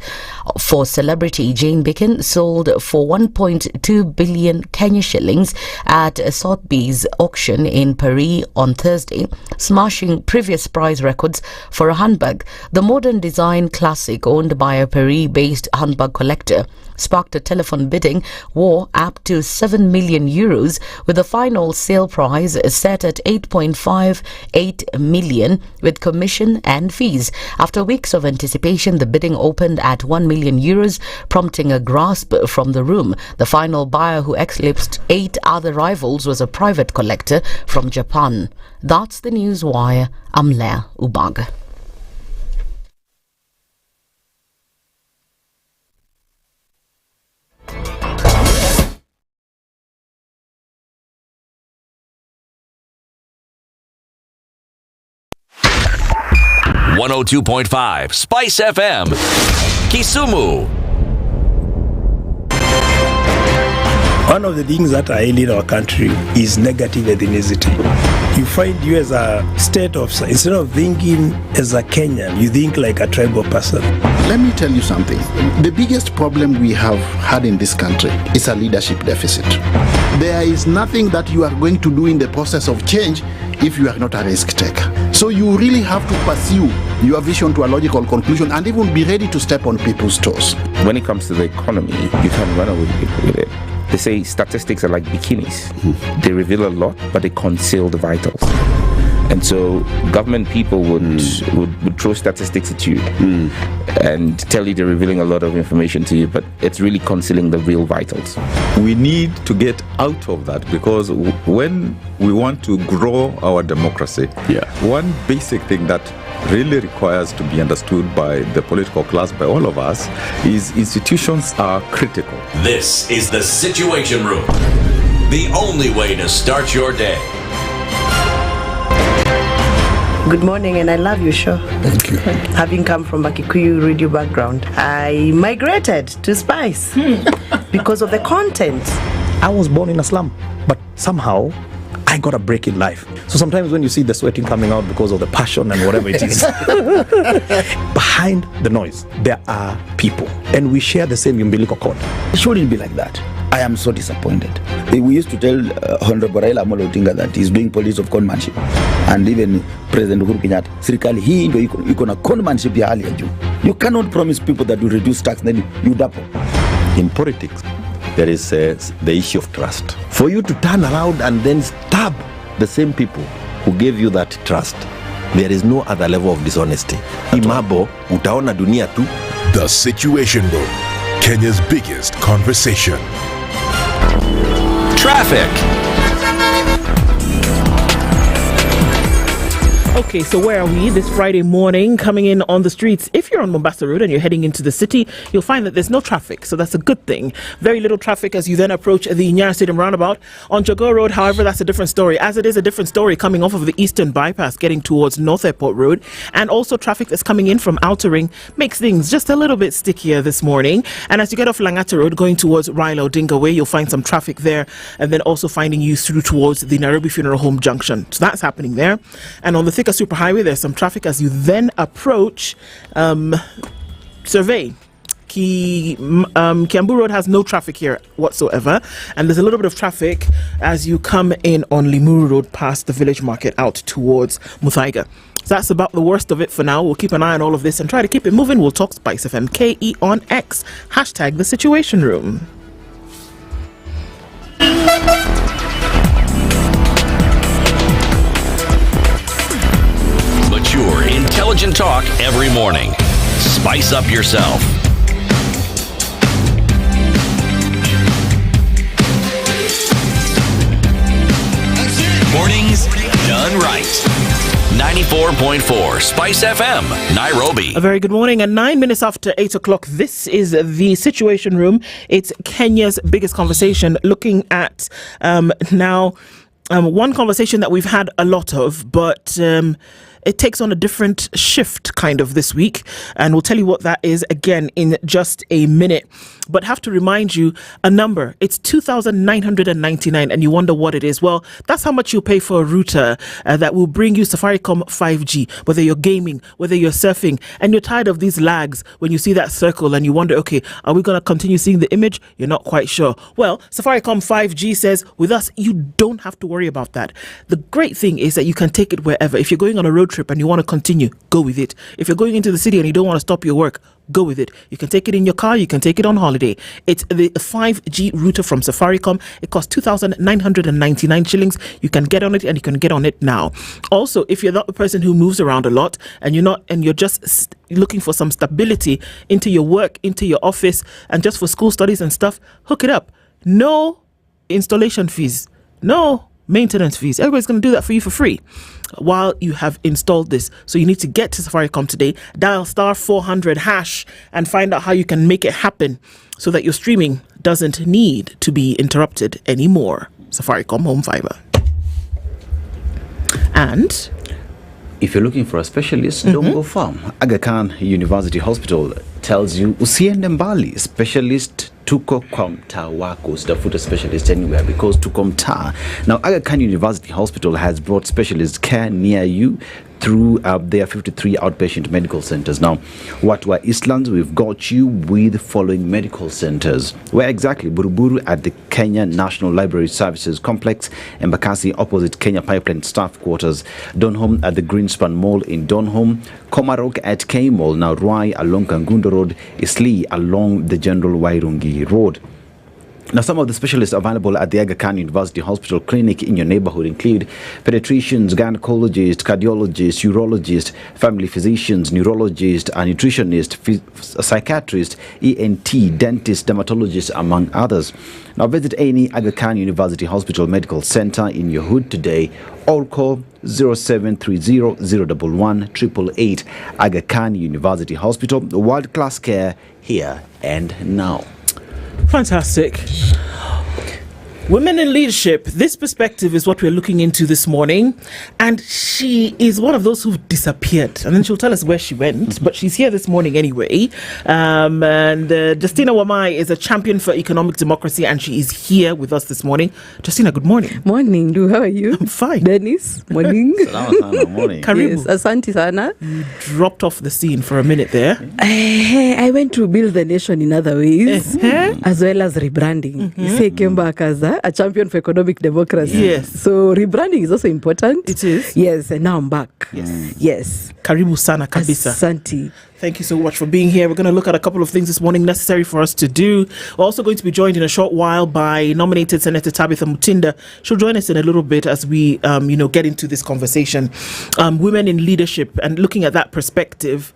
for celebrity Jane Birkin sold for 1.2 billion Kenya shillings at Sotheby's auction in Paris on Thursday, smashing previous price records for a handbag. The modern design classic, owned by a Paris-based handbag collector, sparked a telephone bidding war up to 7 million euros, with the final sale price set at 8.58 million with commission and fees. After weeks of anticipation, the bidding opened at 1 million euros, prompting a grasp from the room. The final buyer, who eclipsed 8 other rivals, was a private collector from Japan. That's the news wire. I'm Leah Ubaga. .5 Spice FM, Kisumu. One of the things that are ailing our country is negative ethnicity. You find you as a state officer, instead of thinking as a Kenyan, you think like a tribal person. Let me tell you something. The biggest problem we have had in this country is a leadership deficit. There is nothing that you are going to do in the process of change if you are not a risk taker. So you really have to pursue your vision to a logical conclusion and even be ready to step on people's toes. When it comes to the economy, you can run away with it. They say statistics are like bikinis. They reveal a lot, but they conceal the vitals. And so government people would throw statistics at you and tell you they're revealing a lot of information to you, but it's really concealing the real vitals. We need to get out of that, because when we want to grow our democracy, one basic thing that really requires to be understood by the political class, by all of us, is institutions are critical. This is the Situation Room, the only way to start your day. Good morning, and I love your show. Thank you. Having come from a Kikuyu radio background, I migrated to Spice because of the content. I was born in a slum, but somehow I got a break in life. So sometimes when you see the sweating coming out because of the passion and whatever it is, behind the noise, there are people, and we share the same umbilical cord. It shouldn't be like that. I am so disappointed. We used to tell Honorable Raila Amolo Odinga that he's doing policy of conmanship, and even President Uhuru Kenyatta, serikali hii ndio iko na conmanship ya hali ya juu. You cannot promise people that you reduce tax, then you double. In politics, there is the issue of trust. For you to turn around and then stab the same people who gave you that trust, there is no other level of dishonesty. Imabo, utaona dunia tu. The Situation Room, Kenya's biggest conversation. Traffic. Okay, so where are we this Friday morning? Coming in on the streets. If you're on Mombasa Road and you're heading into the city, you'll find that there's no traffic, so that's a good thing. Very little traffic as you then approach the Nyeri Stadium roundabout. On Jogoo Road, however, that's a different story, as it is a different story coming off of the Eastern Bypass getting towards North Airport Road, and also traffic that's coming in from Outer Ring makes things just a little bit stickier this morning. And as you get off Langata Road going towards Raila Odinga Way, you'll find some traffic there, and then also finding you through towards the Nairobi Funeral Home Junction. So that's happening there. And on the Thika Superhighway, there's some traffic as you then approach Survey. Kiambu Road has no traffic here whatsoever, and there's a little bit of traffic as you come in on Limuru Road past the village market out towards Muthaiga. So that's about the worst of it for now. We'll keep an eye on all of this and try to keep it moving. We'll talk SpiceFM KE on X. Hashtag the Situation Room. pure, intelligent talk every morning. Spice up yourself. Mornings done right. 94.4 Spice FM, Nairobi. A very good morning. And 9 minutes after 8 o'clock, this is the Situation Room. It's Kenya's biggest conversation, looking at now one conversation that we've had a lot of, but it takes on a different shift kind of this week. And we'll tell you what that is again in just a minute. But have to remind you a number. It's 2,999, and you wonder what it is. Well, that's how much you pay for a router that will bring you Safaricom 5G, whether you're gaming, whether you're surfing, and you're tired of these lags when you see that circle and you wonder, okay, are we going to continue seeing the image? You're not quite sure. Well, Safaricom 5G says with us, you don't have to worry about that. The great thing is that you can take it wherever. If you're going on a road trip and you want to continue, go with it. If you're going into the city and you don't want to stop your work, go with it. You can take it in your car. You can take it on holiday. It's the 5G router from Safaricom. It costs 2,999 shillings. You can get on it, and you can get on it now. Also, if you're not a person who moves around a lot and you're just looking for some stability into your work, into your office, and just for school studies and stuff, hook it up. No installation fees. No maintenance fees. Everybody's going to do that for you for free while you have installed this. So you need to get to Safaricom today, dial *400# and find out how you can make it happen so that your streaming doesn't need to be interrupted anymore. Safaricom Home Fiber. And if you're looking for a specialist, don't go far. Aga Khan University Hospital tells you usiende mbali. Specialist tuko kwa mtaa wako. Sitafuta specialist anywhere because tuko mtaa. Now Aga Khan University Hospital has brought specialist care near you through their 53 outpatient medical centers. Now, Watwa Eastlands, we've got you with following medical centers. Where exactly? Buruburu at the Kenya National Library Services Complex, Embakasi opposite Kenya Pipeline Staff Quarters, Donholm at the Greenspan Mall in Donholm, Komarok at K Mall, now Ruai along Kangundo Road, Isli along the General Wairungi Road. Now, some of the specialists available at the Aga Khan University Hospital Clinic in your neighborhood include pediatricians, gynecologists, cardiologists, urologists, family physicians, neurologists, a nutritionist, psychiatrist, ENT, dentist, dermatologist, among others. Now, visit any Aga Khan University Hospital Medical Center in your hood today. All call 0730 011 888. Aga Khan University Hospital, world-class care here and now. Fantastic. Women in leadership, this perspective is what we're looking into this morning. And she is one of those who've disappeared. And then she'll tell us where she went. But she's here this morning anyway. Justina Wamai is a champion for economic democracy. And she is here with us this morning. Justina, good morning. Morning, Du. How are you? I'm fine. Dennis, morning. Morning. Yes, asante sana. You dropped off the scene for a minute there. I went to build the nation in other ways, as well as rebranding. You say, came back as a champion for economic democracy. Yes. So rebranding is also important. It is. Yes, and now I'm back. Yes. Karibu sana kabisa. Asante. Thank you so much for being here. We're going to look at a couple of things this morning necessary for us to do. We're also going to be joined in a short while by nominated Senator Tabitha Mutinda. She'll join us in a little bit as we, get into this conversation. Women in leadership, and looking at that perspective,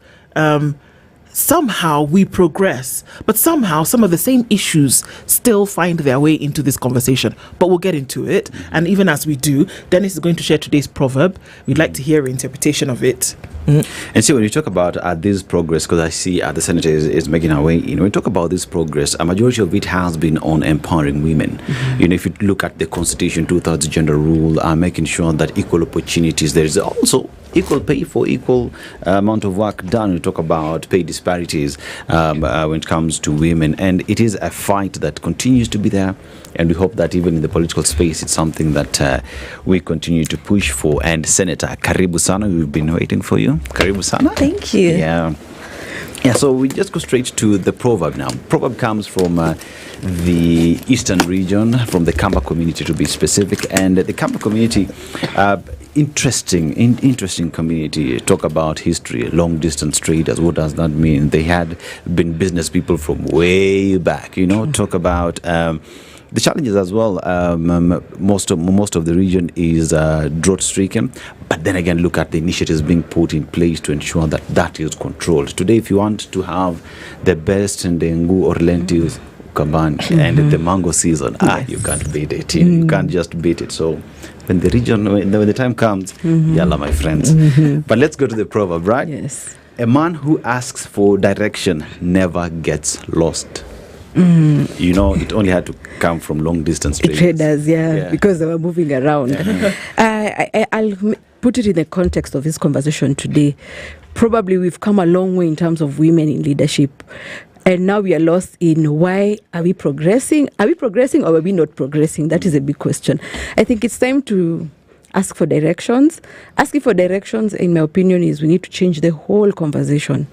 somehow we progress, but somehow some of the same issues still find their way into this conversation. But we'll get into it. And even as we do, Dennis is going to share today's proverb. We'd like to hear an interpretation of it. And so when you talk about this progress, because I see the Senator is making her way in, when you talk about this progress, a majority of it has been on empowering women. If you look at the Constitution, 2/3 gender rule, making sure that equal opportunities, there is also equal pay for equal amount of work done. We talk about pay disparities when it comes to women, and it is a fight that continues to be there, and we hope that even in the political space it's something that we continue to push for. And Senator, karibu sana, we've been waiting for you. Karibu sana. Thank you. Yeah, so we just go straight to the proverb now. Proverb comes from the eastern region, from the Kamba community to be specific, and the Kamba community, interesting community. Talk about history, long distance traders. What does that mean? They had been business people from way back, talk about The challenges as well, most of the region is drought stricken, but then again, look at the initiatives being put in place to ensure that that is controlled. Today, if you want to have the best ndengu or lentils, kaban, and the mango season, you can't beat it. You can't just beat it. So when the time comes, yalla, my friends. But let's go to the proverb, right? Yes. A man who asks for direction never gets lost. It only had to come from long distance traders, because they were moving around. I'll put it in the context of this conversation today. Probably we've come a long way in terms of women in leadership. And now we are lost in why are we progressing? Are we progressing or are we not progressing? That is a big question. I think it's time to ask for directions. Asking for directions, in my opinion, is we need to change the whole conversation.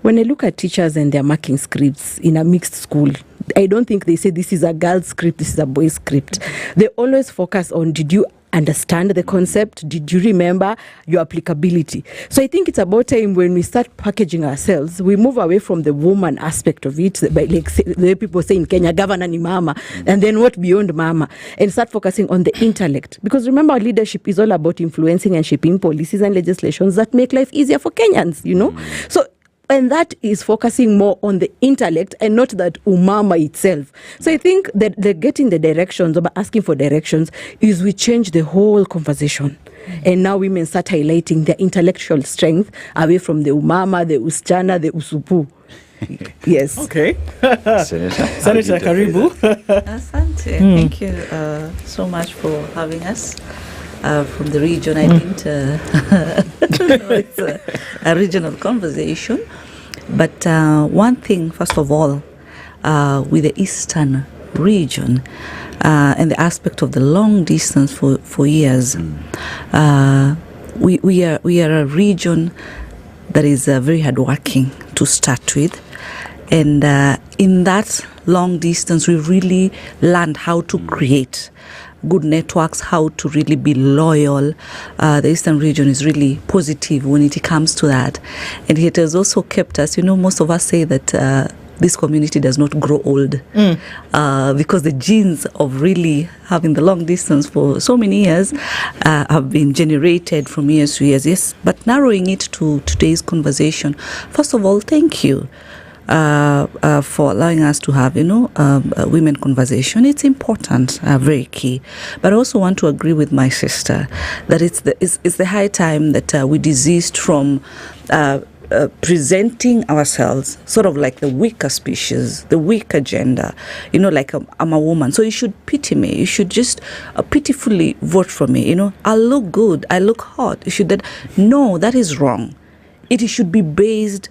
When I look at teachers and their marking scripts in a mixed school, I don't think they say this is a girl's script, this is a boy's script. They always focus on, did you understand the concept? Did you remember your applicability? So I think it's about time when we start packaging ourselves, we move away from the woman aspect of it, like the way people say in Kenya, governor ni mama, and then what beyond mama, and start focusing on the intellect. Because remember, leadership is all about influencing and shaping policies and legislations that make life easier for Kenyans, So, and that is focusing more on the intellect and not that umama itself. So I think that the getting the directions or asking for directions is we change the whole conversation. And now women start highlighting their intellectual strength away from the umama, the uschana, the usupu. Yes. Okay. Senator Karibu. Asante. Thank you so much for having us. From the region, I didn't it's a regional conversation. But one thing, first of all, with the eastern region and the aspect of the long distance for years, we are a region that is very hardworking to start with. And in that long distance, we really learned how to create good networks, how to really be loyal. The Eastern region is really positive when it comes to that. And it has also kept us, most of us say that this community does not grow old because the genes of really having the long distance for so many years have been generated from years to years. Yes, but narrowing it to today's conversation, first of all, thank you for allowing us to have, women conversation. It's important, very key. But I also want to agree with my sister that it's the high time that we desist from presenting ourselves sort of like the weaker species, the weaker gender, like I'm a woman, so you should pity me, you should just pitifully vote for me, I look good, I look hot, you should no, that is wrong. It should be based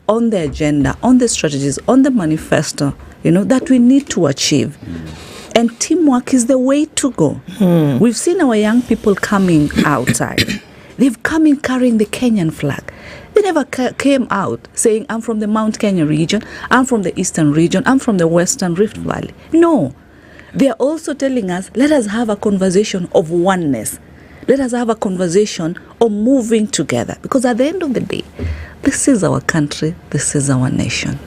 on the agenda, on the strategies, on the manifesto, that we need to achieve. And teamwork is the way to go. We've seen our young people coming outside. They've come in carrying the Kenyan flag. They never came out saying, I'm from the Mount Kenya region, I'm from the Eastern region, I'm from the Western Rift Valley. No. They are also telling us, let us have a conversation of oneness. Let us have a conversation of moving together. Because at the end of the day, this is our country, this is our nation.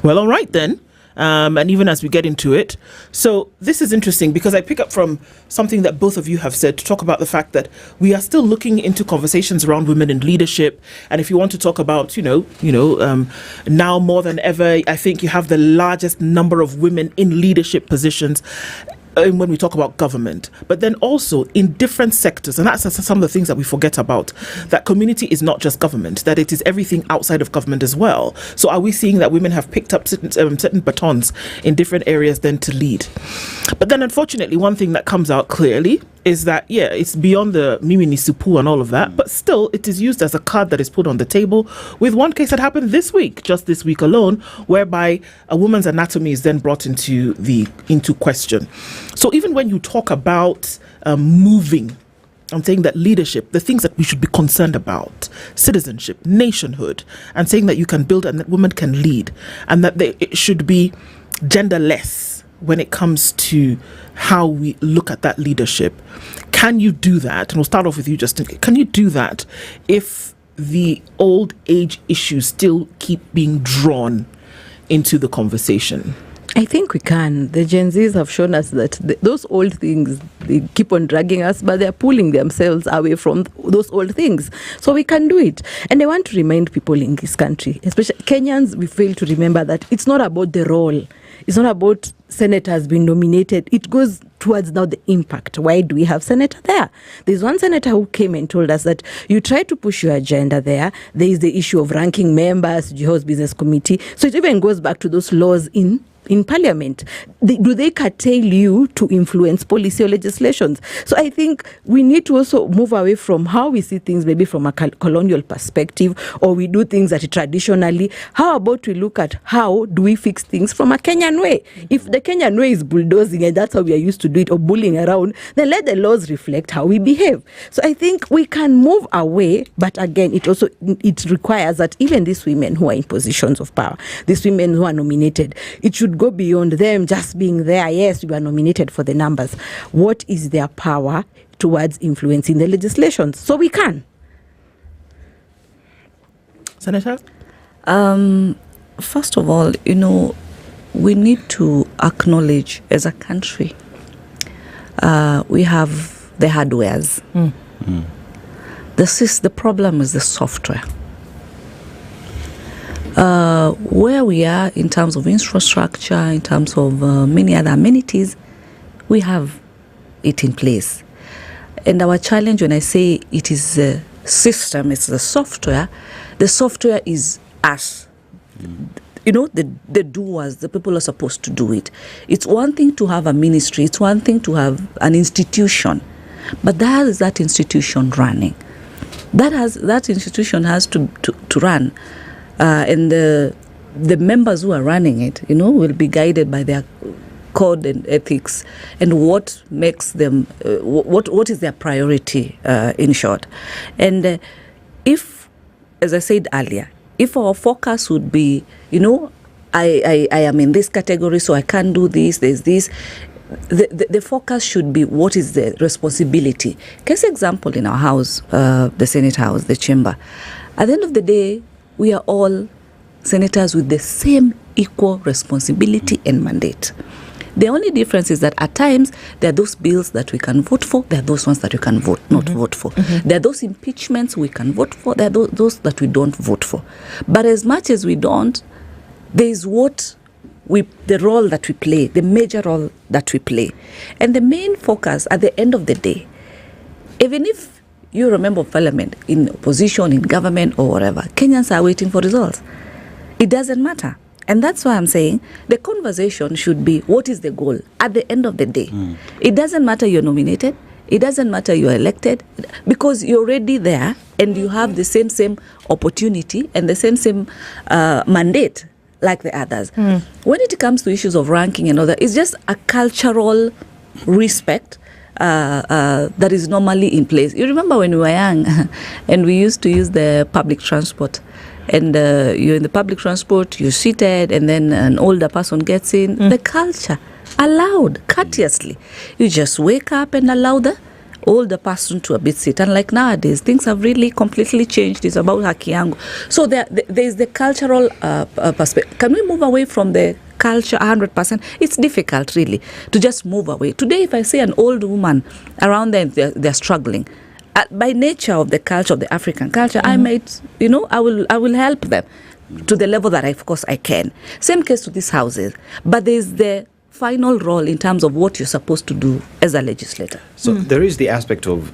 Well, all right then. And even as we get into it, so this is interesting because I pick up from something that both of you have said to talk about the fact that we are still looking into conversations around women in leadership. And if you want to talk about, now more than ever, I think you have the largest number of women in leadership positions when we talk about government, but then also in different sectors. And that's some of the things that we forget about, that community is not just government, that it is everything outside of government as well. So are we seeing that women have picked up certain batons in different areas then to lead? But then unfortunately, one thing that comes out clearly is that, it's beyond the Mimini Supu and all of that, but still it is used as a card that is put on the table, with one case that happened just this week alone, whereby a woman's anatomy is then brought into question. So even when you talk about moving, I'm saying that leadership, the things that we should be concerned about, citizenship, nationhood, and saying that you can build and that women can lead, and that it should be genderless when it comes to how we look at that leadership. Can you do that? And we'll start off with you, Justin. Can you do that if the old age issues still keep being drawn into the conversation? I think we can. The Gen Zs have shown us that those old things, they keep on dragging us, but they're pulling themselves away from those old things. So we can do it. And I want to remind people in this country, especially Kenyans, we fail to remember that it's not about the role. It's not about senators being nominated. It goes towards now the impact. Why do we have senator there? There's one senator who came and told us that you try to push your agenda there. There is the issue of ranking members, House Business Committee. So it even goes back to those laws in Parliament. Do they curtail you to influence policy or legislations? So I think we need to also move away from how we see things maybe from a colonial perspective, or we do things that traditionally. How about we look at how do we fix things from a Kenyan way? If the Kenyan way is bulldozing and that's how we are used to do it, or bullying around, then let the laws reflect how we behave. So I think we can move away, but again, it requires that even these women who are in positions of power, these women who are nominated, it should go beyond them just being there. Yes, you are nominated for the numbers. What is their power towards influencing the legislations? So we can. Senator? First of all, we need to acknowledge as a country, we have the hardwares. The problem is the software. Where we are in terms of infrastructure, in terms of many other amenities, we have it in place. And our challenge, when I say it is the system, it's the software is us. The doers, the people are supposed to do it. It's one thing to have a ministry, it's one thing to have an institution, but that is that institution running. That institution has to run. And the members who are running it, will be guided by their code and ethics and what makes them, what is their priority, in short. And if, as I said earlier, if our focus would be, I am in this category, so I can't do this, there's this, the focus should be what is the responsibility. Case example in our house, the Senate House, the chamber. At the end of the day, we are all senators with the same equal responsibility and mandate. The only difference is that at times there are those bills that we can vote for, there are those ones that we can not vote for. There are those impeachments we can vote for, there are those that we don't vote for. But as much as we don't, there is the role that we play, the major role that we play. And the main focus at the end of the day, even if you're a member of parliament, in opposition, in government, or whatever, Kenyans are waiting for results. It doesn't matter. And that's why I'm saying the conversation should be, what is the goal at the end of the day? It doesn't matter you're nominated. It doesn't matter you're elected, because you're already there and you have the same opportunity and the same mandate like the others. When it comes to issues of ranking and all that, it's just a cultural respect that is normally in place. You remember when we were young and we used to use the public transport, and you're in the public transport, you're seated, and then an older person gets in. The culture allowed courteously. You just wake up and allow the older person to a bit sit. Unlike nowadays, things have really completely changed. It's about haki yangu. So there's the cultural perspective. Can we move away from the culture 100%? It's difficult, really, to just move away. Today, if I see an old woman around there, they're struggling. By nature of the culture, of the African culture, I might, I will help them to the level that, of course, I can. Same case to these houses. But there's the final role in terms of what you're supposed to do as a legislator. So there is the aspect of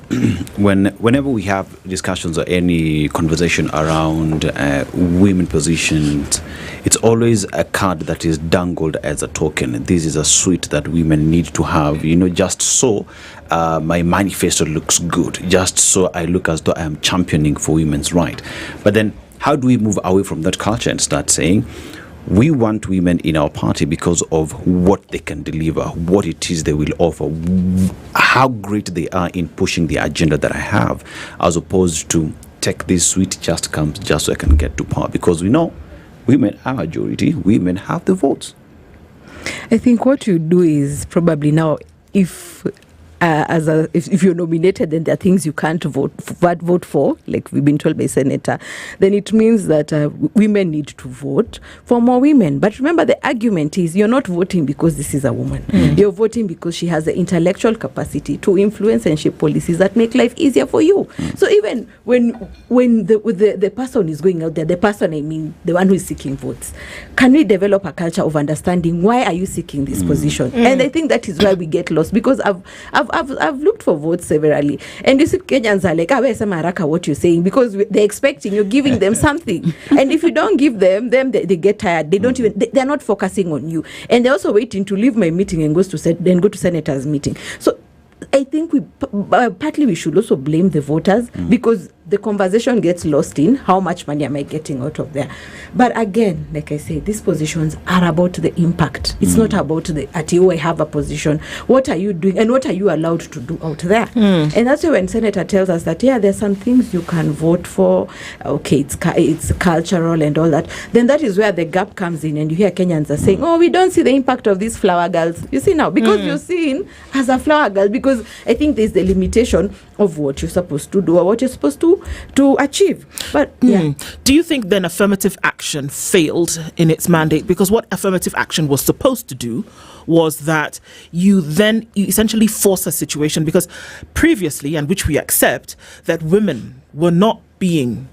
whenever we have discussions or any conversation around women positions, it's always a card that is dangled as a token. This is a suite that women need to have, just so my manifesto looks good, just so I look as though I am championing for women's right. But then how do we move away from that culture and start saying, we want women in our party because of what they can deliver, what it is they will offer, how great they are in pushing the agenda that I have, as opposed to take this sweet just comes just so I can get to power. Because we know women are majority, women have the votes. I think what you do is probably now, if if you're nominated, then there are things you can't vote for, like we've been told by Senator, then it means that women need to vote for more women. But remember, the argument is you're not voting because this is a woman. You're voting because she has the intellectual capacity to influence and shape policies that make life easier for you. So even when the person is going out there, the person, I mean, the one who is seeking votes, can we develop a culture of understanding why are you seeking this position? And I think that is why we get lost, because I've looked for votes severally, and you see Kenyans are like, Maraka, what you're saying, because they're expecting you're giving them something, and if you don't give them they get tired. They don't even they're not focusing on you, and they're also waiting to leave my meeting and go to senator's meeting. So I think partly we should also blame the voters, because the conversation gets lost in how much money am I getting out of there. But again, like I say, these positions are about the impact. It's not about I have a position. What are you doing and what are you allowed to do out there? And that's why when Senator tells us that, there's some things you can vote for, okay, it's cultural and all that, then that is where the gap comes in, and you hear Kenyans are saying, we don't see the impact of these flower girls. You see now, because you're seen as a flower girl, because I think there's the limitation of what you're supposed to do or what you're supposed to achieve. But do you think then affirmative action failed in its mandate? Because what affirmative action was supposed to do was that you essentially force a situation, because previously, and which we accept, that women were not being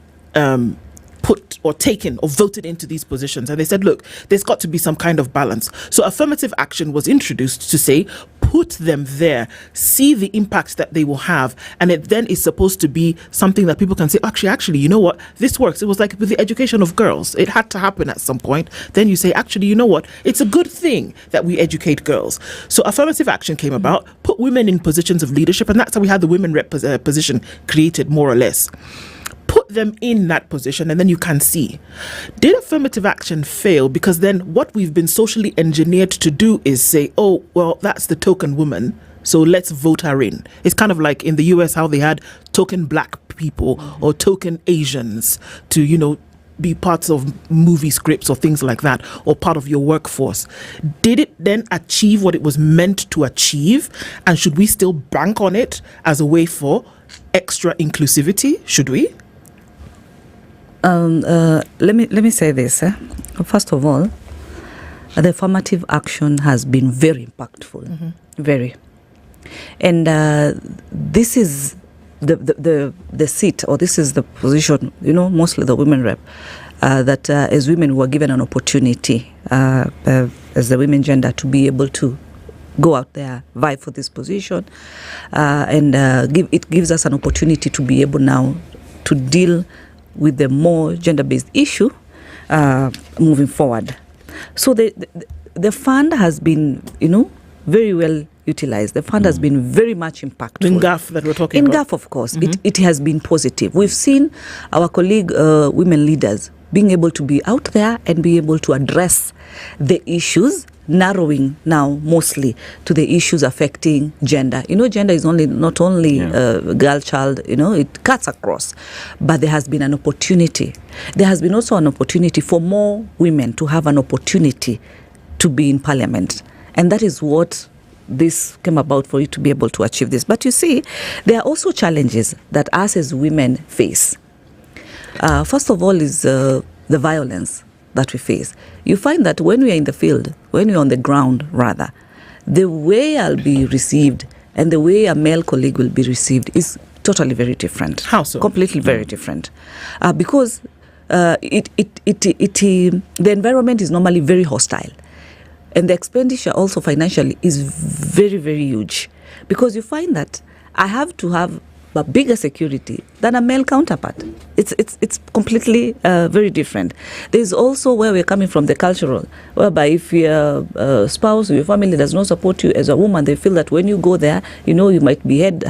put or taken or voted into these positions, and they said, look, there's got to be some kind of balance. So affirmative action was introduced to say, put them there, see the impact that they will have, and it then is supposed to be something that people can say, actually, you know what, this works. It was like with the education of girls. It had to happen at some point. Then you say, actually, you know what, it's a good thing that we educate girls. So affirmative action came about, put women in positions of leadership, and that's how we had the women rep position created, more or less. Put them in that position, and then you can see. Did affirmative action fail? Because then what we've been socially engineered to do is say, that's the token woman, so let's vote her in. It's kind of like in the US how they had token black people or token Asians to, be parts of movie scripts or things like that, or part of your workforce. Did it then achieve what it was meant to achieve? And should we still bank on it as a way for extra inclusivity? Should we? Let me say this. First of all, the affirmative action has been very impactful, very, and this is the seat, or this is the position. Mostly the women rep that as women were given an opportunity as the women gender to be able to go out there, vie for this position, and it gives us an opportunity to be able now to deal with the more gender-based issue moving forward. So the fund has been, very well utilized. The fund has been very much impactful. In GAF that we're talking about? In GAF, of course. It has been positive. We've seen our colleague women leaders being able to be out there and be able to address the issues, narrowing now mostly to the issues affecting gender. Gender is not only girl, child, it cuts across. But there has been an opportunity. There has been also an opportunity for more women to have an opportunity to be in parliament. And that is what this came about, for you to be able to achieve this. But you see, there are also challenges that us as women face. First of all is the violence that we face. You find that when we are in the field, when we're on the ground rather, the way I'll be received and the way a male colleague will be received is totally very different. How so? Completely very different. Because the environment is normally very hostile. And the expenditure also financially is very, very huge. Because you find that I have to have a bigger security than a male counterpart. It's completely very different. There's also where we're coming from, the cultural, whereby if your spouse or your family does not support you as a woman, they feel that when you go there, you might be headed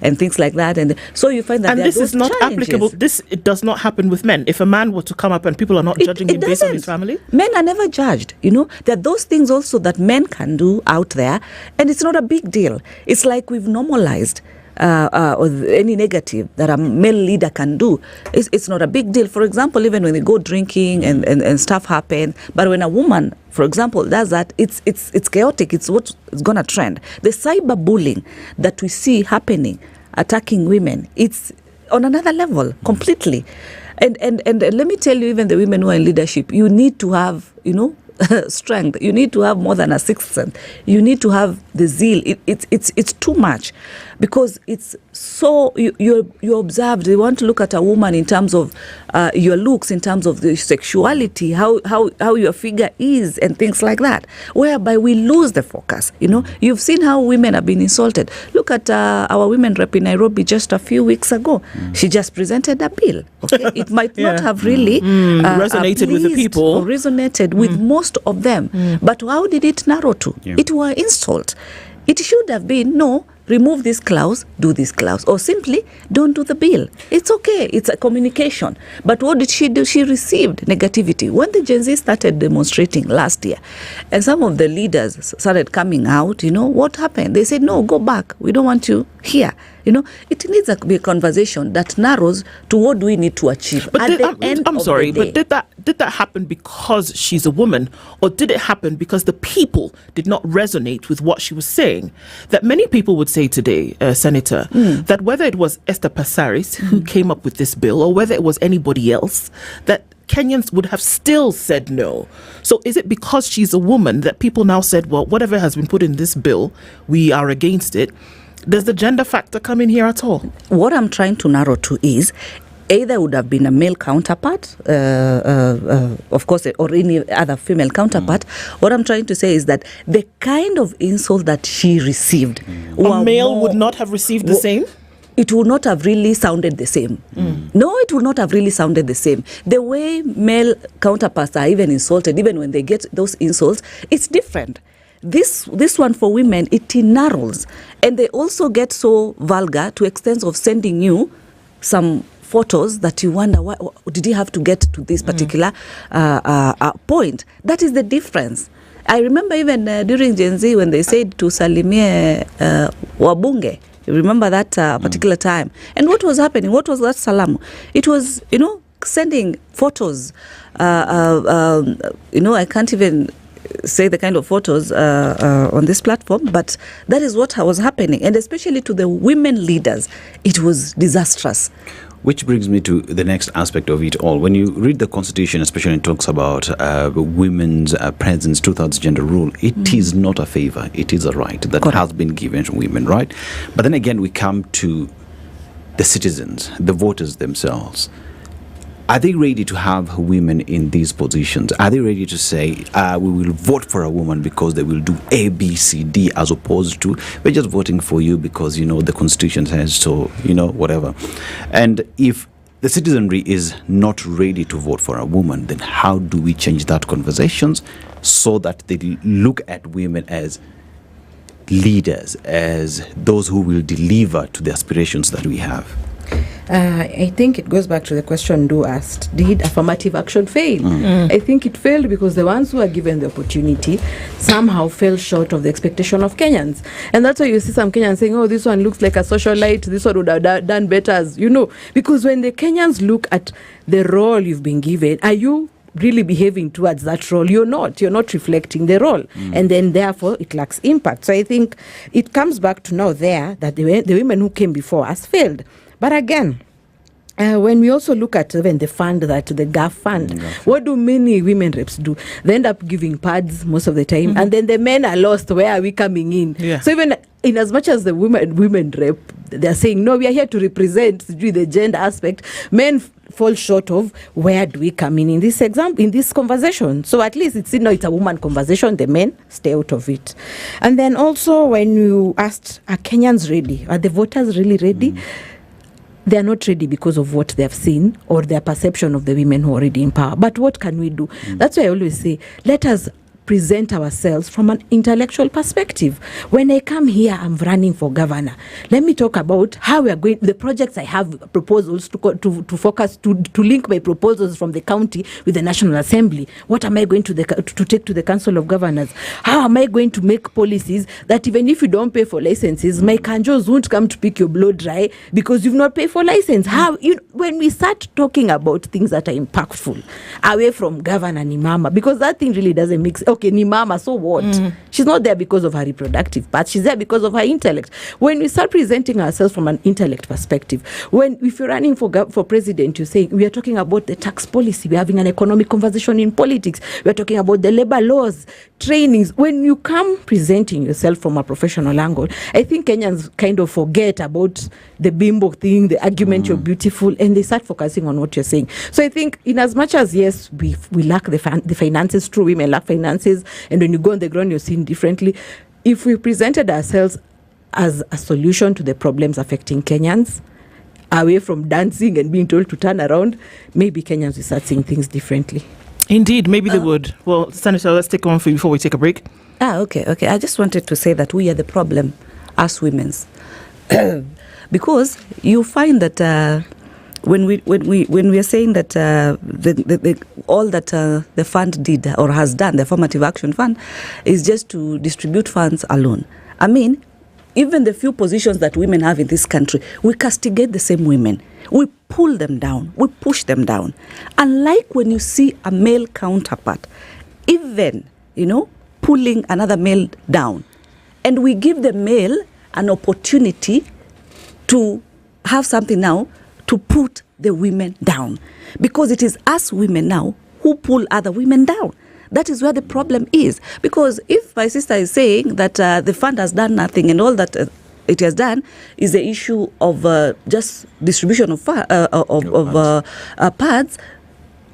and things like that. And so you find that this is not applicable. It does not happen with men. If a man were to come up and people are not judging him based on his family? Men are never judged. There are those things also that men can do out there, and it's not a big deal. It's like we've normalized or any negative that a male leader can do, it's not a big deal. For example, even when they go drinking and stuff happen, but when a woman, for example, does that, it's chaotic. It's what's going to trend. The cyberbullying that we see happening, attacking women, it's on another level completely. And let me tell you, even the women who are in leadership, you need to have, strength. You need to have more than a sixth sense. You need to have the zeal. It's too much, because it's so you observe. They want to look at a woman in terms of your looks, in terms of the sexuality, how your figure is, and things like that, whereby we lose the focus. You've seen how women have been insulted. Look at our women rep in Nairobi just a few weeks ago. She just presented a bill. Okay, it might not have really resonated with the people, or resonated with most of them. But how did it narrow to? It was insult. It should have been, no, remove this clause, do this clause, or simply don't do the bill. It's okay. It's a communication. But what did she do? She received negativity. When the Gen Z started demonstrating last year, and some of the leaders started coming out, what happened? They said, no, go back. We don't want you here. It needs to be a conversation that narrows to what do we need to achieve. But at the end I'm of sorry, the day. but did that happen because she's a woman, or did it happen because the people did not resonate with what she was saying? That many people would say today, Senator, that whether it was Esther Passaris who came up with this bill, or whether it was anybody else, that Kenyans would have still said no. So is it because she's a woman that people now said, well, whatever has been put in this bill, we are against it? Does the gender factor come in here at all? What I'm trying to narrow to is, either would have been a male counterpart, of course, or any other female counterpart. What I'm trying to say is that the kind of insult that she received, a male would not have received the same? It would not have really sounded the same. No, it would not have really sounded the same. The way male counterparts are even insulted, even when they get those insults, it's different. This one for women, it narrows. And they also get so vulgar to extent of sending you some photos that you wonder, why did he have to get to this particular point? That is the difference. I remember even during Gen Z when they said to Salimie Wabunge, you remember that particular time? And what was happening? What was that salamu? It was, sending photos. I can't even say the kind of photos on this platform, but that is what was happening. And especially to the women leaders, it was disastrous. Which brings me to the next aspect of it all. When you read the Constitution, especially when it talks about women's presence, 2/3 gender rule, it is not a favor. It is a right that has been given to women, right? But then again, we come to the citizens, the voters themselves. Are they ready to have women in these positions? Are they ready to say, we will vote for a woman because they will do A, B, C, D, as opposed to, we're just voting for you because, the Constitution says so, whatever. And if the citizenry is not ready to vote for a woman, then how do we change that conversations so that they look at women as leaders, as those who will deliver to the aspirations that we have? I think it goes back to the question Du asked, did affirmative action fail? I think it failed because the ones who are given the opportunity somehow fell short of the expectation of Kenyans. And that's why you see some Kenyans saying, oh, this one looks like a socialite, this one would have done better, as because when the Kenyans look at the role you've been given, are you really behaving towards that role? You're not reflecting the role, and then therefore it lacks impact. So I think it comes back to now there that the women who came before us failed. But again, when we also look at even the fund, the GAF fund, what do many women reps do? They end up giving pads most of the time, and then the men are lost. Where are we coming in? So even in as much as the women rep, they're saying, no, we are here to represent the gender aspect, men fall short of where do we come in this example, in this conversation. So at least it's a woman conversation, the men stay out of it. And then also when you asked, are Kenyans ready? Are the voters really ready? They are not ready because of what they have seen or their perception of the women who are already in power. But what can we do? That's why I always say, let us present ourselves from an intellectual perspective. When I come here, I'm running for governor. Let me talk about how we are going, the projects I have proposals to focus, to link my proposals from the county with the National Assembly. What am I going to take to the Council of Governors? How am I going to make policies that even if you don't pay for licenses, my kanjos won't come to pick your blood dry because you've not paid for license? How, when we start talking about things that are impactful, away from governor ni mama, because that thing really doesn't mix. Okay, ni mama, so what? She's not there because of her reproductive part. She's there because of her intellect. When we start presenting ourselves from an intellect perspective, if you're running for president, you say we are talking about the tax policy, we're having an economic conversation in politics, we're talking about the labor laws, trainings. When you come presenting yourself from a professional angle, I think Kenyans kind of forget about the bimbo thing, the argument you're beautiful, and they start focusing on what you're saying. So I think in as much as, yes, we lack the finances, true women lack finances, and when you go on the ground, you're seen differently. If we presented ourselves as a solution to the problems affecting Kenyans, away from dancing and being told to turn around, maybe Kenyans will start seeing things differently. Indeed, maybe they would. Well, Senator, let's take one for you before we take a break. Okay. I just wanted to say that we are the problem as women. Because you find that when we are saying that all that the fund did or has done, the Affirmative Action Fund, is just to distribute funds alone. I mean, even the few positions that women have in this country, we castigate the same women. We pull them down. We push them down. Unlike when you see a male counterpart, even, pulling another male down. And we give the male an opportunity to have something now to put the women down. Because it is us women now who pull other women down. That is where the problem is. Because if my sister is saying that the fund has done nothing and all that it has done is the issue of just distribution of pads,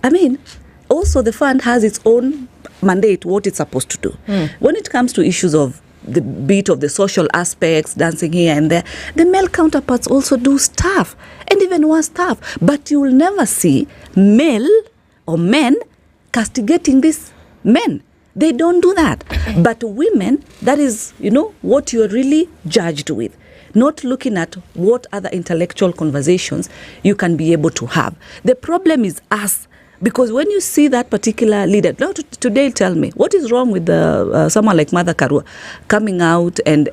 I mean, also the fund has its own mandate, what it's supposed to do. When it comes to issues of the bit of the social aspects, dancing here and there, the male counterparts also do stuff, and even worse stuff. But you will never see male or men castigating these men. They don't do that. But women, that is, what you're really judged with. Not looking at what other intellectual conversations you can be able to have. The problem is us. Because when you see that particular leader, now today tell me, what is wrong with someone like Mother Karua coming out and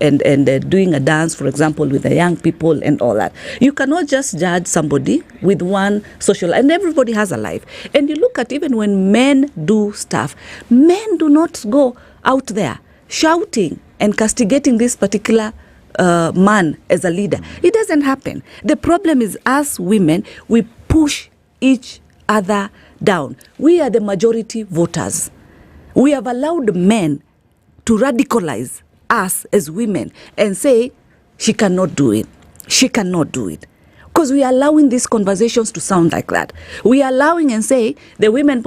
doing a dance, for example, with the young people and all that? You cannot just judge somebody with one social, and everybody has a life. And you look at even when men do stuff, men do not go out there shouting and castigating this particular man as a leader. It doesn't happen. The problem is us women, we push each other down. We are the majority voters. We have allowed men to radicalize us as women and say, she cannot do it. She cannot do it. Because we are allowing these conversations to sound like that. We are allowing and say the women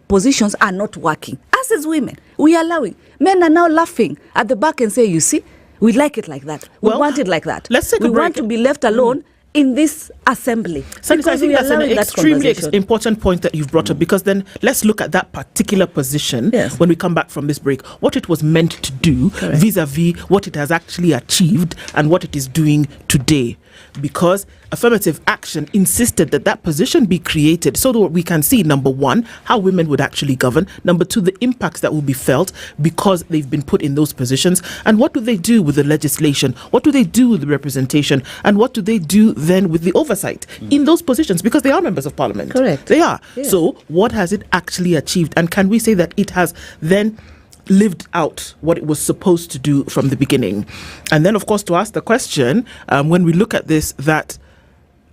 positions are not working. Us as women, we are allowing. Men are now laughing at the back and say, you see, we like it like that. We want it like that. Let's take a break. We want to be left alone in this assembly. Senator, I think that's an extremely important point that you've brought up, because then let's look at that particular position when we come back from this break, what it was meant to do vis-a-vis what it has actually achieved and what it is doing today. Because affirmative action insisted that that position be created so that we can see, number one, how women would actually govern, number two, the impacts that will be felt because they've been put in those positions, and what do they do with the legislation, what do they do with the representation, and what do they do then with the oversight in those positions, because they are members of parliament. Correct. They are. Yes. So what has it actually achieved, and can we say that it has then lived out what it was supposed to do from the beginning? And then, of course, to ask the question, when we look at this, that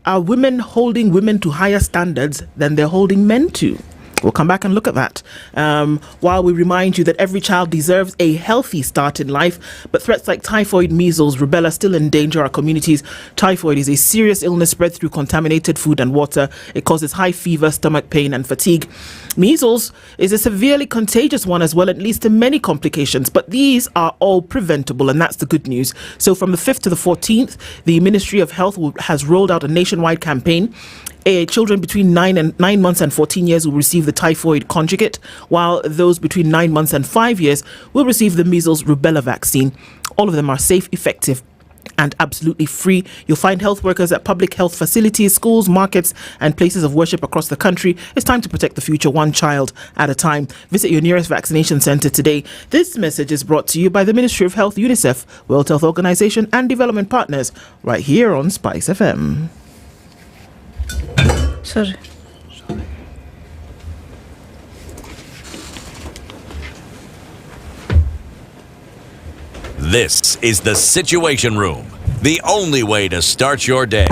are women holding women to higher standards than they're holding men to? We'll come back and look at that. While we remind you that every child deserves a healthy start in life, but threats like typhoid, measles, rubella still endanger our communities. Typhoid is a serious illness spread through contaminated food and water. It causes high fever, stomach pain, and fatigue. Measles is a severely contagious one as well, and leads to many complications, but these are all preventable, and that's the good news. So from the 5th to the 14th, the Ministry of Health has rolled out a nationwide campaign Children between 9 months and 14 years will receive the typhoid conjugate, while those between 9 months and 5 years will receive the measles rubella vaccine. All of them are safe, effective, and absolutely free. You'll find health workers at public health facilities, schools, markets, and places of worship across the country. It's time to protect the future, one child at a time. Visit your nearest vaccination center today. This message is brought to you by the Ministry of Health, UNICEF, World Health Organization, and development partners, right here on SpiceFM. Sorry. This is the Situation Room, the only way to start your day.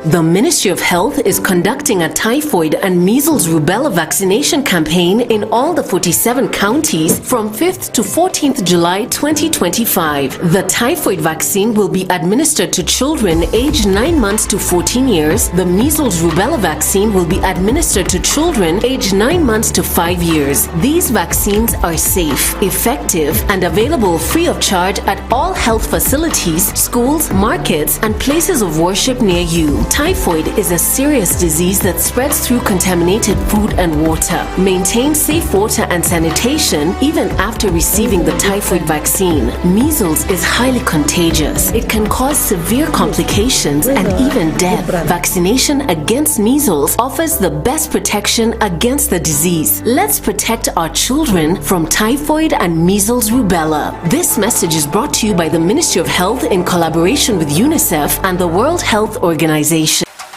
The Ministry of Health is conducting a typhoid and measles rubella vaccination campaign in all the 47 counties from 5th to 14th July 2025. The typhoid vaccine will be administered to children aged 9 months to 14 years. The measles rubella vaccine will be administered to children aged 9 months to 5 years. These vaccines are safe, effective, and available free of charge at all health facilities, schools, markets, and places of worship near you. Typhoid is a serious disease that spreads through contaminated food and water. Maintain safe water and sanitation even after receiving the typhoid vaccine. Measles is highly contagious. It can cause severe complications and even death. Vaccination against measles offers the best protection against the disease. Let's protect our children from typhoid and measles rubella. This message is brought to you by the Ministry of Health in collaboration with UNICEF and the World Health Organization.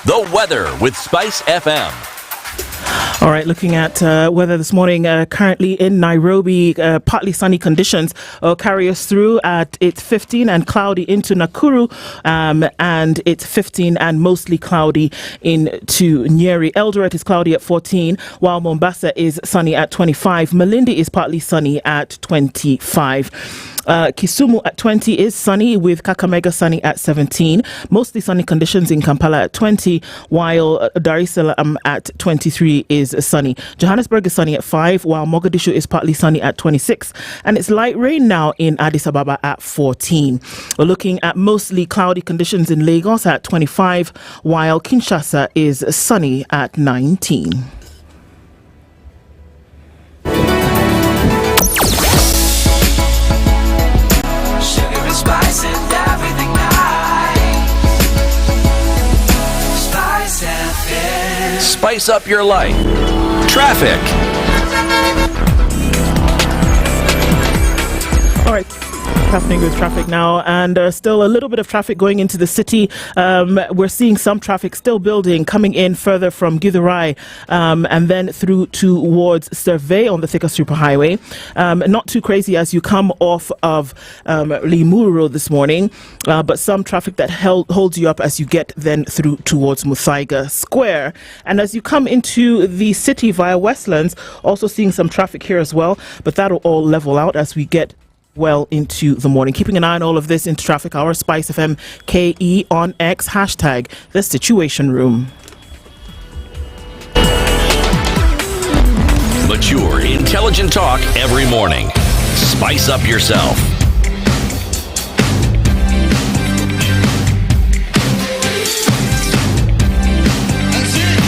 The weather with SpiceFM. All right, looking at weather this morning, currently in Nairobi, partly sunny conditions carry us through at it's 15 and cloudy into Nakuru, and it's 15 and mostly cloudy into Nyeri. Eldoret is cloudy at 14, while Mombasa is sunny at 25. Malindi is partly sunny at 25. Kisumu at 20 is sunny, with Kakamega sunny at 17. Mostly sunny conditions in Kampala at 20, while Dar es Salaam at 23 is sunny. Johannesburg is sunny at 5, while Mogadishu is partly sunny at 26. And it's light rain now in Addis Ababa at 14. We're looking at mostly cloudy conditions in Lagos at 25, while Kinshasa is sunny at 19. Spice and everything nice. Spice FM. Spice up your life. Traffic. All right. Happening with traffic now, and still a little bit of traffic going into the city. We're seeing some traffic still building, coming in further from Githurai and then through towards Survey on the Thika Superhighway. Not too crazy as you come off of Limuru Road this morning, but some traffic that holds you up as you get then through towards Muthaiga Square. And as you come into the city via Westlands, also seeing some traffic here as well, but that'll all level out as we get well into the morning. Keeping an eye on all of this into Traffic Hour, SpiceFM KE on X, hashtag The Situation Room. Mature, intelligent talk every morning. Spice up yourself.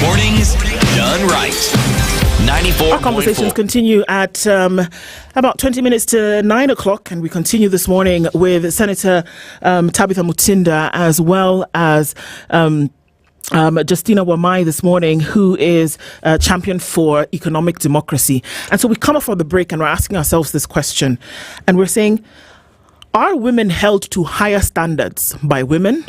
Mornings done right. 94. Our conversations continue at about 20 minutes to 9 o'clock, and we continue this morning with Senator Tabitha Mutinda, as well as Justina Wamai this morning, who is a champion for economic democracy. And so we come off from the break and we're asking ourselves this question, and we're saying, are women held to higher standards by women?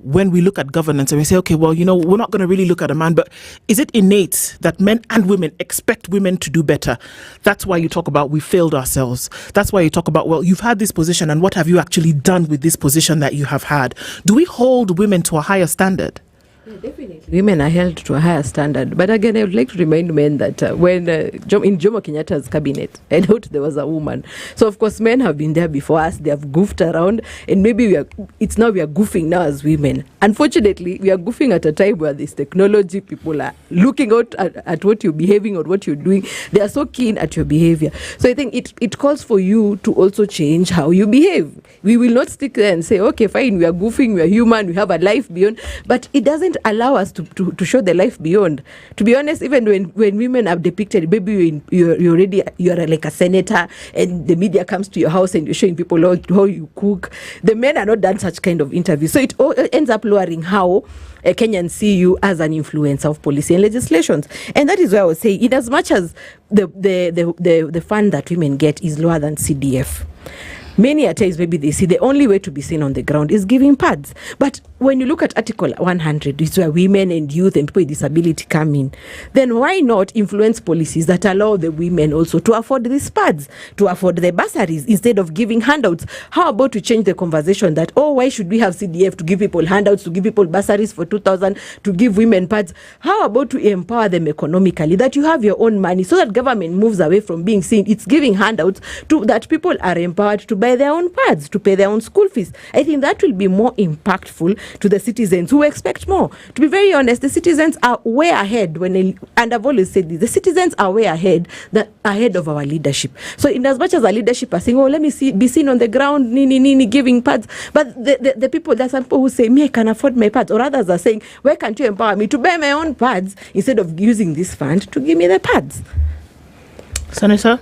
When we look at governance and we say, okay, well, you know, we're not going to really look at a man, but is it innate that men and women expect women to do better? That's why you talk about we failed ourselves. That's why you talk about, well, you've had this position and what have you actually done with this position that you have had? Do we hold women to a higher standard? Women are held to a higher standard. But again, I would like to remind men that when in Jomo Kenyatta's cabinet, I doubt there was a woman. So, of course, men have been there before us. They have goofed around. And maybe we are goofing now as women. Unfortunately, we are goofing at a time where this technology, people are looking out at what you're behaving or what you're doing. They are so keen at your behavior. So I think it calls for you to also change how you behave. We will not stick there and say, okay, fine, we are goofing, we are human, we have a life beyond. But it doesn't allow us to show the life beyond. To be honest, even when women are depicted, maybe you're like a senator and the media comes to your house and you're showing people how you cook. The men are not done such kind of interviews. So it all ends up lowering how Kenyans see you as an influencer of policy and legislations. And that is why I was saying, in as much as the fund that women get is lower than CDF, many a times maybe they see the only way to be seen on the ground is giving pads. But when you look at Article 100, it's where women and youth and people with disability come in. Then why not influence policies that allow the women also to afford these pads, to afford the bursaries instead of giving handouts? How about to change the conversation that, why should we have CDF to give people handouts, to give people bursaries for 2,000, to give women pads? How about to empower them economically, that you have your own money, so that government moves away from being seen it's giving handouts to that people are empowered to buy their own pads, to pay their own school fees? I think that will be more impactful to the citizens who expect more. To be very honest, the citizens are way ahead and I've always said this, the citizens are way ahead of our leadership. So in as much as our leadership are saying, let me be seen on the ground, giving pads, but the people, there's some people who say, me, I can afford my pads, or others are saying, why can't you empower me to buy my own pads instead of using this fund to give me the pads? Senator?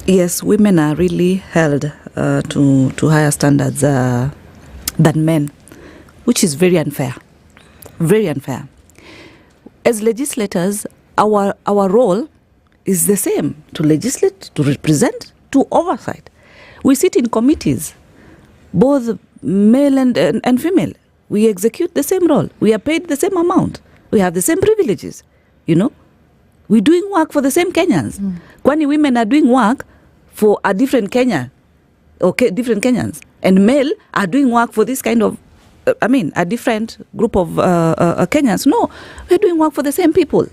Yes, women are really held to higher standards than men, which is very unfair. Very unfair. As legislators, our role is the same: to legislate, to represent, to oversight. We sit in committees, both male and female. We execute the same role. We are paid the same amount. We have the same privileges. We're doing work for the same Kenyans. Kwani women are doing work for a different Kenya, different Kenyans, and male are doing work for this kind of, a different group of Kenyans. No, we're doing work for the same people.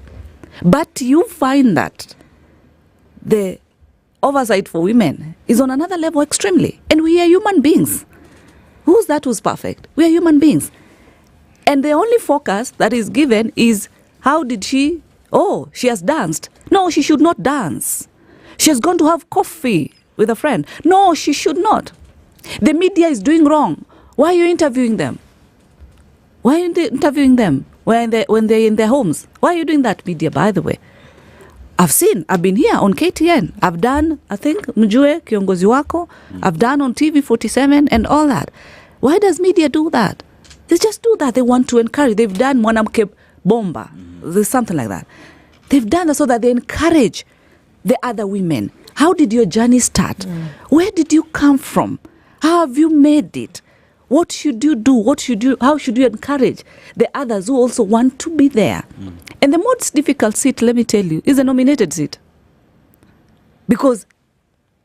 But you find that the oversight for women is on another level extremely. And we are human beings. Who's perfect? We are human beings. And the only focus that is given is, how did she has danced. No, she should not dance. She has gone to have coffee with a friend. No, she should not. The media is doing wrong. Why are you interviewing them? Why are you interviewing them when they're in their homes? Why are you doing that, media, by the way? I've been here on KTN. I've done, I think, Mjue, Kiongozi Wako. I've done on TV 47 and all that. Why does media do that? They just do that. They want to encourage. They've done Mwanamke Bomba. There's something like that. They've done that so that they encourage the other women. How did your journey start? Where did you come from? How have you made it? What should you do? How should you encourage the others who also want to be there? And the most difficult seat, let me tell you, is a nominated seat. Because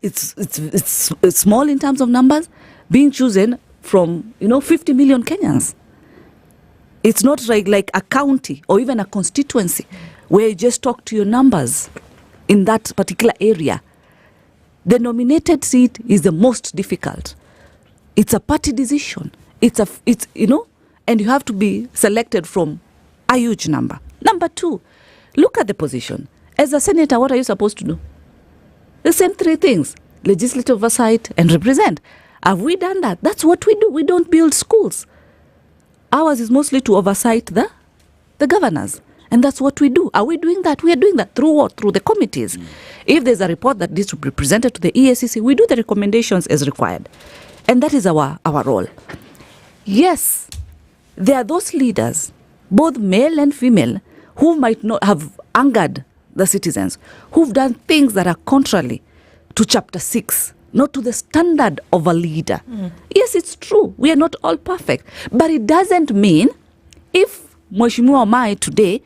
it's small in terms of numbers, being chosen from 50 million Kenyans. It's not like a county or even a constituency where you just talk to your numbers in that particular area. The nominated seat is the most difficult. It's a party decision. And you have to be selected from a huge number. Number two, look at the position. As a senator, what are you supposed to do? The same three things: legislative oversight and represent. Have we done that? That's what we do. We don't build schools. Ours is mostly to oversight the governors. And that's what we do. Are we doing that? We are doing that through what? Through the committees. If there's a report that needs to be presented to the EACC, we do the recommendations as required. And that is our role. Yes, there are those leaders, both male and female, who might not have angered the citizens, who've done things that are contrary to Chapter 6, not to the standard of a leader. Yes, it's true. We are not all perfect. But it doesn't mean if Mheshimiwa Mai today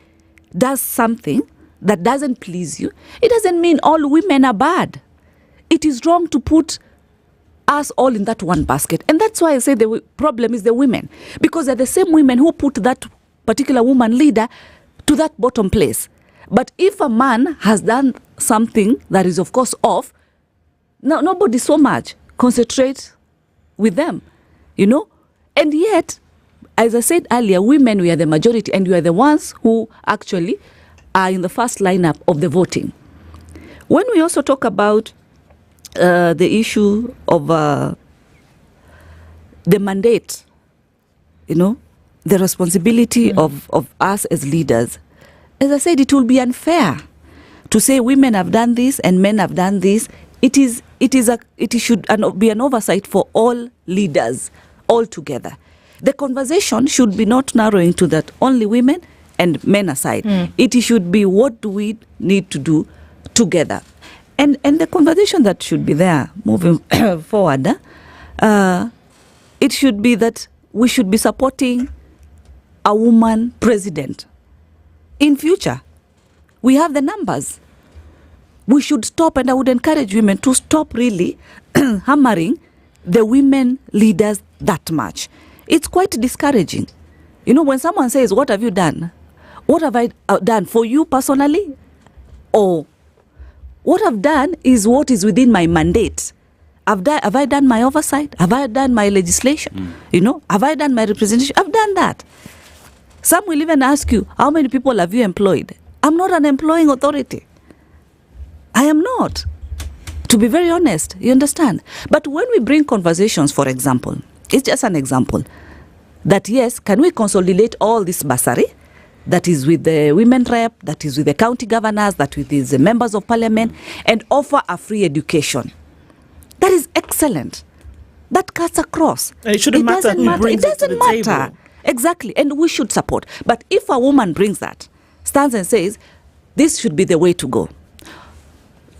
does something that doesn't please you, it doesn't mean all women are bad. It is wrong to put us all in that one basket. And that's why I say the problem is the women, because they're the same women who put that particular woman leader to that bottom place. But if a man has done something that is, of course, off, nobody so much concentrates with them, And yet, as I said earlier, women, we are the majority, and we are the ones who actually are in the first lineup of the voting. When we also talk about the issue of the mandate, the responsibility of us as leaders, as I said, it will be unfair to say women have done this and men have done this. It should be an oversight for all leaders altogether. The conversation should be not narrowing to that only women and men aside. It should be, what do we need to do together? And the conversation that should be there moving forward, it should be that we should be supporting a woman president. In future, we have the numbers. We should stop, and I would encourage women to stop really hammering the women leaders that much. It's quite discouraging. When someone says, what have you done? What have I done for you personally? Or what I've done is what is within my mandate. Have I done my oversight? Have I done my legislation? Have I done my representation? I've done that. Some will even ask you, how many people have you employed? I'm not an employing authority. I am not. To be very honest, you understand? But when we bring conversations, for example, it's just an example, that yes, can we consolidate all this bursary that is with the women rep, that is with the county governors, that with the members of parliament, and offer a free education? That is excellent. That cuts across. And it shouldn't matter who brings it to the table. Exactly, and we should support. But if a woman brings that, stands and says, this should be the way to go.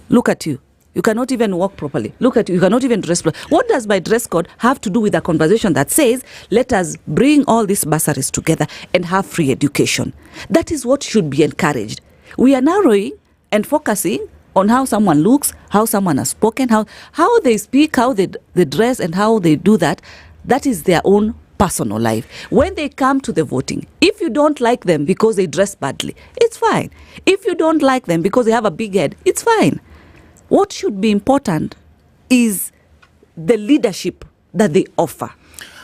Look at you. You cannot even walk properly. Look at you. You cannot even dress properly. What does my dress code have to do with a conversation that says, let us bring all these bursaries together and have free education? That is what should be encouraged. We are narrowing and focusing on how someone looks, how someone has spoken, how they speak, how they dress, and how they do that. That is their own personal life. When they come to the voting, if you don't like them because they dress badly, it's fine. If you don't like them because they have a big head, it's fine. What should be important is the leadership that they offer.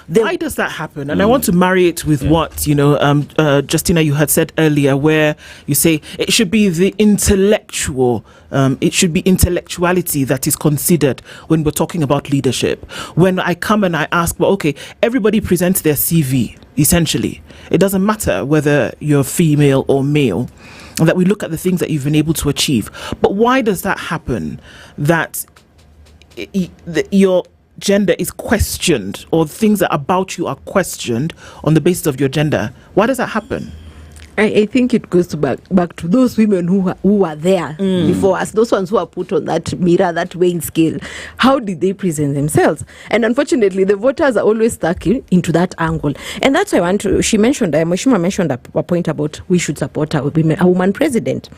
Why does that happen? And I want to marry it with what, Justina, you had said earlier, where you say it should be the intellectual, it should be intellectuality that is considered when we're talking about leadership. When I come and I ask, well, okay, everybody presents their CV, essentially. It doesn't matter whether you're female or male, and that we look at the things that you've been able to achieve. But why does that happen, that your gender is questioned, or things that about you are questioned on the basis of your gender? Why does that happen? I think it goes back to those women who were there before us, those ones who are put on that mirror, that weighing scale. How did they present themselves? And unfortunately, the voters are always stuck into that angle. And that's why Moshima mentioned a point about we should support a woman president.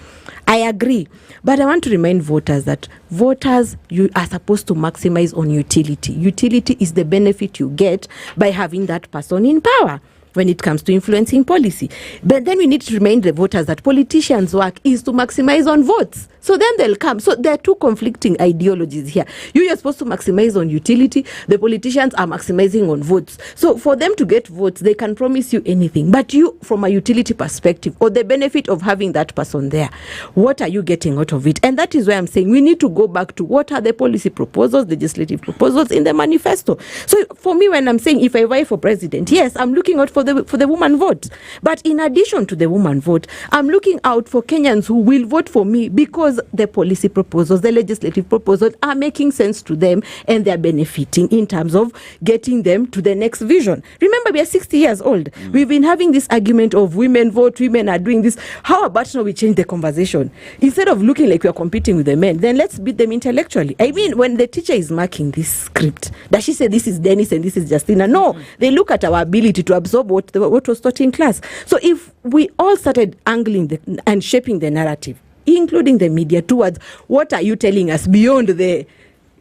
I agree. But I want to remind voters that you are supposed to maximize on utility. Utility is the benefit you get by having that person in power when it comes to influencing policy. But then we need to remind the voters that politicians' work is to maximize on votes. So then they'll come. So there are two conflicting ideologies here. You are supposed to maximize on utility. The politicians are maximizing on votes. So for them to get votes, they can promise you anything. But you, from a utility perspective, or the benefit of having that person there, what are you getting out of it? And that is why I'm saying we need to go back to what are the policy proposals, legislative proposals in the manifesto. So for me, when I'm saying if I vie for president, yes, I'm looking out for the woman vote. But in addition to the woman vote, I'm looking out for Kenyans who will vote for me because the policy proposals, the legislative proposals are making sense to them and they're benefiting in terms of getting them to the next vision. Remember, we are 60 years old. We've been having this argument of women vote, women are doing this. How about now we change the conversation? Instead of looking like we are competing with the men, then let's beat them intellectually. I mean, when the teacher is marking this script, does she say this is Dennis and this is Justina? No, they look at our ability to absorb what was taught in class. So if we all started angling and shaping the narrative, including the media, towards what are you telling us beyond the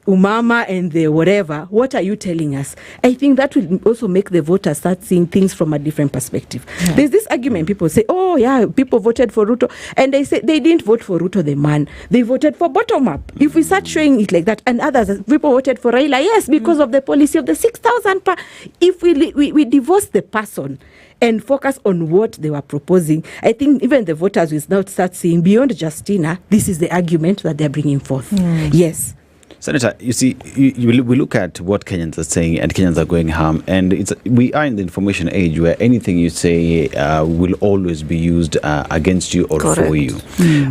umama and the whatever, what are you telling us? I think that will also make the voters start seeing things from a different perspective. Yeah. There's this argument, people say, oh yeah, people voted for Ruto, and they say they didn't vote for Ruto the man, they voted for bottom up. If we start showing it like that, and others, people voted for Raila, yes, because of the policy of the 6,000 per. If we divorce the person and focus on what they were proposing, I think even the voters will now start seeing beyond Justina, this is the argument that they're bringing forth. Yes. Senator, you see, we look at what Kenyans are saying, and Kenyans are going harm, and we are in the information age where anything you say will always be used against you or Correct. for you.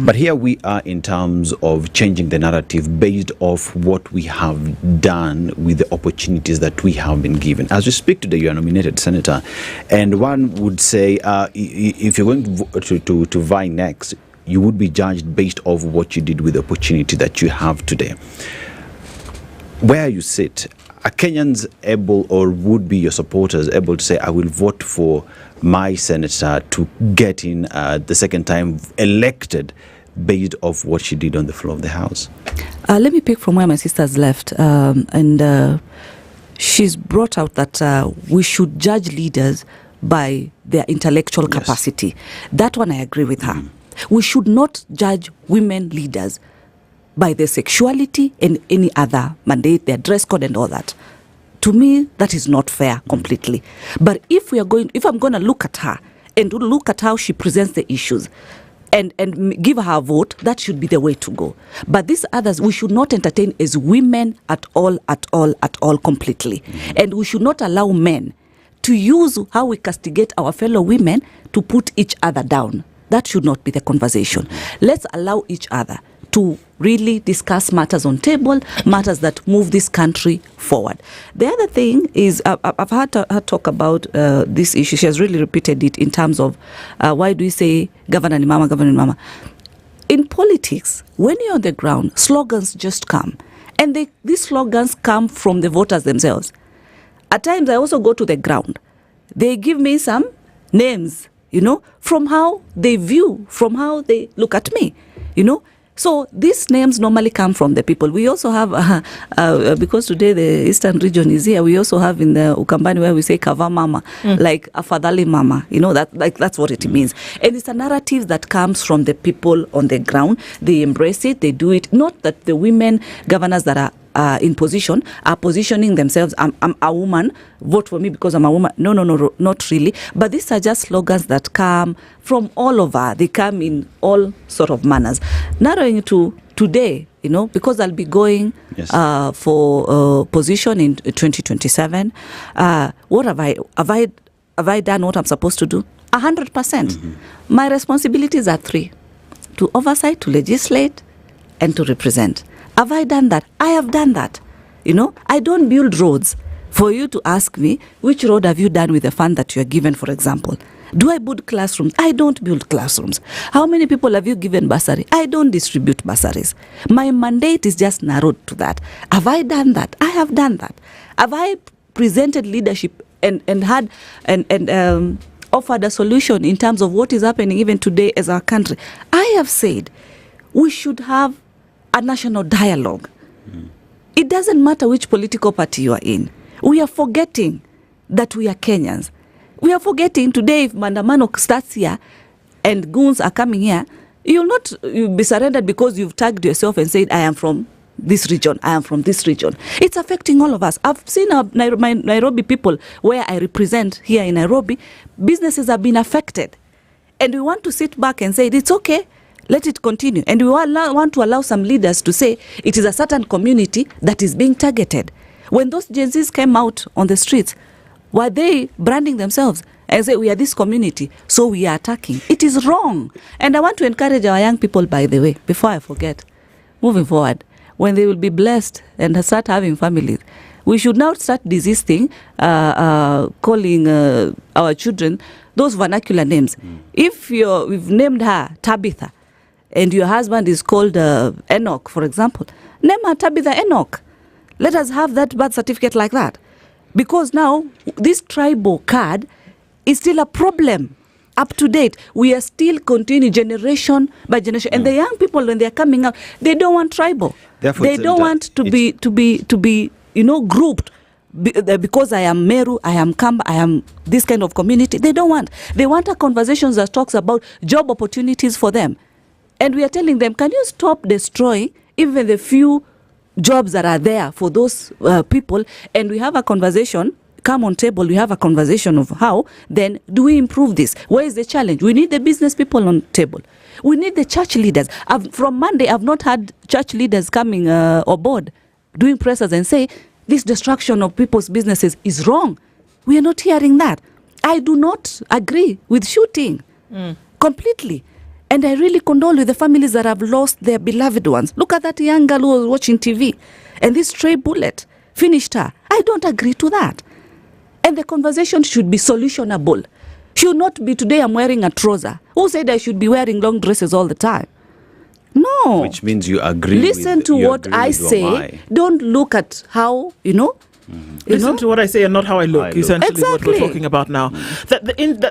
But here we are in terms of changing the narrative based off what we have done with the opportunities that we have been given. As we speak today, you are nominated Senator, and one would say if you're going to vie next, you would be judged based off what you did with the opportunity that you have today. Where you sit, are Kenyans able, or would be your supporters able to say, I will vote for my senator to get in the second time elected based off what she did on the floor of the House? Let me pick from where my sister's left. And she's brought out that we should judge leaders by their intellectual capacity. That one I agree with her. We should not judge women leaders by their sexuality and any other mandate, their dress code and all that. To me, that is not fair completely. But if I'm going to look at her and look at how she presents the issues and give her a vote, that should be the way to go. But these others, we should not entertain as women at all completely. And we should not allow men to use how we castigate our fellow women to put each other down. That should not be the conversation. Let's allow each other to really discuss matters on table, matters that move this country forward. The other thing is, I've heard her talk about this issue. She has really repeated it in terms of why do we say governor ni mama, governor ni mama. In politics, when you're on the ground, slogans just come. And these slogans come from the voters themselves. At times, I also go to the ground. They give me some names, from how they view, from how they look at me, So these names normally come from the people. We also have, because today the Eastern region is here, we also have in the Ukambani where we say Kava Mama, like Afadhali Mama, that's what it means. And it's a narrative that comes from the people on the ground. They embrace it, they do it. Not that the women governors that are in position are positioning themselves, I'm a woman, vote for me because I'm a woman. No, not really. But these are just slogans that come from all over. They come in all sort of manners. Narrowing to today, because I'll be going for position in 2027. What have I done what I'm supposed to do? 100%. My responsibilities are 3: to oversight, to legislate, and to represent. Have I done that? I have done that. I don't build roads for you to ask me, which road have you done with the fund that you are given, for example? Do I build classrooms? I don't build classrooms. How many people have you given bursary? I don't distribute bursaries. My mandate is just narrowed to that. Have I done that? I have done that. Have I presented leadership and had and offered a solution in terms of what is happening even today as our country? I have said we should have a national dialogue. It doesn't matter which political party you are in. We are forgetting that we are Kenyans. We are forgetting today if Mandamano starts here and goons are coming here, you'll be surrendered because you've tagged yourself and said, I am from this region, I am from this region. It's affecting all of us. I've seen my Nairobi people where I represent here in Nairobi, businesses have been affected. And we want to sit back and say, it's okay. Let it continue. And we want to allow some leaders to say it is a certain community that is being targeted. When those Gen Zs came out on the streets, were they branding themselves and say, we are this community, so we are attacking? It is wrong. And I want to encourage our young people, by the way, before I forget, moving forward, when they will be blessed and start having families, we should now start desisting, calling our children those vernacular names. If we've named her Tabitha, and your husband is called Enoch, for example, name her Tabitha Enoch. Let us have that birth certificate like that. Because now, this tribal card is still a problem. up to date. We are still continuing generation by generation. And the young people, when they are coming out, they don't want tribal. Therefore, they don't want to be grouped. Because I am Meru, I am Kamba, I am this kind of community. They don't want. They want a conversation that talks about job opportunities for them. And we are telling them, can you stop destroying even the few jobs that are there for those people? And we have a conversation, come on table, we have a conversation of how, then do we improve this? Where is the challenge? We need the business people on table. We need the church leaders. From Monday, I've not had church leaders coming aboard, doing pressers and say, this destruction of people's businesses is wrong. We are not hearing that. I do not agree with shooting completely. And I really condole with the families that have lost their beloved ones. Look at that young girl who was watching TV and this stray bullet finished her. I don't agree to that. And the conversation should be solutionable. Should not be today I'm wearing a trouser. Who said I should be wearing long dresses all the time? No. Which means you agree. Listen to what I say. Don't look at how, Listen to what I say and not how I look. Essentially, what we're talking about now. That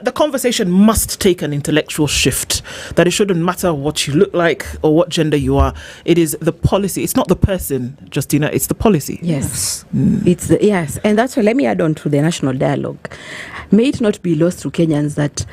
the conversation must take an intellectual shift. That it shouldn't matter what you look like or what gender you are. It is the policy. It's not the person, Justina. It's the policy. Yes, yes, and that's why. Let me add on to the national dialogue. May it not be lost to Kenyans that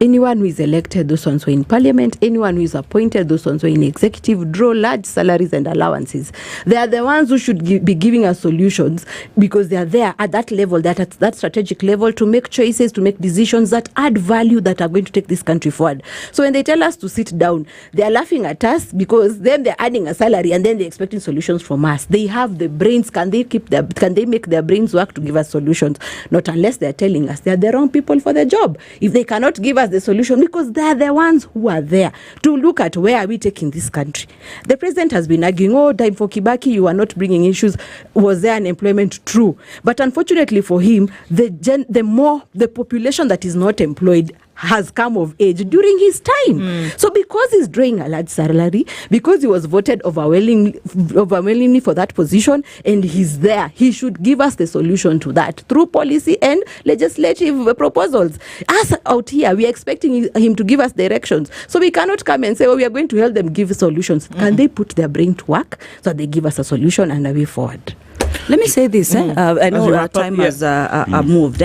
anyone who is elected, those ones who are in parliament, anyone who is appointed, those ones who are in executive, draw large salaries and allowances. They are the ones who should be giving us solutions because they are there at that level, at that strategic level, to make choices, to make decisions that add value, that are going to take this country forward. So when they tell us to sit down, they are laughing at us because then they're adding a salary and then they're expecting solutions from us. They have the brains. Can they make their brains work to give us solutions? Not unless they're telling us they're the wrong people for the job. If they cannot give us the solution, because they're the ones who are there to look at where are we taking this country. The president has been arguing, time for Kibaki, you are not bringing issues. Was there unemployment? True. But unfortunately for him, the population that is not employed has come of age during his time. So because he's drawing a large salary, because he was voted overwhelmingly for that position, and he's there, he should give us the solution to that through policy and legislative proposals. Us out here, we are expecting him to give us directions. So we cannot come and say, we are going to help them give solutions. Can they put their brain to work so they give us a solution and a way forward? Let me say this. I know our time has moved.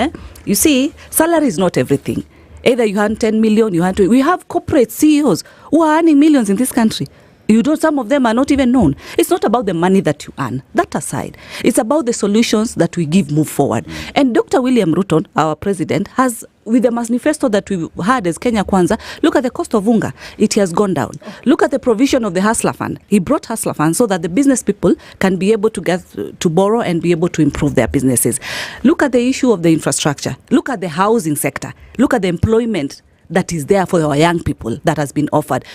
You see, salary is not everything. Either you earn 10 million, we have corporate CEOs who are earning millions in this country. Some of them are not even known. It's not about the money that you earn. That aside, it's about the solutions that we move forward. And Dr. William Ruto, our president, has, with the manifesto that we had as Kenya Kwanza, look at the cost of unga. It has gone down. Look at the provision of the Hustler Fund. He brought Hustler Fund so that the business people can be able to get to borrow and be able to improve their businesses. Look at the issue of the infrastructure. Look at the housing sector. Look at the employment that is there for our young people that has been offered.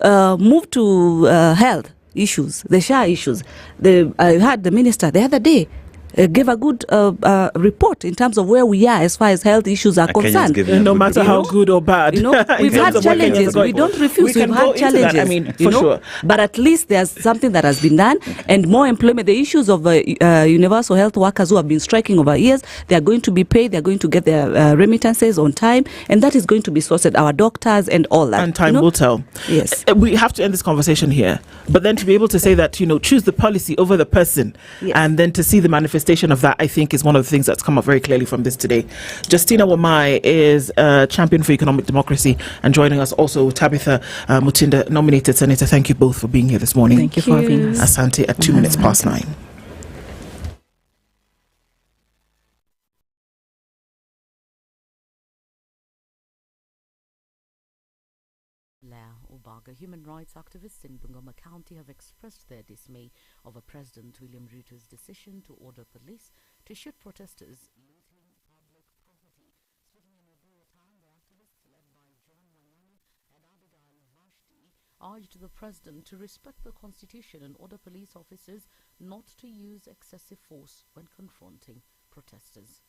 Move to health issues, the SHA issues. I heard the minister the other day gave a good report in terms of where we are as far as health issues are concerned. No matter how good or bad. We've had challenges. We don't refuse. We've had challenges. For sure. But at least there's something that has been done, and more employment. The issues of universal health workers who have been striking over years, they are going to be paid. They are going to get their remittances on time, and that is going to be sorted. Our doctors and all that. And time will tell. Yes. We have to end this conversation here. But then to be able to say that, choose the policy over the person, and then to see the manifestation of that, I think, is one of the things that's come up very clearly from this today. Justina Wamai is a champion for economic democracy, and joining us also Tabitha Mutinda, nominated senator. Thank you both for being here this morning. Thank you for having us. Asante at 2 minutes past 9. Human rights activists in Bungoma County have expressed their dismay over President William Ruto's decision to order police to shoot protesters looting public property. Speaking in Nyamweya town, the activists led by Njeri and Abigail Vashti urged the president to respect the constitution and order police officers not to use excessive force when confronting protesters.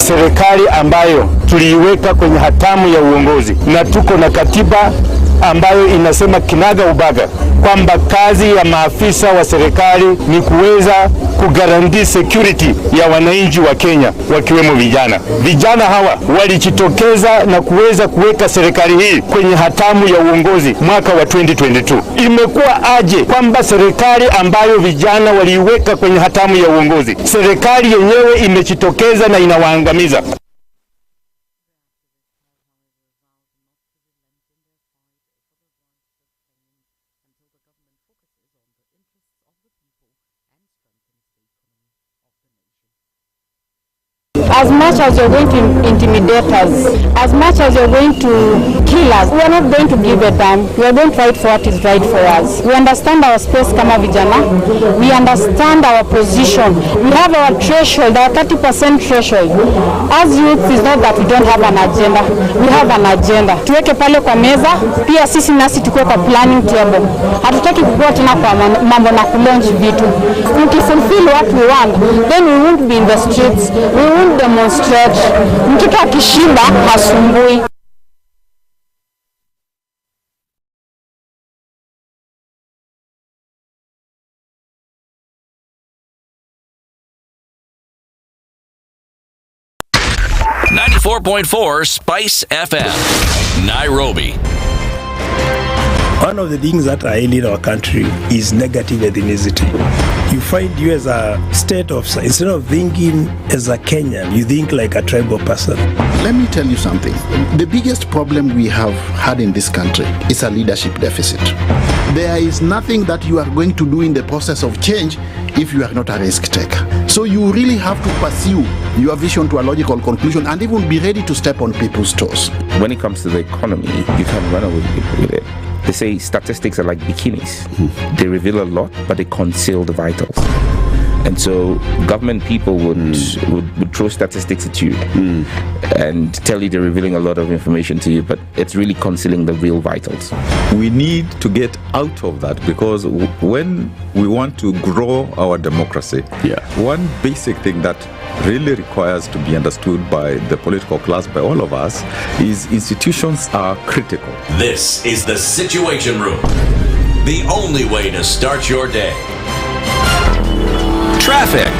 Serikali ambayo tuliiweka kwenye hatamu ya uongozi na tuko na katiba ambayo inasema kinaga ubaga kwamba kazi ya maafisa wa serikali ni kuweza kugaranti security ya wananchi wa Kenya wakiwemo vijana. Vijana hawa walijitokeza na kuweza kuweka serikali hii kwenye hatamu ya uongozi mwaka wa 2022. Imekuwa aje kwamba serikali ambayo vijana waliiweka kwenye hatamu ya uongozi, serikali yenyewe imejitokeza na inawaangamiza. As much as you're going to intimidate us, as much as you're going to kill us, we are not going to give a damn. We are going to fight for what is right for us. We understand our space kama vijana. We understand our position. We have our threshold, our 30% threshold. As youth, is not that we don't have an agenda. We have an agenda. Tuweke pale kwa meza, pia sisi nasi tukuwe kwa planning table. Hatutaki kukua tena kwa mambo na kulaunch vitu. Tukifulfill what we want, then we won't be in the streets. We won't demonstrate. Mtoto akishinda hasumbui. .4 Spice FM, Nairobi. One of the things that are ailing our country is negative ethnicity. You find you as a state officer, instead of thinking as a Kenyan, you think like a tribal person. Let me tell you something. The biggest problem we have had in this country is a leadership deficit. There is nothing that you are going to do in the process of change if you are not a risk taker. So you really have to pursue your vision to a logical conclusion and even be ready to step on people's toes. When it comes to the economy, you can't run away with it. They say statistics are like bikinis. They reveal a lot, but they conceal the vitals. And so government people would throw statistics at you and tell you they're revealing a lot of information to you, but it's really concealing the real vitals. We need to get out of that, because when we want to grow our democracy, one basic thing that really requires to be understood by the political class, by all of us, is institutions are critical. This is the Situation Room, the only way to start your day. Traffic.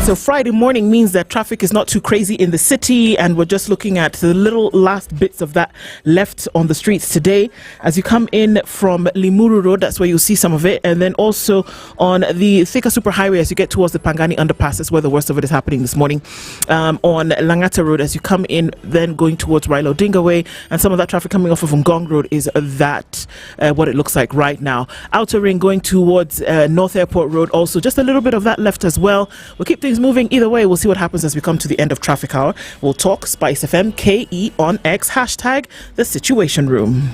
So Friday morning means that traffic is not too crazy in the city, and we're just looking at the little last bits of that left on the streets today. As you come in from Limuru Road, that's where you'll see some of it, and then also on the Thika Superhighway as you get towards the Pangani Underpass, that's where the worst of it is happening this morning. On Langata Road as you come in, then going towards Raila Odinga Way, and some of that traffic coming off of Ngong Road is that what it looks like right now. Outer Ring going towards North Airport Road, also just a little bit of that left as well. We'll keep things moving either way. We'll see what happens as we come to the end of traffic hour. We'll talk SpiceFM KE on X, hashtag the Situation Room.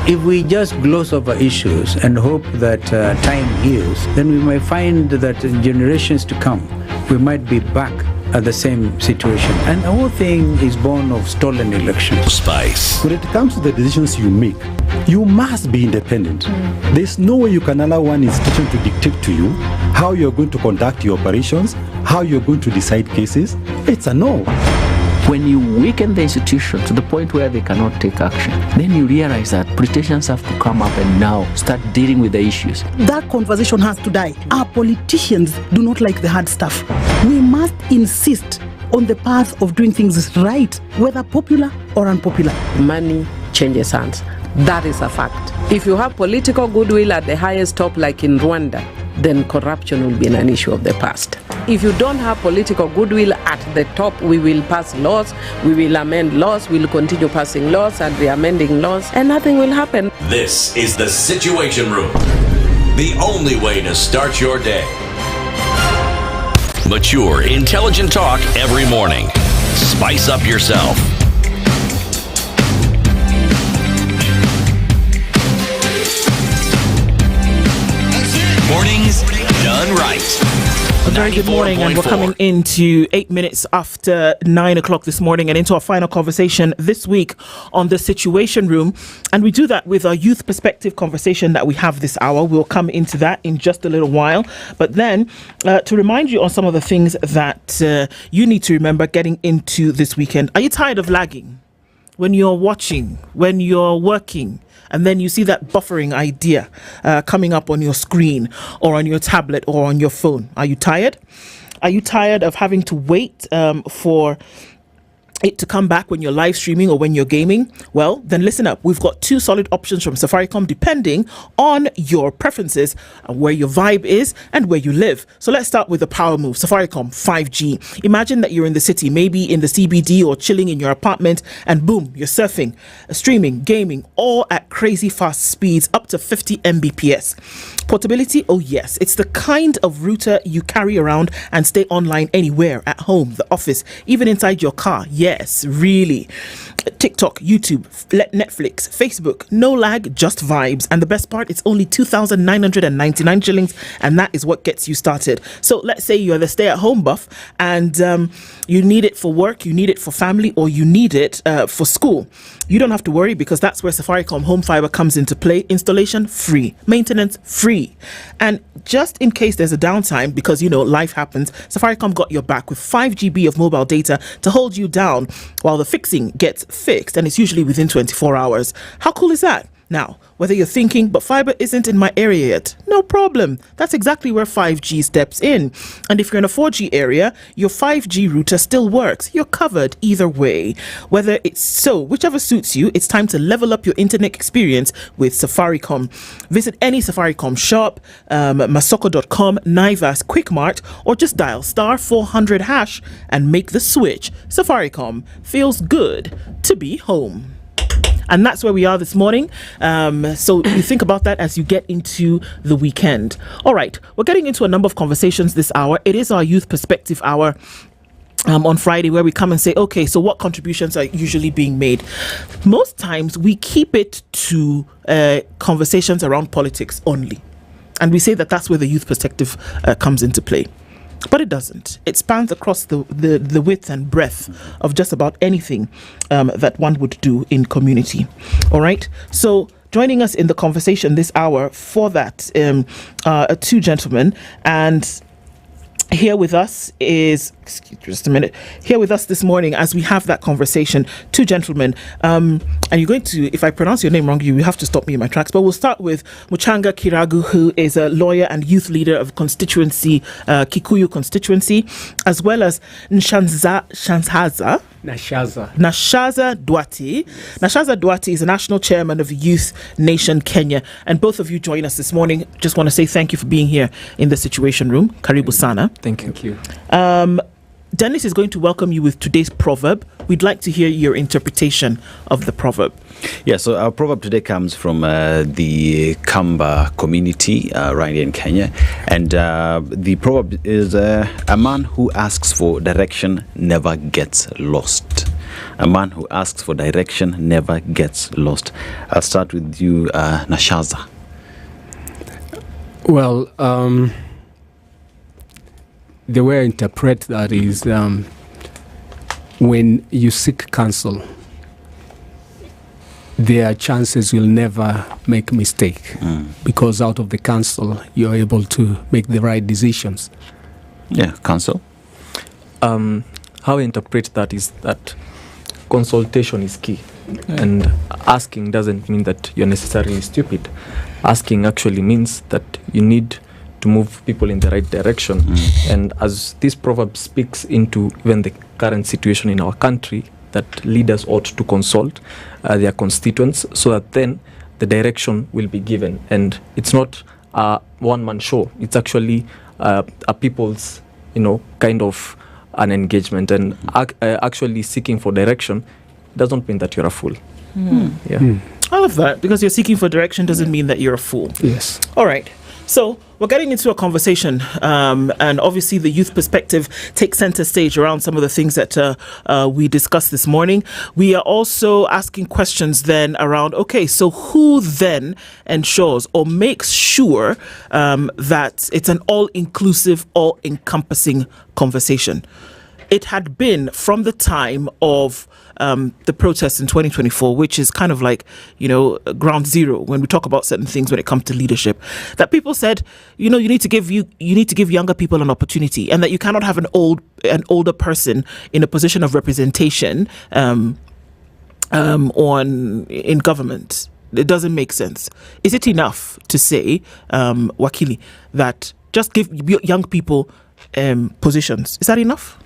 If we just gloss over issues and hope that time heals, then we might find that in generations to come, we might be back at the same situation. And the whole thing is born of stolen elections. Spice. When it comes to the decisions you make, you must be independent. There's no way you can allow one institution to dictate to you how you're going to conduct your operations, how you're going to decide cases. It's a no. When you weaken the institution to the point where they cannot take action, then you realize that politicians have to come up and now start dealing with the issues. That conversation has to die. Our politicians do not like the hard stuff. We must insist on the path of doing things right, whether popular or unpopular. Money changes hands. That is a fact. If you have political goodwill at the highest top, like in Rwanda, then corruption will be an issue of the past. If you don't have political goodwill at the top, we will pass laws, we will amend laws, we will continue passing laws and re-amending laws, and nothing will happen. This is the Situation Room, the only way to start your day. Mature, intelligent talk every morning. Spice up yourself. For Mornings done right. A very good morning, and we're coming into 8 minutes after 9 o'clock this morning and into our final conversation this week on the Situation Room. And we do that with our youth perspective conversation that we have this hour. We'll come into that in just a little while. But then to remind you on some of the things that you need to remember getting into this weekend. Are you tired of lagging? When you're watching, when you're working, and then you see that buffering idea coming up on your screen or on your tablet or on your phone. Are you tired? Are you tired of having to wait for it to come back when you're live streaming or when you're gaming? Well, then listen up. We've got two solid options from Safaricom depending on your preferences, where your vibe is and where you live. So let's start with the power move. Safaricom 5G. Imagine that you're in the city, maybe in the CBD or chilling in your apartment, and boom, you're surfing, streaming, gaming, all at crazy fast speeds up to 50 Mbps. Portability, oh yes, it's the kind of router you carry around and stay online anywhere, at home, the office, even inside your car. Yes, really. TikTok, YouTube, Netflix, Facebook, no lag, just vibes. And the best part, it's only 2,999 shillings, and that is what gets you started. So let's say you're the stay-at-home buff and you need it for work, you need it for family, or you need it for school. You don't have to worry, because that's where Safaricom Home Fiber comes into play. Installation free, maintenance free. And just in case there's a downtime, because life happens, Safaricom got your back with 5 GB of mobile data to hold you down while the fixing gets fixed, and it's usually within 24 hours. How cool is that? Now, whether you're thinking, but fiber isn't in my area yet, no problem. That's exactly where 5G steps in. And if you're in a 4G area, your 5G router still works. You're covered either way. Whichever suits you, it's time to level up your internet experience with Safaricom. Visit any Safaricom shop, masoko.com, Naivas, Quickmart, or just dial *400# and make the switch. Safaricom, feels good to be home. And that's where we are this morning. So you think about that as you get into the weekend. All right, we're getting into a number of conversations this hour. It is our Youth Perspective Hour on Friday, where we come and say, okay, so what contributions are usually being made? Most times we keep it to conversations around politics only. And we say that that's where the youth perspective comes into play. But it doesn't. It spans across the width and breadth of just about anything that one would do in community. All right. So joining us in the conversation this hour for that are two gentlemen, and here with us is, here with us this morning as we have that conversation, two gentlemen. And you're going to, if I pronounce your name wrong, you have to stop me in my tracks. But we'll start with Muchanga Kiragu, who is a lawyer and youth leader of constituency, Kikuyu constituency, as well as Nashaza Duati. Nashaza Duati is a national chairman of Youth Nation Kenya. And both of you join us this morning. Just want to say thank you for being here in the Situation Room. Karibu sana. Thank you. Dennis is going to welcome you with today's proverb. We'd like to hear your interpretation of the proverb. Yeah, so our proverb today comes from the Kamba community right here in Kenya. And the proverb is a man who asks for direction never gets lost. A man who asks for direction never gets lost. I'll start with you, Nashaza. Well, the way I interpret that is when you seek counsel, there are chances you'll never make mistake because out of the counsel you're able to make the right decisions. Yeah, counsel. How I interpret that is that consultation is key, and asking doesn't mean that you're necessarily stupid. Asking actually means that you need to move people in the right direction. And as this proverb speaks into even the current situation in our country, that leaders ought to consult their constituents so that then the direction will be given. And it's not a one-man show. It's actually a people's, kind of an engagement. And actually seeking for direction doesn't mean that you're a fool. I love that, because you're seeking for direction doesn't mean that you're a fool. Yes. All right. So we're getting into a conversation, and obviously the youth perspective takes center stage around some of the things that we discussed this morning. We are also asking questions then around, okay, so who then ensures or makes sure that it's an all-inclusive, all-encompassing conversation? It had been from the time of the protests in 2024, which is kind of like, ground zero when we talk about certain things when it comes to leadership, that people said, you need to give younger people an opportunity, and that you cannot have an older person in a position of representation in government. It doesn't make sense. Is it enough to say, Wakili, that just give young people positions? Is that enough?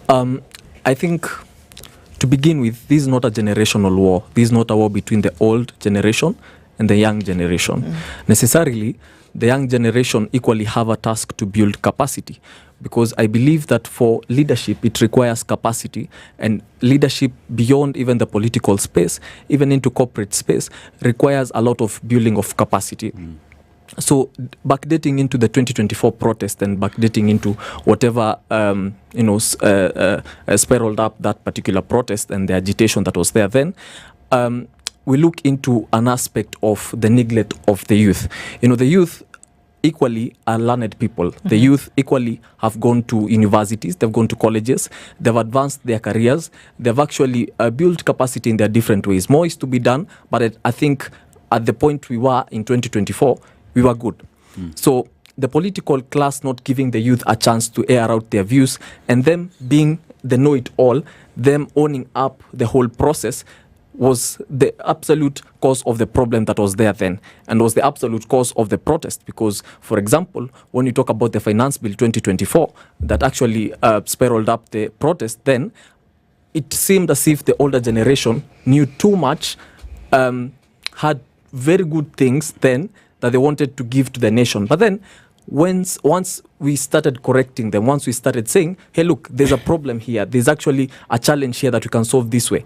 I think, to begin with, this is not a generational war. This is not a war between the old generation and the young generation. Necessarily, the young generation equally have a task to build capacity, because I believe that for leadership, it requires capacity, and leadership beyond even the political space, even into corporate space, requires a lot of building of capacity. So backdating into the 2024 protest and backdating into whatever spiraled up that particular protest and the agitation that was there then, we look into an aspect of the neglect of the youth. The youth equally are learned people. The youth equally have gone to universities, they've gone to colleges, they've advanced their careers, they've actually built capacity in their different ways. More is to be done, but I think at the point we were in 2024, we were good. So the political class not giving the youth a chance to air out their views, and them being the know-it-all, them owning up the whole process, was the absolute cause of the problem that was there then, and was the absolute cause of the protest. Because, for example, when you talk about the Finance Bill 2024 that actually spiraled up the protest then, it seemed as if the older generation knew too much, had very good things then that they wanted to give to the nation. But then once we started correcting them, once we started saying, hey, look, there's a problem here, there's actually a challenge here that we can solve this way,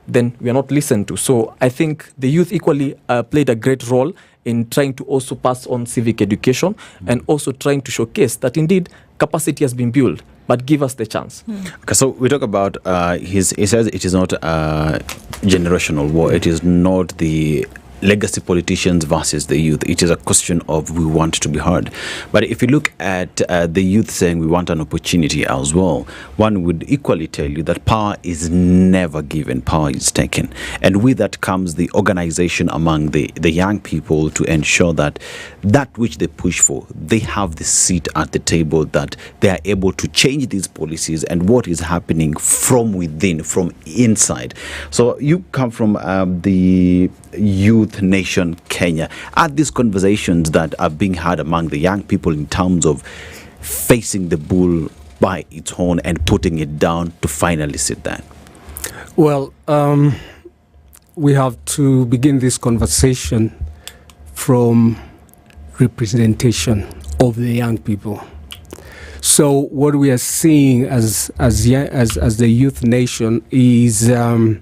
then we are not listened to. So I think the youth equally played a great role in trying to also pass on civic education and also trying to showcase that indeed capacity has been built, but give us the chance. Okay, so we talk about, he says it is not a generational war, it is not the legacy politicians versus the youth. It is a question of we want to be heard. But if you look at the youth saying we want an opportunity as well, one would equally tell you that power is never given, power is taken. And with that comes the organization among the young people to ensure that which they push for, they have the seat at the table, that they are able to change these policies and what is happening from within, from inside. So you come from the youth nation Kenya. Are these conversations that are being had among the young people in terms of facing the bull by its horn and putting it down to finally sit there? Well, we have to begin this conversation from representation of the young people. So what we are seeing as the youth nation is the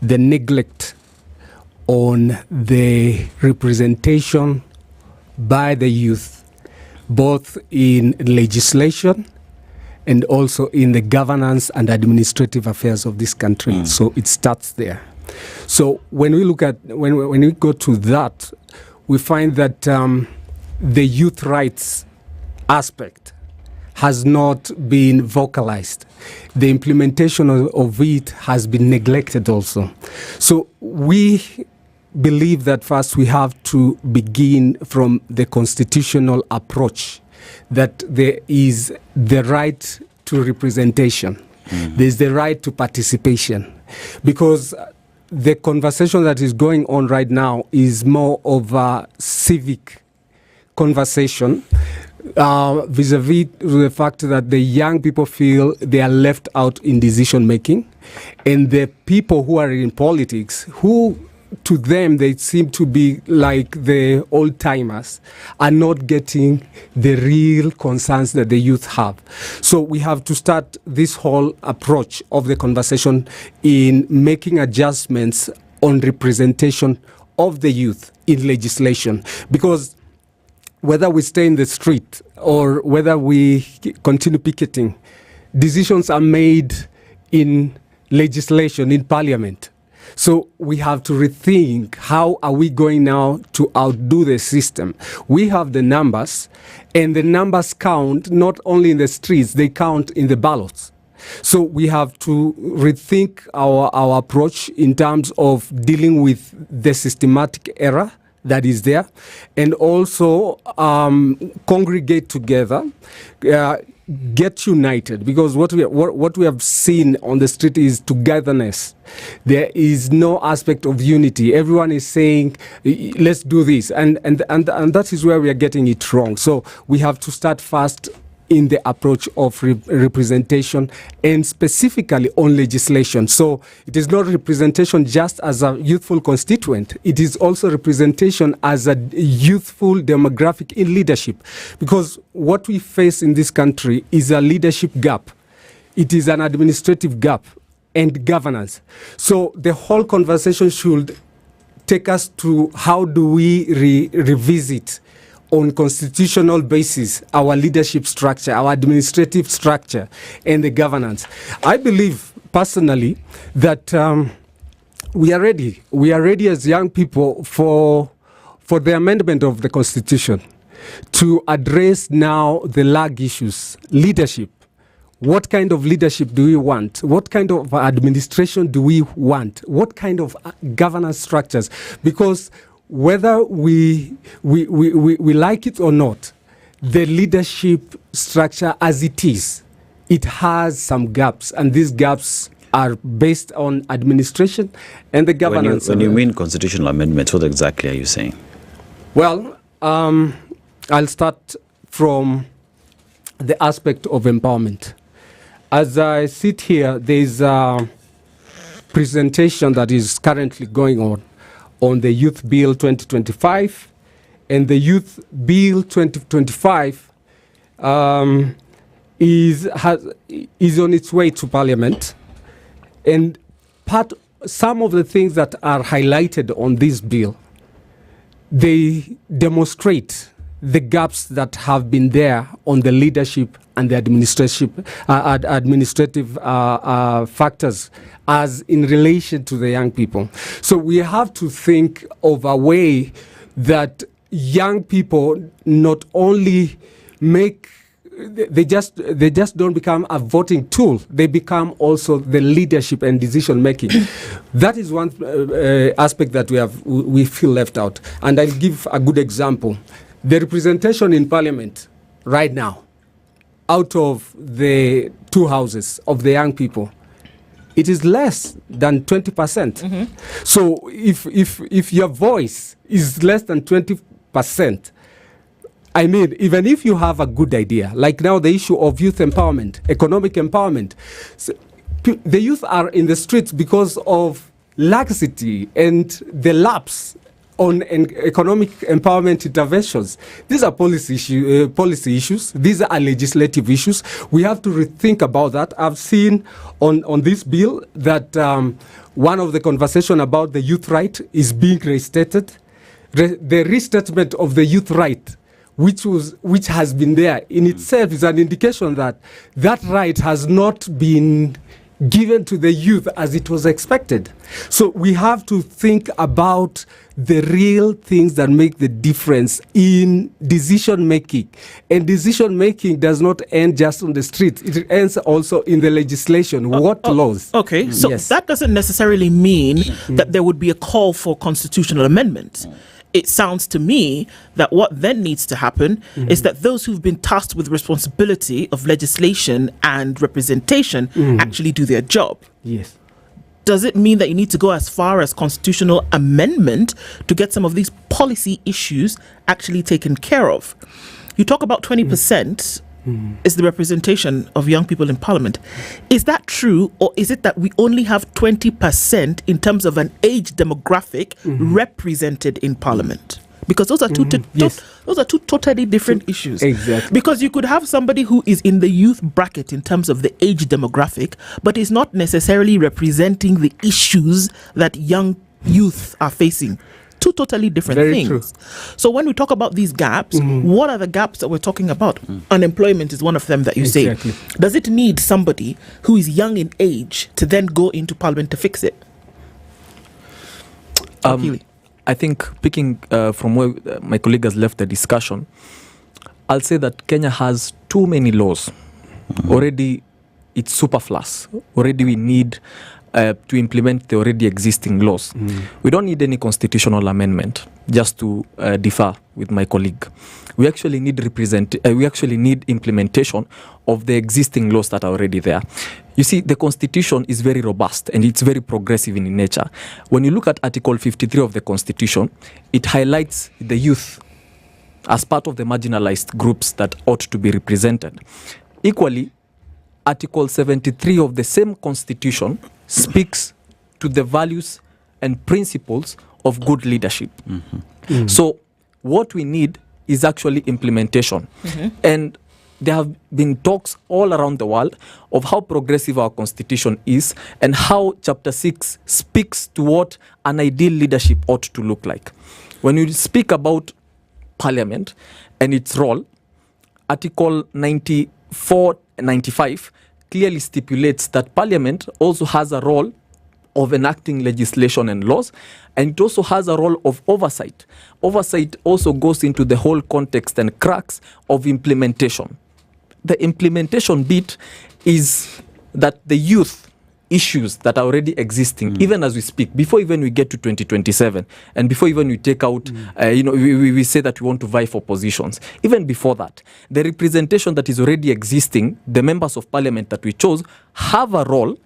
neglect on the representation by the youth, both in legislation and also in the governance and administrative affairs of this country. So it starts there. So when we look at, when we go to that, we find that the youth rights aspect has not been vocalized. The implementation of it has been neglected also. So we believe that first we have to begin from the constitutional approach, that there is the right to representation, there's the right to participation, because the conversation that is going on right now is more of a civic conversation vis-a-vis the fact that the young people feel they are left out in decision making, and the people who are in politics, who to them they seem to be like the old timers, are not getting the real concerns that the youth have. So we have to start this whole approach of the conversation in making adjustments on representation of the youth in legislation, because whether we stay in the street or whether we continue picketing, decisions are made in legislation, in parliament. So we have to rethink, how are we going now to outdo the system? We have the numbers, and the numbers count not only in the streets, they count in the ballots. So we have to rethink our approach in terms of dealing with the systematic error that is there, and also congregate together, get united, because what we have seen on the street is togetherness. There is no aspect of unity. Everyone is saying, let's do this, and that is where we are getting it wrong. So we have to start first in the approach of representation, and specifically on legislation. So it is not representation just as a youthful constituent, it is also representation as a youthful demographic in leadership. Because what we face in this country is a leadership gap. It is an administrative gap and governance. So the whole conversation should take us to how do we revisit on constitutional basis our leadership structure, our administrative structure, and the governance. I believe personally that we are ready. We are ready as young people for the amendment of the Constitution to address now the lag issues. Leadership. What kind of leadership do we want? What kind of administration do we want? What kind of governance structures? Because whether we like it or not, the leadership structure as it is, it has some gaps, and these gaps are based on administration and the governance. When you mean constitutional amendments, what exactly are you saying? Well, I'll start from the aspect of empowerment. As I sit here, there's a presentation that is currently going on the Youth Bill 2025, and the Youth Bill 2025 is on its way to Parliament, and some of the things that are highlighted on this bill, they demonstrate the gaps that have been there on the leadership and the administrative factors as in relation to the young people. So we have to think of a way that young people not only they just don't become a voting tool, they become also the leadership and decision making. That is one aspect that we feel left out. And I'll give a good example. The representation in Parliament right now, out of the two houses of the young people, it is less than 20%. Mm-hmm. So if your voice is less than 20%, I mean, even if you have a good idea, like now the issue of youth empowerment, economic empowerment, so the youth are in the streets because of laxity and the lapse on economic empowerment interventions. These are policy issues. These are legislative issues. We have to rethink about that. I've seen on this bill that one of the conversation about the youth right is being restated. The restatement of the youth right, which has been there in itself, is an indication that that right has not been given to the youth as it was expected. So we have to think about the real things that make the difference in decision making. And decision making does not end just on the street. It ends also in the legislation. What laws? Okay, so that doesn't necessarily mean that there would be a call for constitutional amendments. It sounds to me that what then needs to happen is that those who've been tasked with responsibility of legislation and representation actually do their job. Yes. Does it mean that you need to go as far as constitutional amendment to get some of these policy issues actually taken care of? You talk about 20% is the representation of young people in Parliament. Is that true, or is it that we only have 20% in terms of an age demographic represented in Parliament? Because those are those are two totally different issues. Exactly. Because you could have somebody who is in the youth bracket in terms of the age demographic, but is not necessarily representing the issues that young youth are facing. two totally different Very things. true. So when we talk about these gaps, what are the gaps that we're talking about? Unemployment is one of them that you Exactly. say. Does it need somebody who is young in age to then go into parliament to fix it? I think picking from where my colleague has left the discussion, I'll say that Kenya has too many laws. Already it's superfluous. Already we need to implement the already existing laws. We don't need any constitutional amendment, just to differ with my colleague. We actually need implementation of the existing laws that are already there. You see, the Constitution is very robust and it's very progressive in nature. When you look at Article 53 of the Constitution, it highlights the youth as part of the marginalized groups that ought to be represented. Equally, Article 73 of the same Constitution speaks to the values and principles of good leadership. So what we need is actually implementation. And there have been talks all around the world of how progressive our Constitution is and how Chapter 6 speaks to what an ideal leadership ought to look like. When you speak about Parliament and its role, Article 94 and 95 clearly stipulates that Parliament also has a role of enacting legislation and laws, and it also has a role of oversight. Oversight also goes into the whole context and cracks of implementation. The implementation bit is that the youth issues that are already existing, even as we speak, before even we get to 2027, and before even we take out, we say that we want to vie for positions. Even before that, the representation that is already existing, the members of parliament that we chose, have a role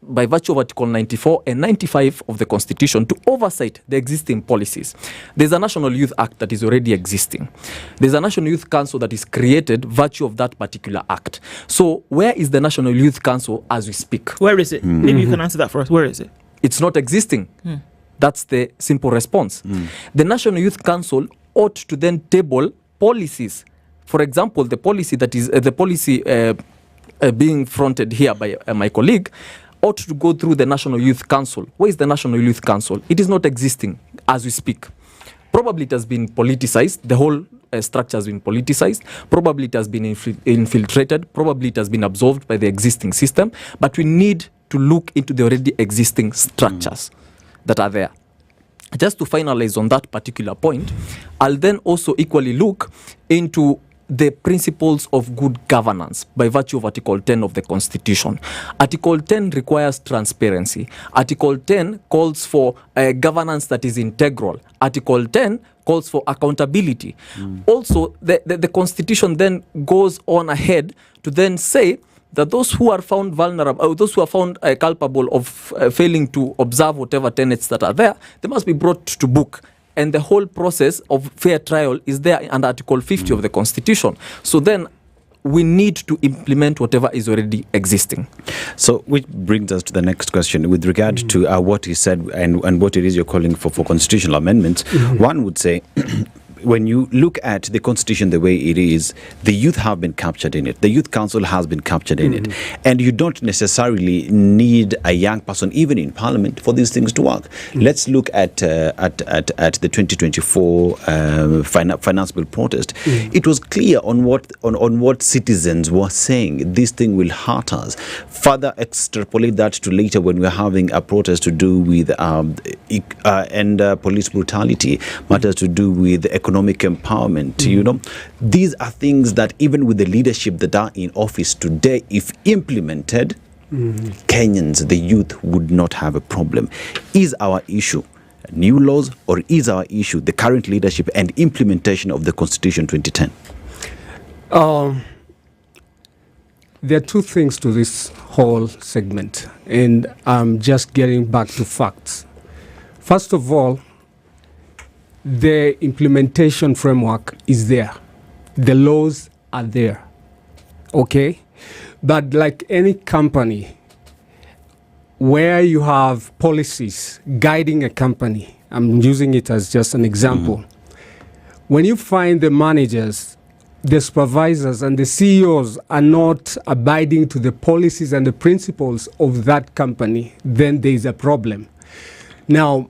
by virtue of Article 94 and 95 of the Constitution to oversight the existing policies. There's a National Youth Act that is already existing. There's a National Youth Council that is created virtue of that particular act. So where is the National Youth Council as we speak? Where is it? Maybe you can answer that for us. Where is it? It's not existing. That's the simple response. The National Youth Council ought to then table policies. For example, the policy that is being fronted here by my colleague ought to go through the National Youth Council. Where is the National Youth Council? It is not existing as we speak. Probably it has been politicized. The whole structure has been politicized. Probably it has been infiltrated. Probably it has been absorbed by the existing system. But we need to look into the already existing structures that are there. Just to finalize on that particular point, I'll then also equally look into the principles of good governance by virtue of Article 10 of the Constitution. Article 10 requires transparency. Article 10 calls for a governance that is integral. Article 10 calls for accountability. Also, the Constitution then goes on ahead to then say that those who are found vulnerable, or those who are found culpable of failing to observe whatever tenets that are there, they must be brought to book. And the whole process of fair trial is there under Article 50 of the Constitution. So then we need to implement whatever is already existing. So which brings us to the next question with regard to what he said and what it is you're calling for constitutional amendments. One would say, when you look at the Constitution the way it is, the youth have been captured in it. The Youth Council has been captured in it. And you don't necessarily need a young person, even in Parliament, for these things to work. Let's look at the 2024 finance bill protest. It was clear on what citizens were saying. This thing will hurt us. Further extrapolate that to later when we're having a protest to do with police brutality, matters to do with economic empowerment. These are things that even with the leadership that are in office today, if implemented, Kenyans, the youth, would not have a problem. Is our issue new laws, or is our issue the current leadership and implementation of the Constitution 2010? There are two things to this whole segment, and I'm just getting back to facts. First of all, the implementation framework is there. The laws are there. Okay? But like any company, where you have policies guiding a company, I'm using it as just an example. When you find the managers, the supervisors, and the CEOs are not abiding to the policies and the principles of that company, then there is a problem. Now,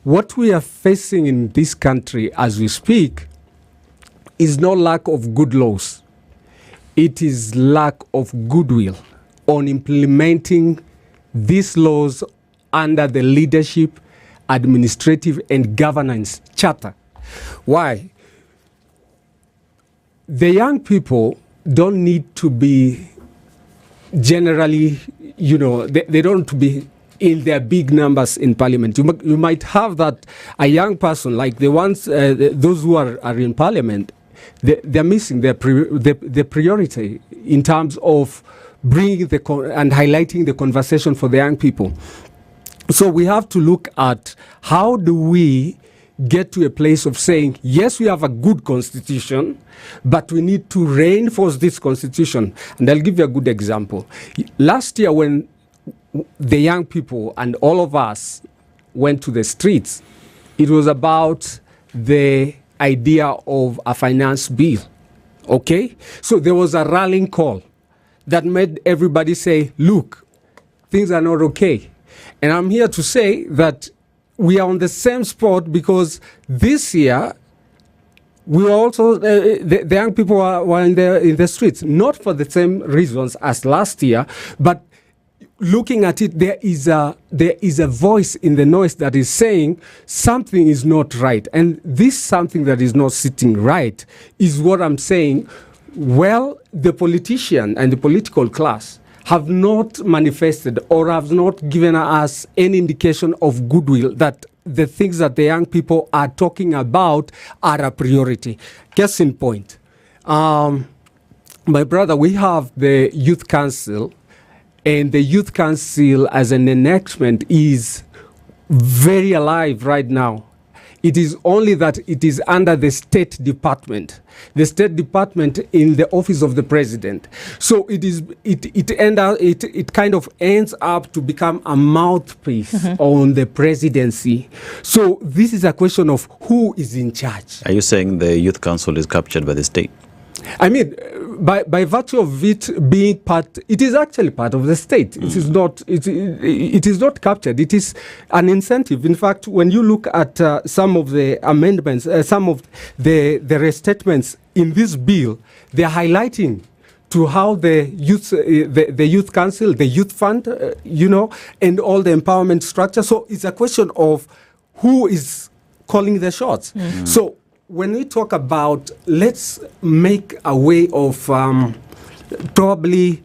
what we are facing in this country as we speak is no lack of good laws. It is lack of goodwill on implementing these laws under the leadership, administrative, and governance charter. Why? The young people don't need to be generally, they don't be in their big numbers in parliament. You might have that a young person, like the ones, those who are in parliament, they're missing the priority in terms of bringing and highlighting the conversation for the young people. So we have to look at how do we get to a place of saying, yes, we have a good constitution, but we need to reinforce this constitution. And I'll give you a good example. Last year when the young people and all of us went to the streets, it was about the idea of a finance bill. Okay? So there was a rallying call that made everybody say, look, things are not okay. And I'm here to say that we are on the same spot because this year we were also, the young people were in the streets, not for the same reasons as last year, but looking at it, there is a voice in the noise that is saying something is not right. And this something that is not sitting right is what I'm saying. Well, the politician and the political class have not manifested or have not given us any indication of goodwill that the things that the young people are talking about are a priority. Case in point, my brother, we have the Youth Council, and the Youth Council as an enactment is very alive right now. It is only that it is under the State Department. The State Department in the office of the President. So it kind of ends up to become a mouthpiece on the presidency. So this is a question of who is in charge. Are you saying the Youth Council is captured by the state? I mean, by virtue of it being part, it is actually part of the state. It is not. It is not captured. It is an incentive. In fact, when you look at some of the amendments, some of the restatements in this bill, they are highlighting to how the youth council, the youth fund, and all the empowerment structure. So it's a question of who is calling the shots. So when we talk about, let's make a way of probably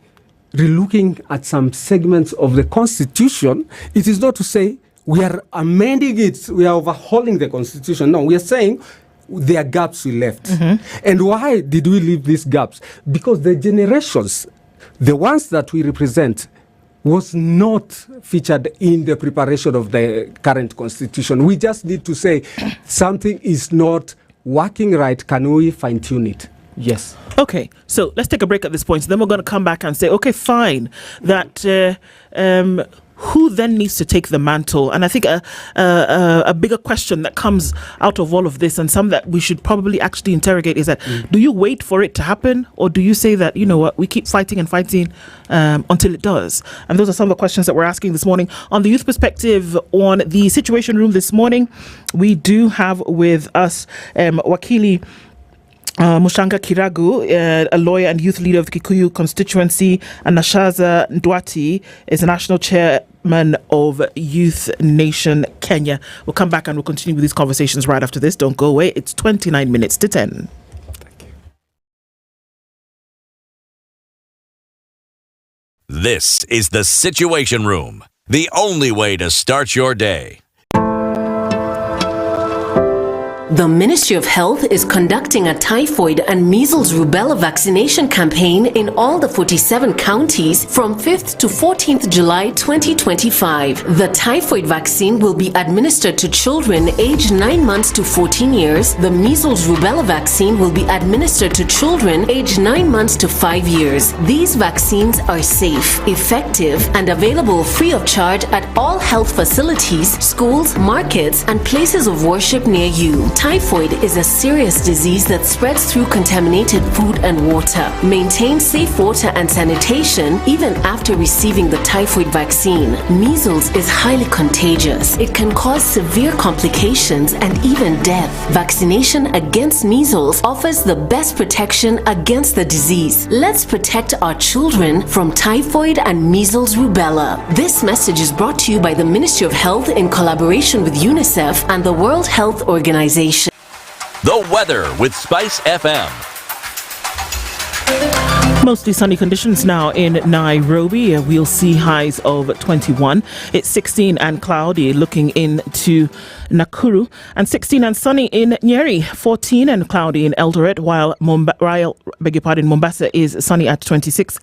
relooking at some segments of the Constitution, it is not to say we are amending it, we are overhauling the Constitution. No, we are saying there are gaps we left. And why did we leave these gaps? Because the generations, the ones that we represent, was not featured in the preparation of the current Constitution. We just need to say something is not working right. Can we fine-tune it? Yes. Okay, so let's take a break at this point. So then we're going to come back and say, okay, fine, that who then needs to take the mantle? And I think a bigger question that comes out of all of this, and some that we should probably actually interrogate, is that do you wait for it to happen, or do you say that, you know what, we keep fighting and fighting until it does? And those are some of the questions that we're asking this morning. On the youth perspective, on the Situation Room this morning, we do have with us Wakili Mushanga Kiragu, a lawyer and youth leader of the Kikuyu constituency, and Nashaza Ndwati is the national chairman of Youth Nation Kenya. We'll come back and we'll continue with these conversations right after this. Don't go away. It's 29 minutes to 10. This is the Situation Room, the only way to start your day. The Ministry of Health is conducting a typhoid and measles rubella vaccination campaign in all the 47 counties from 5th to 14th July 2025. The typhoid vaccine will be administered to children aged 9 months to 14 years. The measles rubella vaccine will be administered to children aged 9 months to 5 years. These vaccines are safe, effective, and available free of charge at all health facilities, schools, markets, and places of worship near you. Typhoid is a serious disease that spreads through contaminated food and water. Maintain safe water and sanitation even after receiving the typhoid vaccine. Measles is highly contagious. It can cause severe complications and even death. Vaccination against measles offers the best protection against the disease. Let's protect our children from typhoid and measles rubella. This message is brought to you by the Ministry of Health in collaboration with UNICEF and the World Health Organization. The weather with SpiceFM. Mostly sunny conditions now in Nairobi. We'll see highs of 21. It's 16 and cloudy looking into Nakuru, and 16 and sunny in Njeri, 14 and cloudy in Eldoret, while Mombasa is sunny at 26,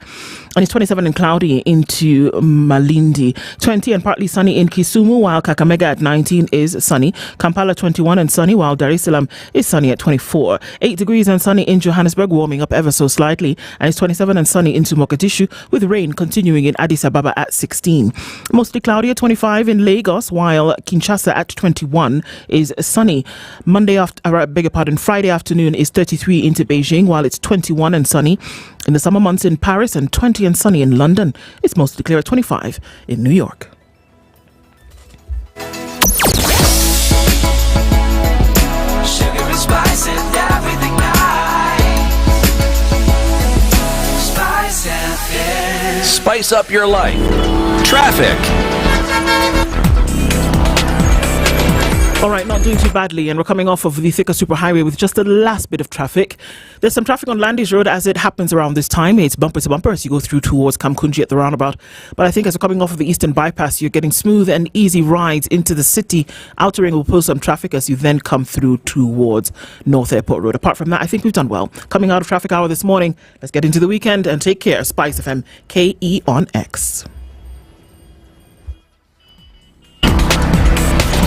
and it's 27 and cloudy into Malindi, 20 and partly sunny in Kisumu, while Kakamega at 19 is sunny, Kampala 21 and sunny, while Dar es Salaam is sunny at 24, 8 degrees and sunny in Johannesburg, warming up ever so slightly, and it's 27 and sunny into Mogadishu, with rain continuing in Addis Ababa at 16. Mostly cloudy at 25 in Lagos, while Kinshasa at 21 is sunny. Friday afternoon is 33 into Beijing, while it's 21 and sunny in the summer months in Paris and 20 and sunny in London. It's mostly clear at 25 in New York. Sugar and spice and everything nice. SpiceFM. Spice up your life. Traffic. All right, not doing too badly, and we're coming off of the thicker superhighway with just the last bit of traffic. There's some traffic on Landis Road as it happens around this time. It's bumper to bumper as you go through towards Kamkunji at the roundabout. But I think as you're coming off of the Eastern Bypass, you're getting smooth and easy rides into the city. Outer Ring will pose some traffic as you then come through towards North Airport Road. Apart from that, I think we've done well. Coming out of traffic hour this morning, let's get into the weekend and take care. Spice FM, KE on X.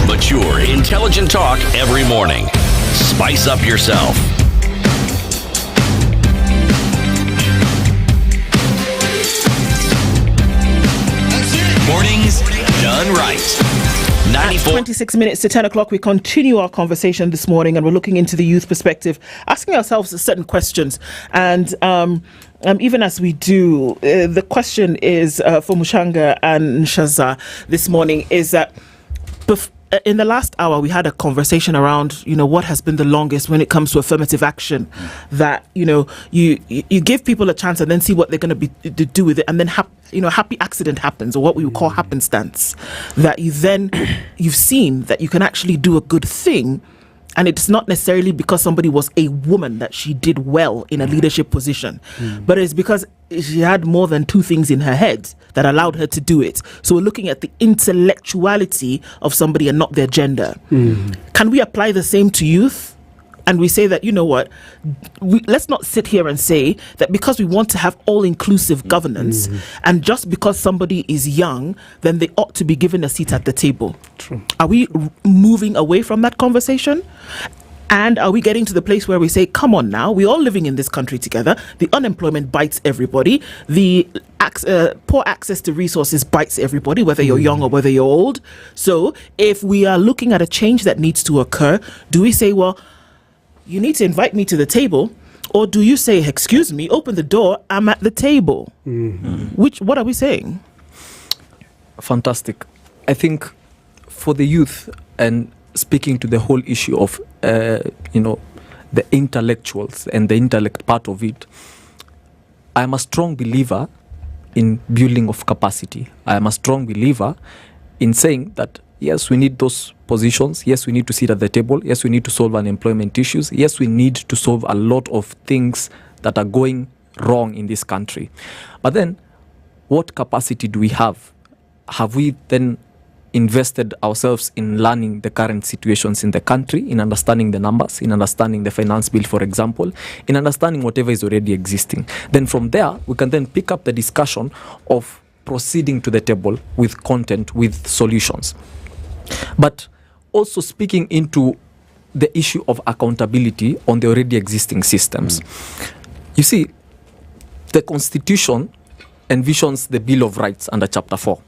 Mature, intelligent talk every morning. Spice up yourself. Mornings done right. 26 minutes to 10 o'clock. We continue our conversation this morning, and we're looking into the youth perspective, asking ourselves certain questions. And even as we do, the question is for Mushanga and Nshaza this morning is that in the last hour, we had a conversation around, what has been the longest when it comes to affirmative action, that, you give people a chance and then see what they're going to do with it. And then, happy accident happens, or what we would call happenstance, that you've seen that you can actually do a good thing. And it's not necessarily because somebody was a woman that she did well in a leadership position, but it's because she had more than two things in her head that allowed her to do it. So we're looking at the intellectuality of somebody and not their gender. Can we apply the same to youth? And we say that, let's not sit here and say that because we want to have all-inclusive governance, and just because somebody is young, then they ought to be given a seat at the table. True. Are we moving away from that conversation? And are we getting to the place where we say, come on now, we're all living in this country together. The unemployment bites everybody. The poor access to resources bites everybody, whether you're young or whether you're old. So if we are looking at a change that needs to occur, do we say, well, you need to invite me to the table, or do you say, excuse me, open the door, I'm at the table? What are we saying? Fantastic. I think for the youth, and speaking to the whole issue of, the intellectuals and the intellect part of it, I am a strong believer in building of capacity. I am a strong believer in saying that, yes, we need those positions. Yes, we need to sit at the table. Yes, we need to solve unemployment issues. Yes, we need to solve a lot of things that are going wrong in this country. But then, what capacity do we have? Have we then invested ourselves in learning the current situations in the country, in understanding the numbers, in understanding the finance bill, for example, in understanding whatever is already existing? Then from there, we can then pick up the discussion of proceeding to the table with content, with solutions. But also speaking into the issue of accountability on the already existing systems. You see, the Constitution envisions the Bill of Rights under Chapter 4.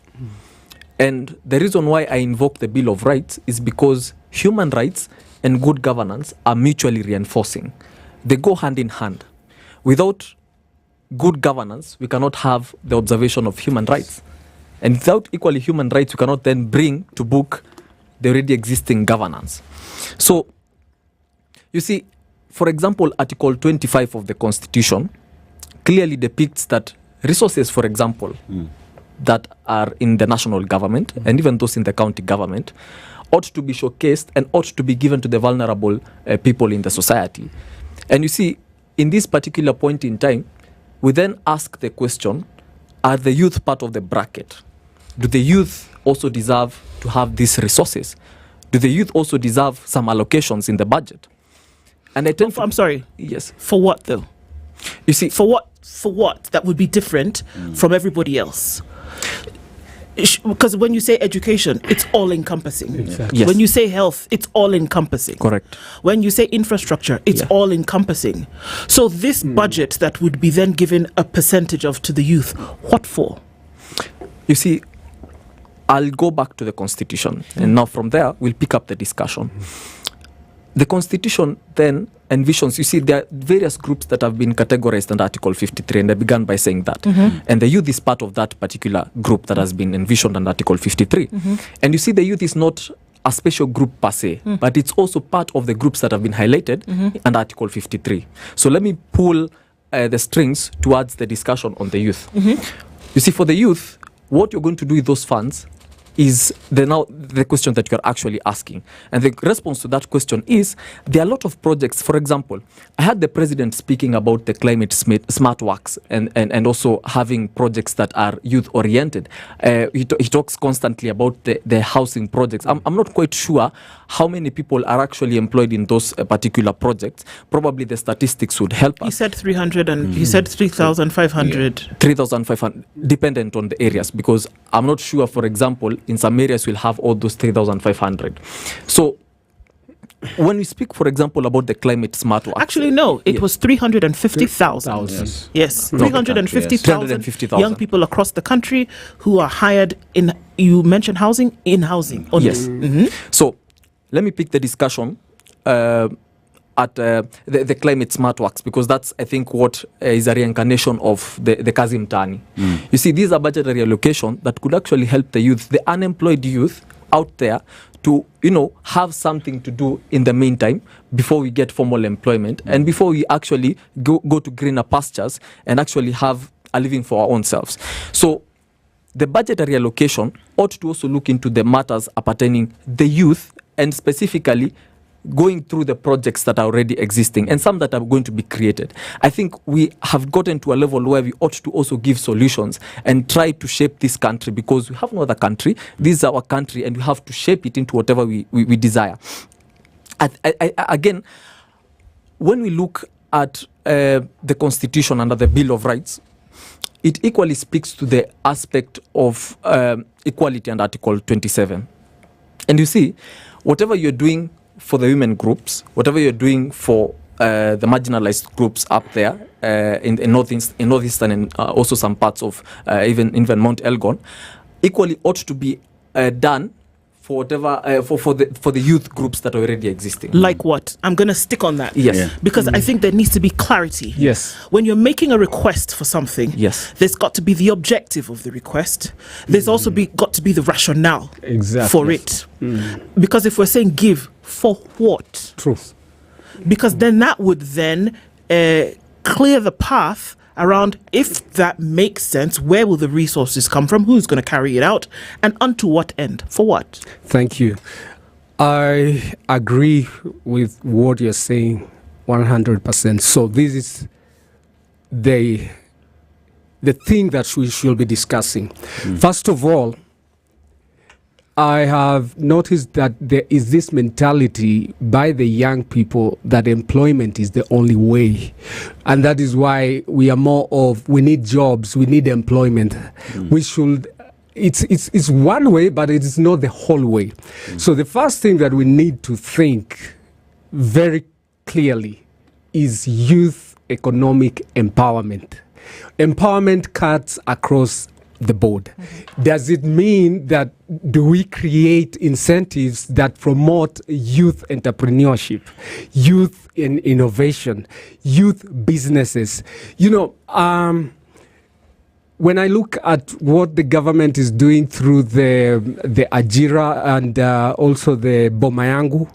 And the reason why I invoke the Bill of Rights is because human rights and good governance are mutually reinforcing. They go hand in hand. Without good governance, we cannot have the observation of human rights. And without equally human rights, we cannot then bring to book the already existing governance. So, you see, for example, Article 25 of the Constitution clearly depicts that resources, for example, that are in the national government and even those in the county government ought to be showcased and ought to be given to the vulnerable people in the society. And you see, in this particular point in time, we then ask the question, are the youth part of the bracket? Do the youth also deserve to have these resources? Do the youth also deserve some allocations in the budget? And I'm sorry. Yes. For what though? You see, for what that would be different from everybody else? Because when you say education, it's all encompassing. Exactly. Yes. When you say health, it's all encompassing. Correct. When you say infrastructure, it's all encompassing. So this budget that would be then given a percentage of to the youth, what for? You see, I'll go back to the Constitution, and now from there we'll pick up the discussion. The Constitution then envisions, you see, there are various groups that have been categorized under Article 53, and I began by saying that. And the youth is part of that particular group that has been envisioned under Article 53. And you see, the youth is not a special group per se, but it's also part of the groups that have been highlighted under Article 53. So let me pull the strings towards the discussion on the youth. You see, for the youth, what you're going to do with those funds is the question that you're actually asking. And the response to that question is, there are a lot of projects. For example, I had the president speaking about the climate smart works and also having projects that are youth oriented. He talks constantly about the housing projects. I'm not quite sure how many people are actually employed in those particular projects. Probably the statistics would help us. He said 300 and he said 3,500. 3,500, dependent on the areas, because I'm not sure, for example, in some areas we'll have all those 3,500. So when we speak, for example, about the climate smart works, actually no, it was 350,000. Yes, 350,000 young people across the country who are hired in. You mentioned housing, in housing. Only. Yes. So let me pick the discussion at the climate smart works, because that's, I think, what is a reincarnation of the Kazi Mtaani. You see, these are budgetary allocation that could actually help the youth, the unemployed youth out there, to have something to do in the meantime before we get formal employment and before we actually go to greener pastures and actually have a living for our own selves. So the budgetary allocation ought to also look into the matters appertaining the youth, and specifically going through the projects that are already existing and some that are going to be created. I think we have gotten to a level where we ought to also give solutions and try to shape this country, because we have no other country. This is our country, and we have to shape it into whatever we desire. Again, when we look at the Constitution under the Bill of Rights, it equally speaks to the aspect of equality under Article 27. And you see, whatever you're doing for the women groups, whatever you're doing for the marginalized groups up there in Northeastern and also some parts of even Mount Elgon, equally ought to be done for whatever for the youth groups that are already existing. Like what? I'm going to stick on that. Yes. Because I think there needs to be clarity. Yes. When you're making a request for something, there's got to be the objective of the request. There's also got to be the rationale for it. Because if we're saying give, for what? Truth. Because then that would then clear the path around, if that makes sense, where will the resources come from, who's going to carry it out, and unto what end, for what? Thank you. I agree with what you're saying 100%. So this is the thing that we should be discussing. First of all, I have noticed that there is this mentality by the young people that employment is the only way. And that is why we are more of, we need jobs, we need employment. We should, it's one way, but it is not the whole way. So the first thing that we need to think very clearly is youth economic empowerment. Empowerment cuts across the board. Does it mean that do we create incentives that promote youth entrepreneurship, youth in innovation, youth businesses? When I look at what the government is doing through the Ajira and also the Bomayangu,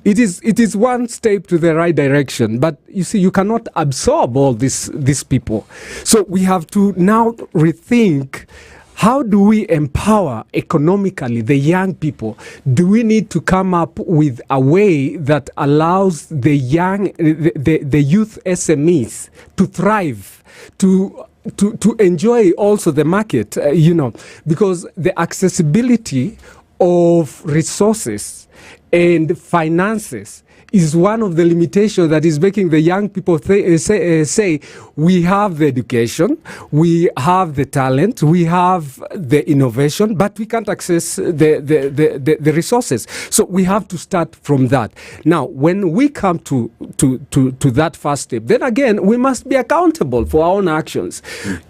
it is one step to the right direction. But you see, you cannot absorb all these people. So we have to now rethink, how do we empower economically the young people? Do we need to come up with a way that allows the youth SMEs to thrive, to enjoy also the market, because the accessibility of resources and finances is one of the limitations that is making the young people say, we have the education, we have the talent, we have the innovation, but we can't access the resources. So we have to start from that. Now, when we come to that first step, then again, we must be accountable for our own actions.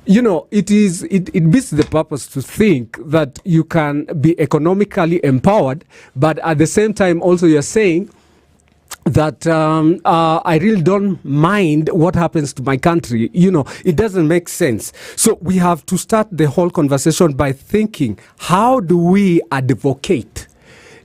It beats the purpose to think that you can be economically empowered, but at the same time also you're saying that I really don't mind what happens to my country. It doesn't make sense. So we have to start the whole conversation by thinking, how do we advocate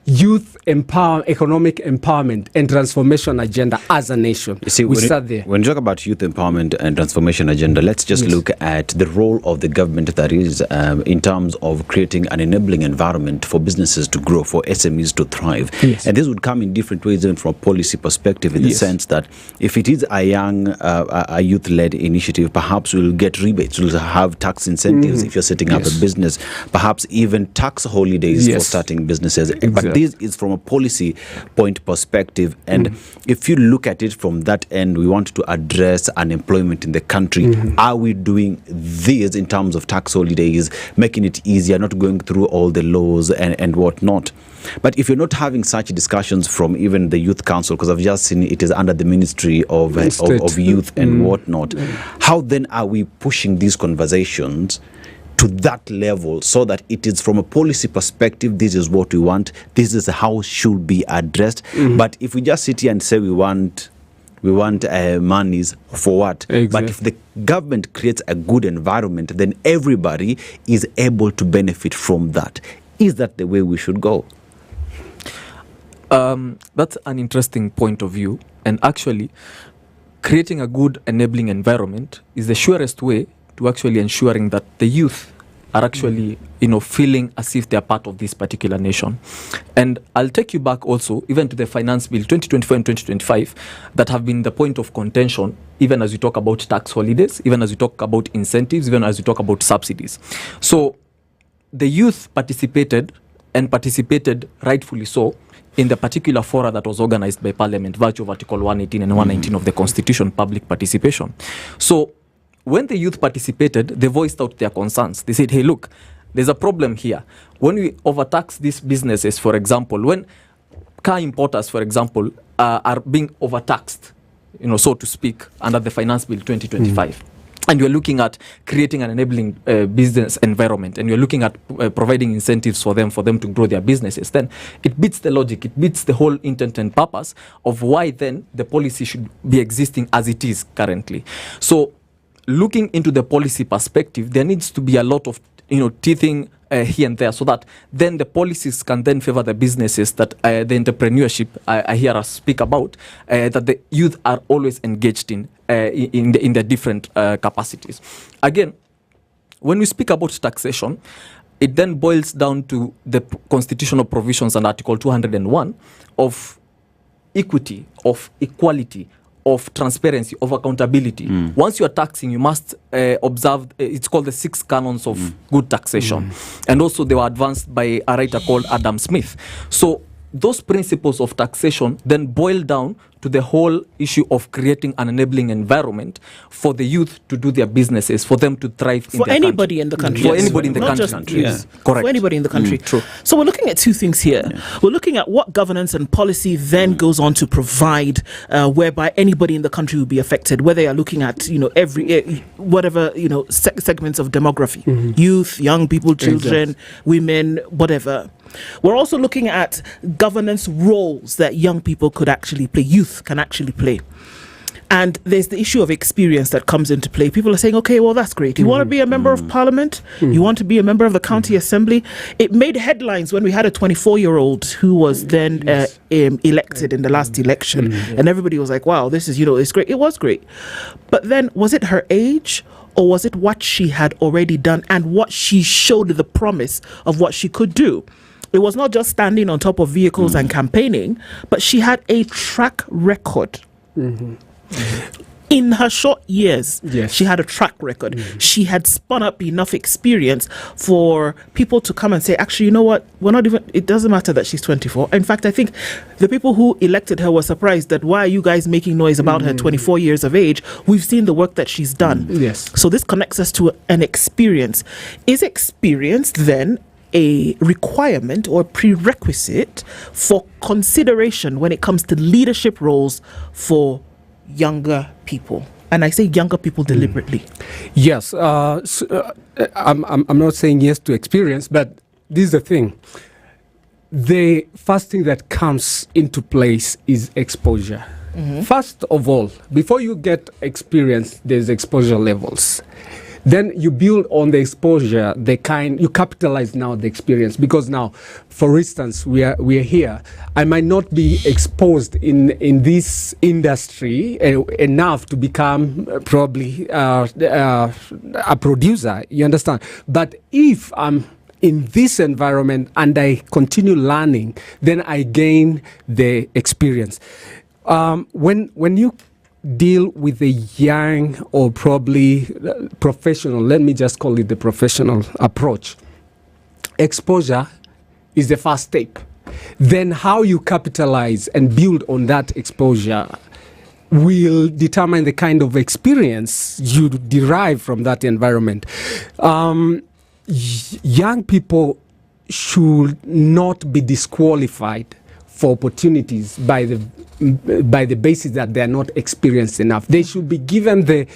youth economic empowerment and transformation agenda as a nation? You see, when you talk about youth empowerment and transformation agenda, let's just look at the role of the government, that is in terms of creating an enabling environment for businesses to grow, for SMEs to thrive. Yes. And this would come in different ways, even from a policy perspective, in the sense that if it is a young, a youth-led initiative, perhaps we'll get rebates, we'll have tax incentives if you're setting up a business, perhaps even tax holidays for starting businesses. But this is from a policy point perspective, and if you look at it from that end, we want to address unemployment in the country. Are we doing this in terms of tax holidays, making it easier, not going through all the laws and whatnot? But if you're not having such discussions from even the Youth Council, because I've just seen it is under the Ministry of Youth and whatnot, how then are we pushing these conversations to that level, so that it is from a policy perspective, this is what we want, this is how it should be addressed? But if we just sit here and say we want monies for what? But if the government creates a good environment, then everybody is able to benefit from that. Is that the way we should go? That's an interesting point of view, and actually creating a good enabling environment is the surest way to actually ensuring that the youth are actually, feeling as if they are part of this particular nation. And I'll take you back also even to the Finance Bill 2024 and 2025 that have been the point of contention, even as we talk about tax holidays, even as we talk about incentives, even as we talk about subsidies. So the youth participated rightfully so in the particular fora that was organized by Parliament, virtue of Article 118 and 119 of the Constitution, public participation. So when the youth participated, they voiced out their concerns. They said, hey, look, there's a problem here. When we overtax these businesses, for example, when car importers, for example, are being overtaxed, so to speak, under the Finance Bill 2025, and you're looking at creating an enabling business environment, and you're looking at providing incentives for them to grow their businesses, then it beats the logic, it beats the whole intent and purpose of why then the policy should be existing as it is currently. So looking into the policy perspective, there needs to be a lot of teething here and there, so that then the policies can then favor the businesses that the entrepreneurship I hear us speak about, that the youth are always engaged in the different capacities. Again, when we speak about taxation, it then boils down to the constitutional provisions and Article 201 of equity, of equality, of transparency, of accountability. Once you are taxing, you must observe, it's called the 6 canons of good taxation. And also they were advanced by a writer called Adam Smith. So those principles of taxation then boil down to the whole issue of creating an enabling environment for the youth to do their businesses, for them to thrive in their anybody country. in the country. For anybody in the Not country. just youth. Correct. For anybody in the country. True. So we're looking at two things here. We're looking at what governance and policy then goes on to provide, whereby anybody in the country will be affected, whether you're looking at, every whatever, segments of demography, youth, young people, children, women, whatever. We're also looking at governance roles that young people could actually play, youth can actually play. And there's the issue of experience that comes into play. People are saying, okay, well, that's great. You want to be a member of parliament? You want to be a member of the county assembly? It made headlines when we had a 24-year-old who was then elected in the last election. And everybody was like, wow, this is, it's great. It was great. But then was it her age? Or was it what she had already done and what she showed the promise of what she could do? It was not just standing on top of vehicles and campaigning, but she had a track record. In her short years, she had a track record. She had spun up enough experience for people to come and say, actually, you know what? It doesn't matter that she's 24. In fact, I think the people who elected her were surprised that why are you guys making noise about her 24 years of age? We've seen the work that she's done. So this connects us to an experience. Is experience then a requirement or prerequisite for consideration when it comes to leadership roles for younger people? And I say younger people deliberately. Yes, I'm not saying yes to experience, but this is the thing. The first thing that comes into place is exposure. First of all, before you get experience, there's exposure levels. Then you build on the exposure, you capitalize now the experience. Because now, for instance, we are here. I might not be exposed in this industry enough to become probably a producer. You understand? But if I'm in this environment and I continue learning, then I gain the experience. When you deal with a young or probably professional, let me just call it the professional approach, exposure is the first step. Then how you capitalize and build on that exposure will determine the kind of experience you derive from that environment. Young people should not be disqualified for opportunities by the basis that they are not experienced enough. They should be given the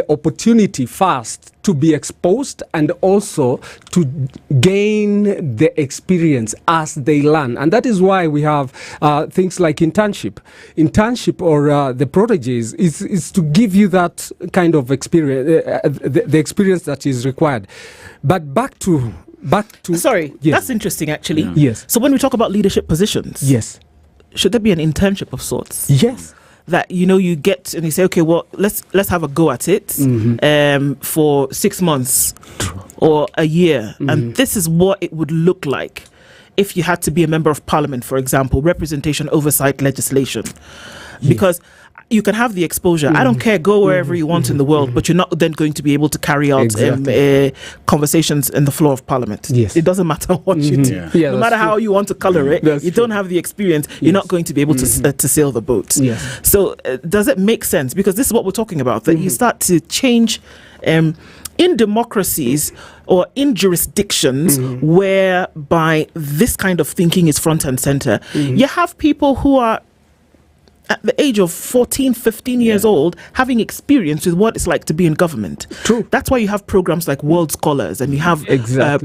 opportunity first to be exposed and also to gain the experience as they learn. And that is why we have things like internship. Internship or the prodigies is to give you that kind of experience, the experience that is required. But back to Sorry, that's interesting actually. Yes. So when we talk about leadership positions, should there be an internship of sorts? Yes. That you get and you say, okay, well, let's have a go at it for 6 months or a year, and this is what it would look like if you had to be a member of parliament, for example, representation, oversight, legislation, because you can have the exposure. I don't care, go wherever you want in the world, but you're not then going to be able to carry out conversations in the floor of parliament. It doesn't matter what you do. No matter how you want to color it, you don't have the experience, you're not going to be able to sail the boat. So does it make sense? Because this is what we're talking about, that you start to change in democracies or in jurisdictions whereby this kind of thinking is front and center. You have people who are at the age of 14, 15 years old, having experience with what it's like to be in government. True. That's why you have programs like World Scholars, and you have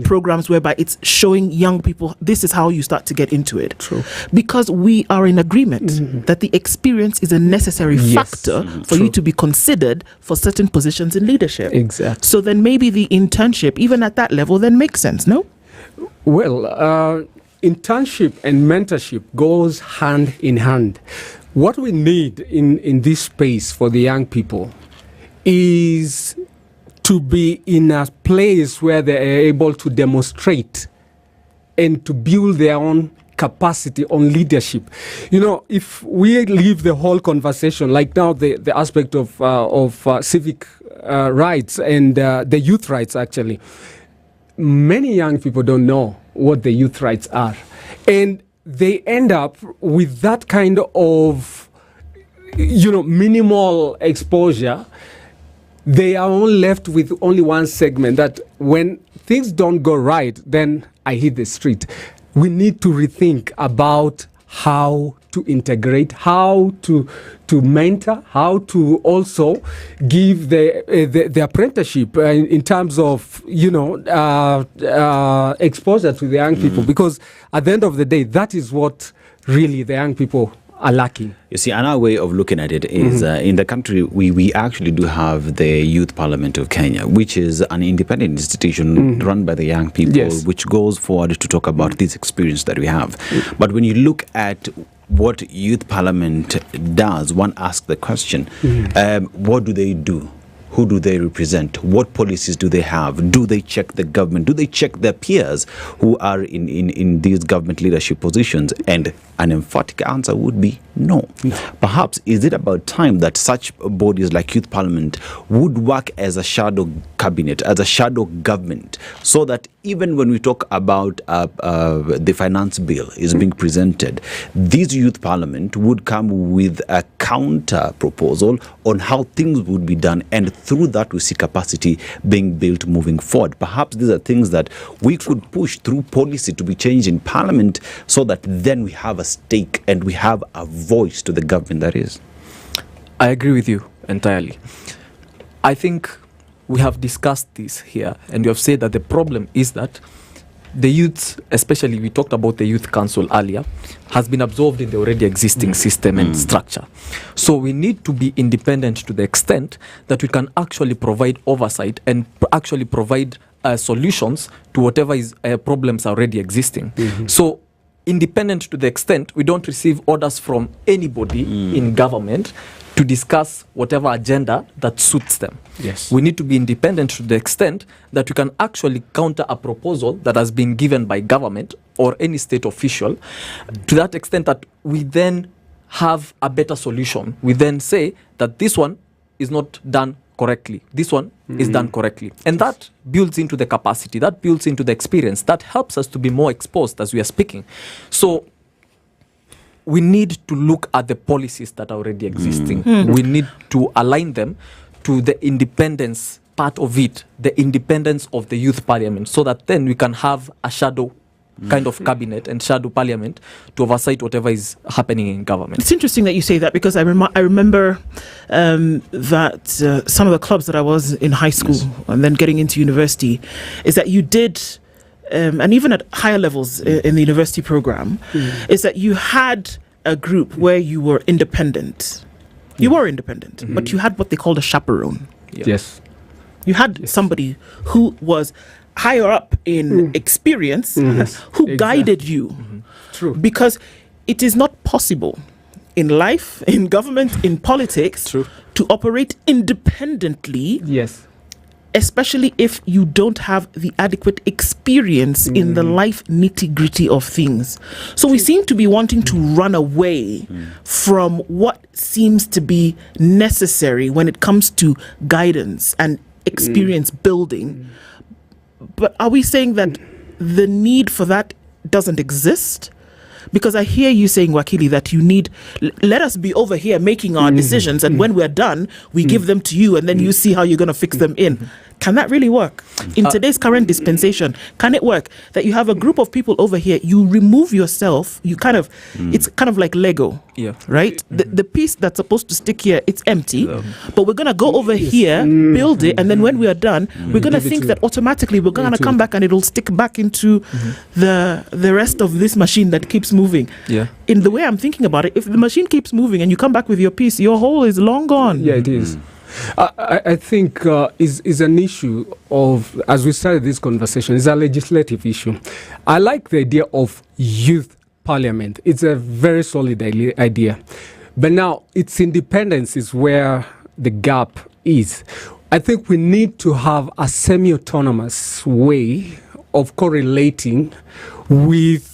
programs whereby it's showing young people, this is how you start to get into it. True. Because we are in agreement that the experience is a necessary factor for you to be considered for certain positions in leadership. Exactly. So then maybe the internship, even at that level, then makes sense, no? Well, internship and mentorship goes hand in hand. What we need in this space for the young people is to be in a place where they are able to demonstrate and to build their own capacity on leadership. If we leave the whole conversation, like now the aspect of civic rights and the youth rights, actually, many young people don't know what the youth rights are. And they end up with that kind of, minimal exposure. They are only left with only one segment, that when things don't go right, then I hit the street. We need to rethink about how to integrate, how to mentor, how to also give the apprenticeship in terms of exposure to the young people, because at the end of the day, that is what really the young people are lacking. You see, another way of looking at it is in the country, we actually do have the Youth Parliament of Kenya, which is an independent institution run by the young people, which goes forward to talk about this experience that we have. But when you look at what Youth Parliament does, one asks the question, what do they do? Who do they represent? What policies do they have? Do they check the government? Do they check their peers who are in these government leadership positions? And an emphatic answer would be no. Perhaps is it about time that such bodies like Youth Parliament would work as a shadow cabinet, as a shadow government, so that even when we talk about the finance bill is being presented, this Youth Parliament would come with a counter proposal on how things would be done, and through that we see capacity being built moving forward. Perhaps these are things that we could push through policy to be changed in Parliament, so that then we have a stake and we have a voice to the government that is. I agree with you entirely. I think we have discussed this here, and you have said that the problem is that the youth, especially we talked about the Youth Council earlier, has been absorbed in the already existing system and structure. So we need to be independent to the extent that we can actually provide oversight and actually provide solutions to whatever is problems already existing. So independent to the extent we don't receive orders from anybody in government to discuss whatever agenda that suits them. Yes. We need to be independent to the extent that we can actually counter a proposal that has been given by government or any state official, to that extent that we then have a better solution. We then say that this one is not done correctly, this one is done correctly. And that builds into the capacity, that builds into the experience, that helps us to be more exposed as we are speaking. So we need to look at the policies that are already existing. We need to align them to the independence part of it, the independence of the Youth Parliament, so that then we can have a shadow kind of cabinet and shadow parliament to oversight whatever is happening in government. It's interesting that you say that, because I remember that some of the clubs that I was in high school and then getting into university, is that you did, and even at higher levels in the university program, is that you had a group where you were independent. You were independent, but you had what they called a chaperone. Yes. You had somebody who was higher up in experience, who guided you. True. Because it is not possible in life, in government, in politics, to operate independently. Yes. Especially if you don't have the adequate experience in the life nitty-gritty of things. So we seem to be wanting to run away from what seems to be necessary when it comes to guidance and experience building. But are we saying that the need for that doesn't exist? Because I hear you saying, Wakili, that you need, let us be over here making our decisions, and when we're done, we give them to you, and then you see how you're going to fix them in. Can that really work? In today's current dispensation, can it work that you have a group of people over here, you remove yourself, you kind of, it's kind of like Lego, right? The piece that's supposed to stick here, it's empty, but we're going to go over here, build it, and then when we are done, we're going to think that automatically we're going to come back and it'll stick back into the rest of this machine that keeps moving. In the way I'm thinking about it, if the machine keeps moving and you come back with your piece, your hole is long gone. Yeah, it is. I think is an issue of, as we started this conversation, is a legislative issue. I like the idea of youth parliament. It's a very solid idea. But now its independence is where the gap is. I think we need to have a semi-autonomous way of correlating with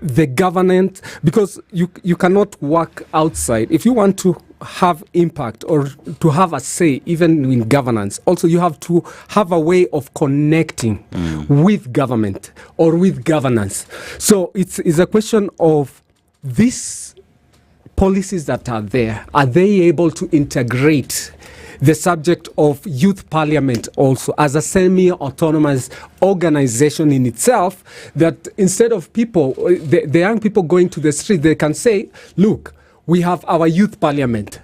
the government, because you cannot work outside. If you want to have impact or to have a say even in governance, also you have to have a way of connecting with government or with governance. So it's a question of these policies that are there, are they able to integrate the subject of youth parliament also as a semi-autonomous organization in itself, that instead of people, the young people going to the street, they can say, look, we have our youth parliament,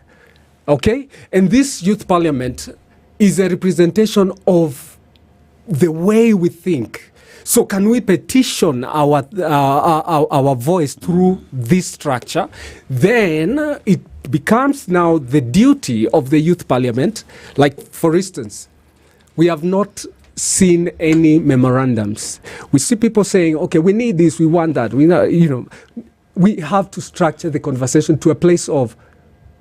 okay? And this youth parliament is a representation of the way we think. So can we petition our voice through this structure? Then it becomes now the duty of the youth parliament. Like, for instance, we have not seen any memorandums. We see people saying, okay, we need this, we want that. We have to structure the conversation to a place of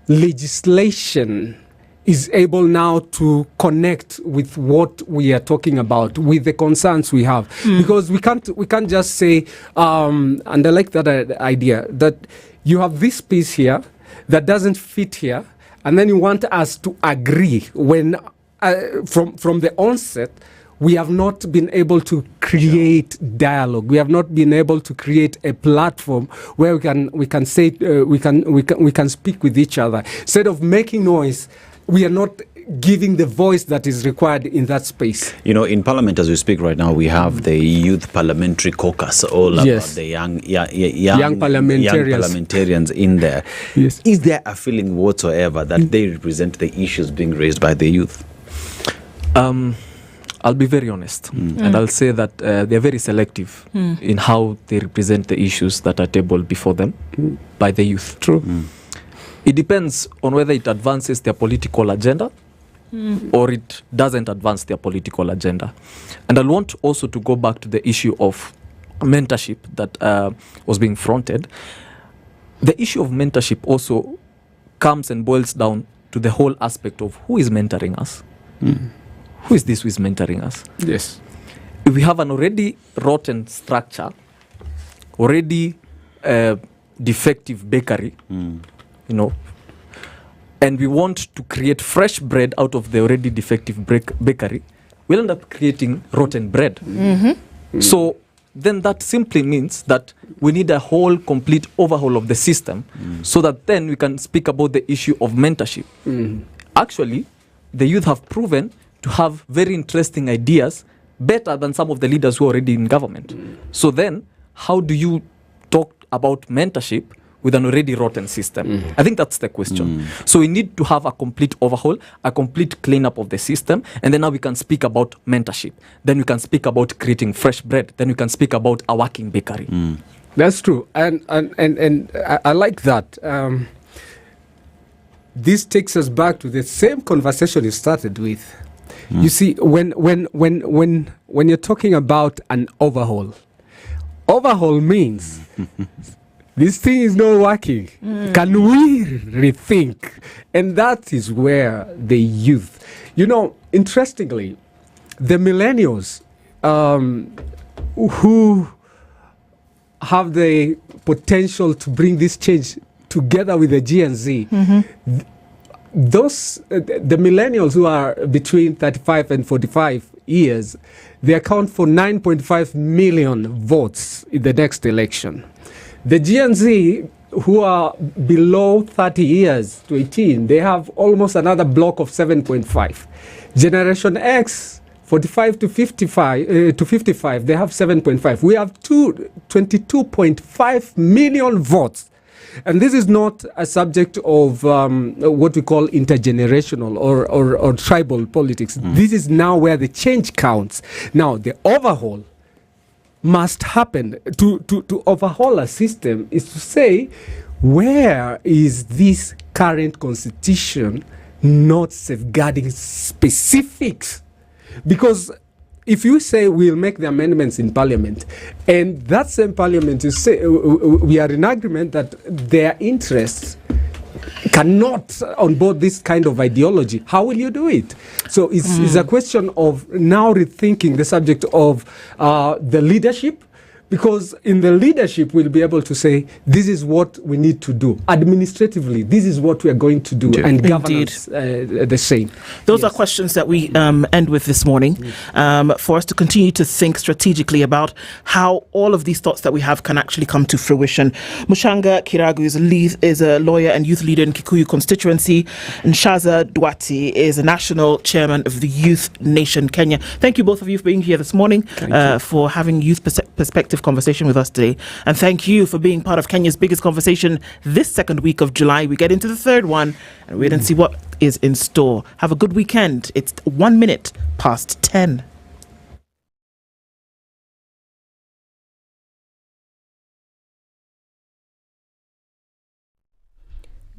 legislation is able now to connect with what we are talking about, with the concerns we have. Because we can't just say, and I like that idea, that you have this piece here that doesn't fit here, and then you want us to agree when from the onset we have not been able to create dialogue. We have not been able to create a platform where we can say we can speak with each other. Instead of making noise, we are not giving the voice that is required in that space. In Parliament as we speak right now, we have the Youth Parliamentary Caucus, all about the young parliamentarians in there. Yes. Is there a feeling whatsoever that they represent the issues being raised by the youth? I'll be very honest, and I'll say that they're very selective in how they represent the issues that are tabled before them by the youth. True. It depends on whether it advances their political agenda or it doesn't advance their political agenda. And I want also to go back to the issue of mentorship that was being fronted. The issue of mentorship also comes and boils down to the whole aspect of who is mentoring us. Who is this who is mentoring us? Yes. If we have an already rotten structure, already defective bakery, and we want to create fresh bread out of the already defective bakery, we'll end up creating rotten bread. So then that simply means that we need a whole complete overhaul of the system so that then we can speak about the issue of mentorship. Actually, the youth have proven to have very interesting ideas, better than some of the leaders who are already in government. So then, how do you talk about mentorship with an already rotten system? I think that's the question. So we need to have a complete overhaul, a complete cleanup of the system, and then now we can speak about mentorship. Then we can speak about creating fresh bread. Then we can speak about a working bakery. That's true, and I like that. This takes us back to the same conversation you started with. You see, when you're talking about an overhaul means this thing is not working. Can we rethink? And that is where the youth, interestingly, the millennials who have the potential to bring this change together with the G and Z, the millennials who are between 35 and 45 years, they account for 9.5 million votes in the next election. The G and Z, who are below 30 years to 18, they have almost another block of 7.5. Generation X, 45 to 55, they have 7.5. We have 22.5 million votes. And this is not a subject of what we call intergenerational or tribal politics. This is now where the change counts. Now, the overhaul must happen. To overhaul a system is to say, where is this current constitution not safeguarding specifics? Because if you say we'll make the amendments in parliament, and that same parliament is say we are in agreement that their interests cannot onboard this kind of ideology, how will you do it? So it's a question of now rethinking the subject of the leadership, Because in the leadership, we'll be able to say, this is what we need to do. Administratively, this is what we are going to do. Indeed. And governance, the same. Those are questions that we end with this morning, for us to continue to think strategically about how all of these thoughts that we have can actually come to fruition. Mushanga Kiragu is a lawyer and youth leader in Kikuyu constituency, and Shaza Dwati is a national chairman of the Youth Nation Kenya. Thank you both of you for being here this morning, for having youth perspective conversation with us today, and thank you for being part of Kenya's biggest conversation this second week of July. We get into the third one and wait and see what is in store. Have a good weekend. It's 1 minute past 10.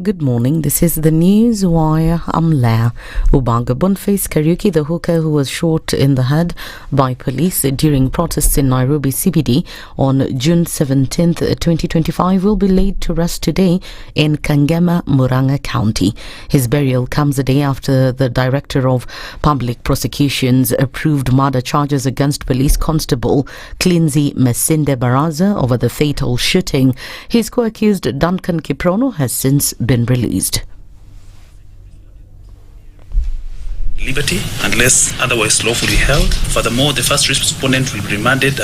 Good morning, this is the news wire. I'm Leah. Ubanga Boniface Kariuki, the hooker who was shot in the head by police during protests in Nairobi CBD on June 17th, 2025, will be laid to rest today in Kangema, Murang'a County. His burial comes a day after the Director of Public Prosecutions approved murder charges against Police Constable Clinzy Mesinde Baraza over the fatal shooting. His co-accused Duncan Kiprono has since been released. Liberty unless otherwise lawfully held. Furthermore, the first respondent will be remanded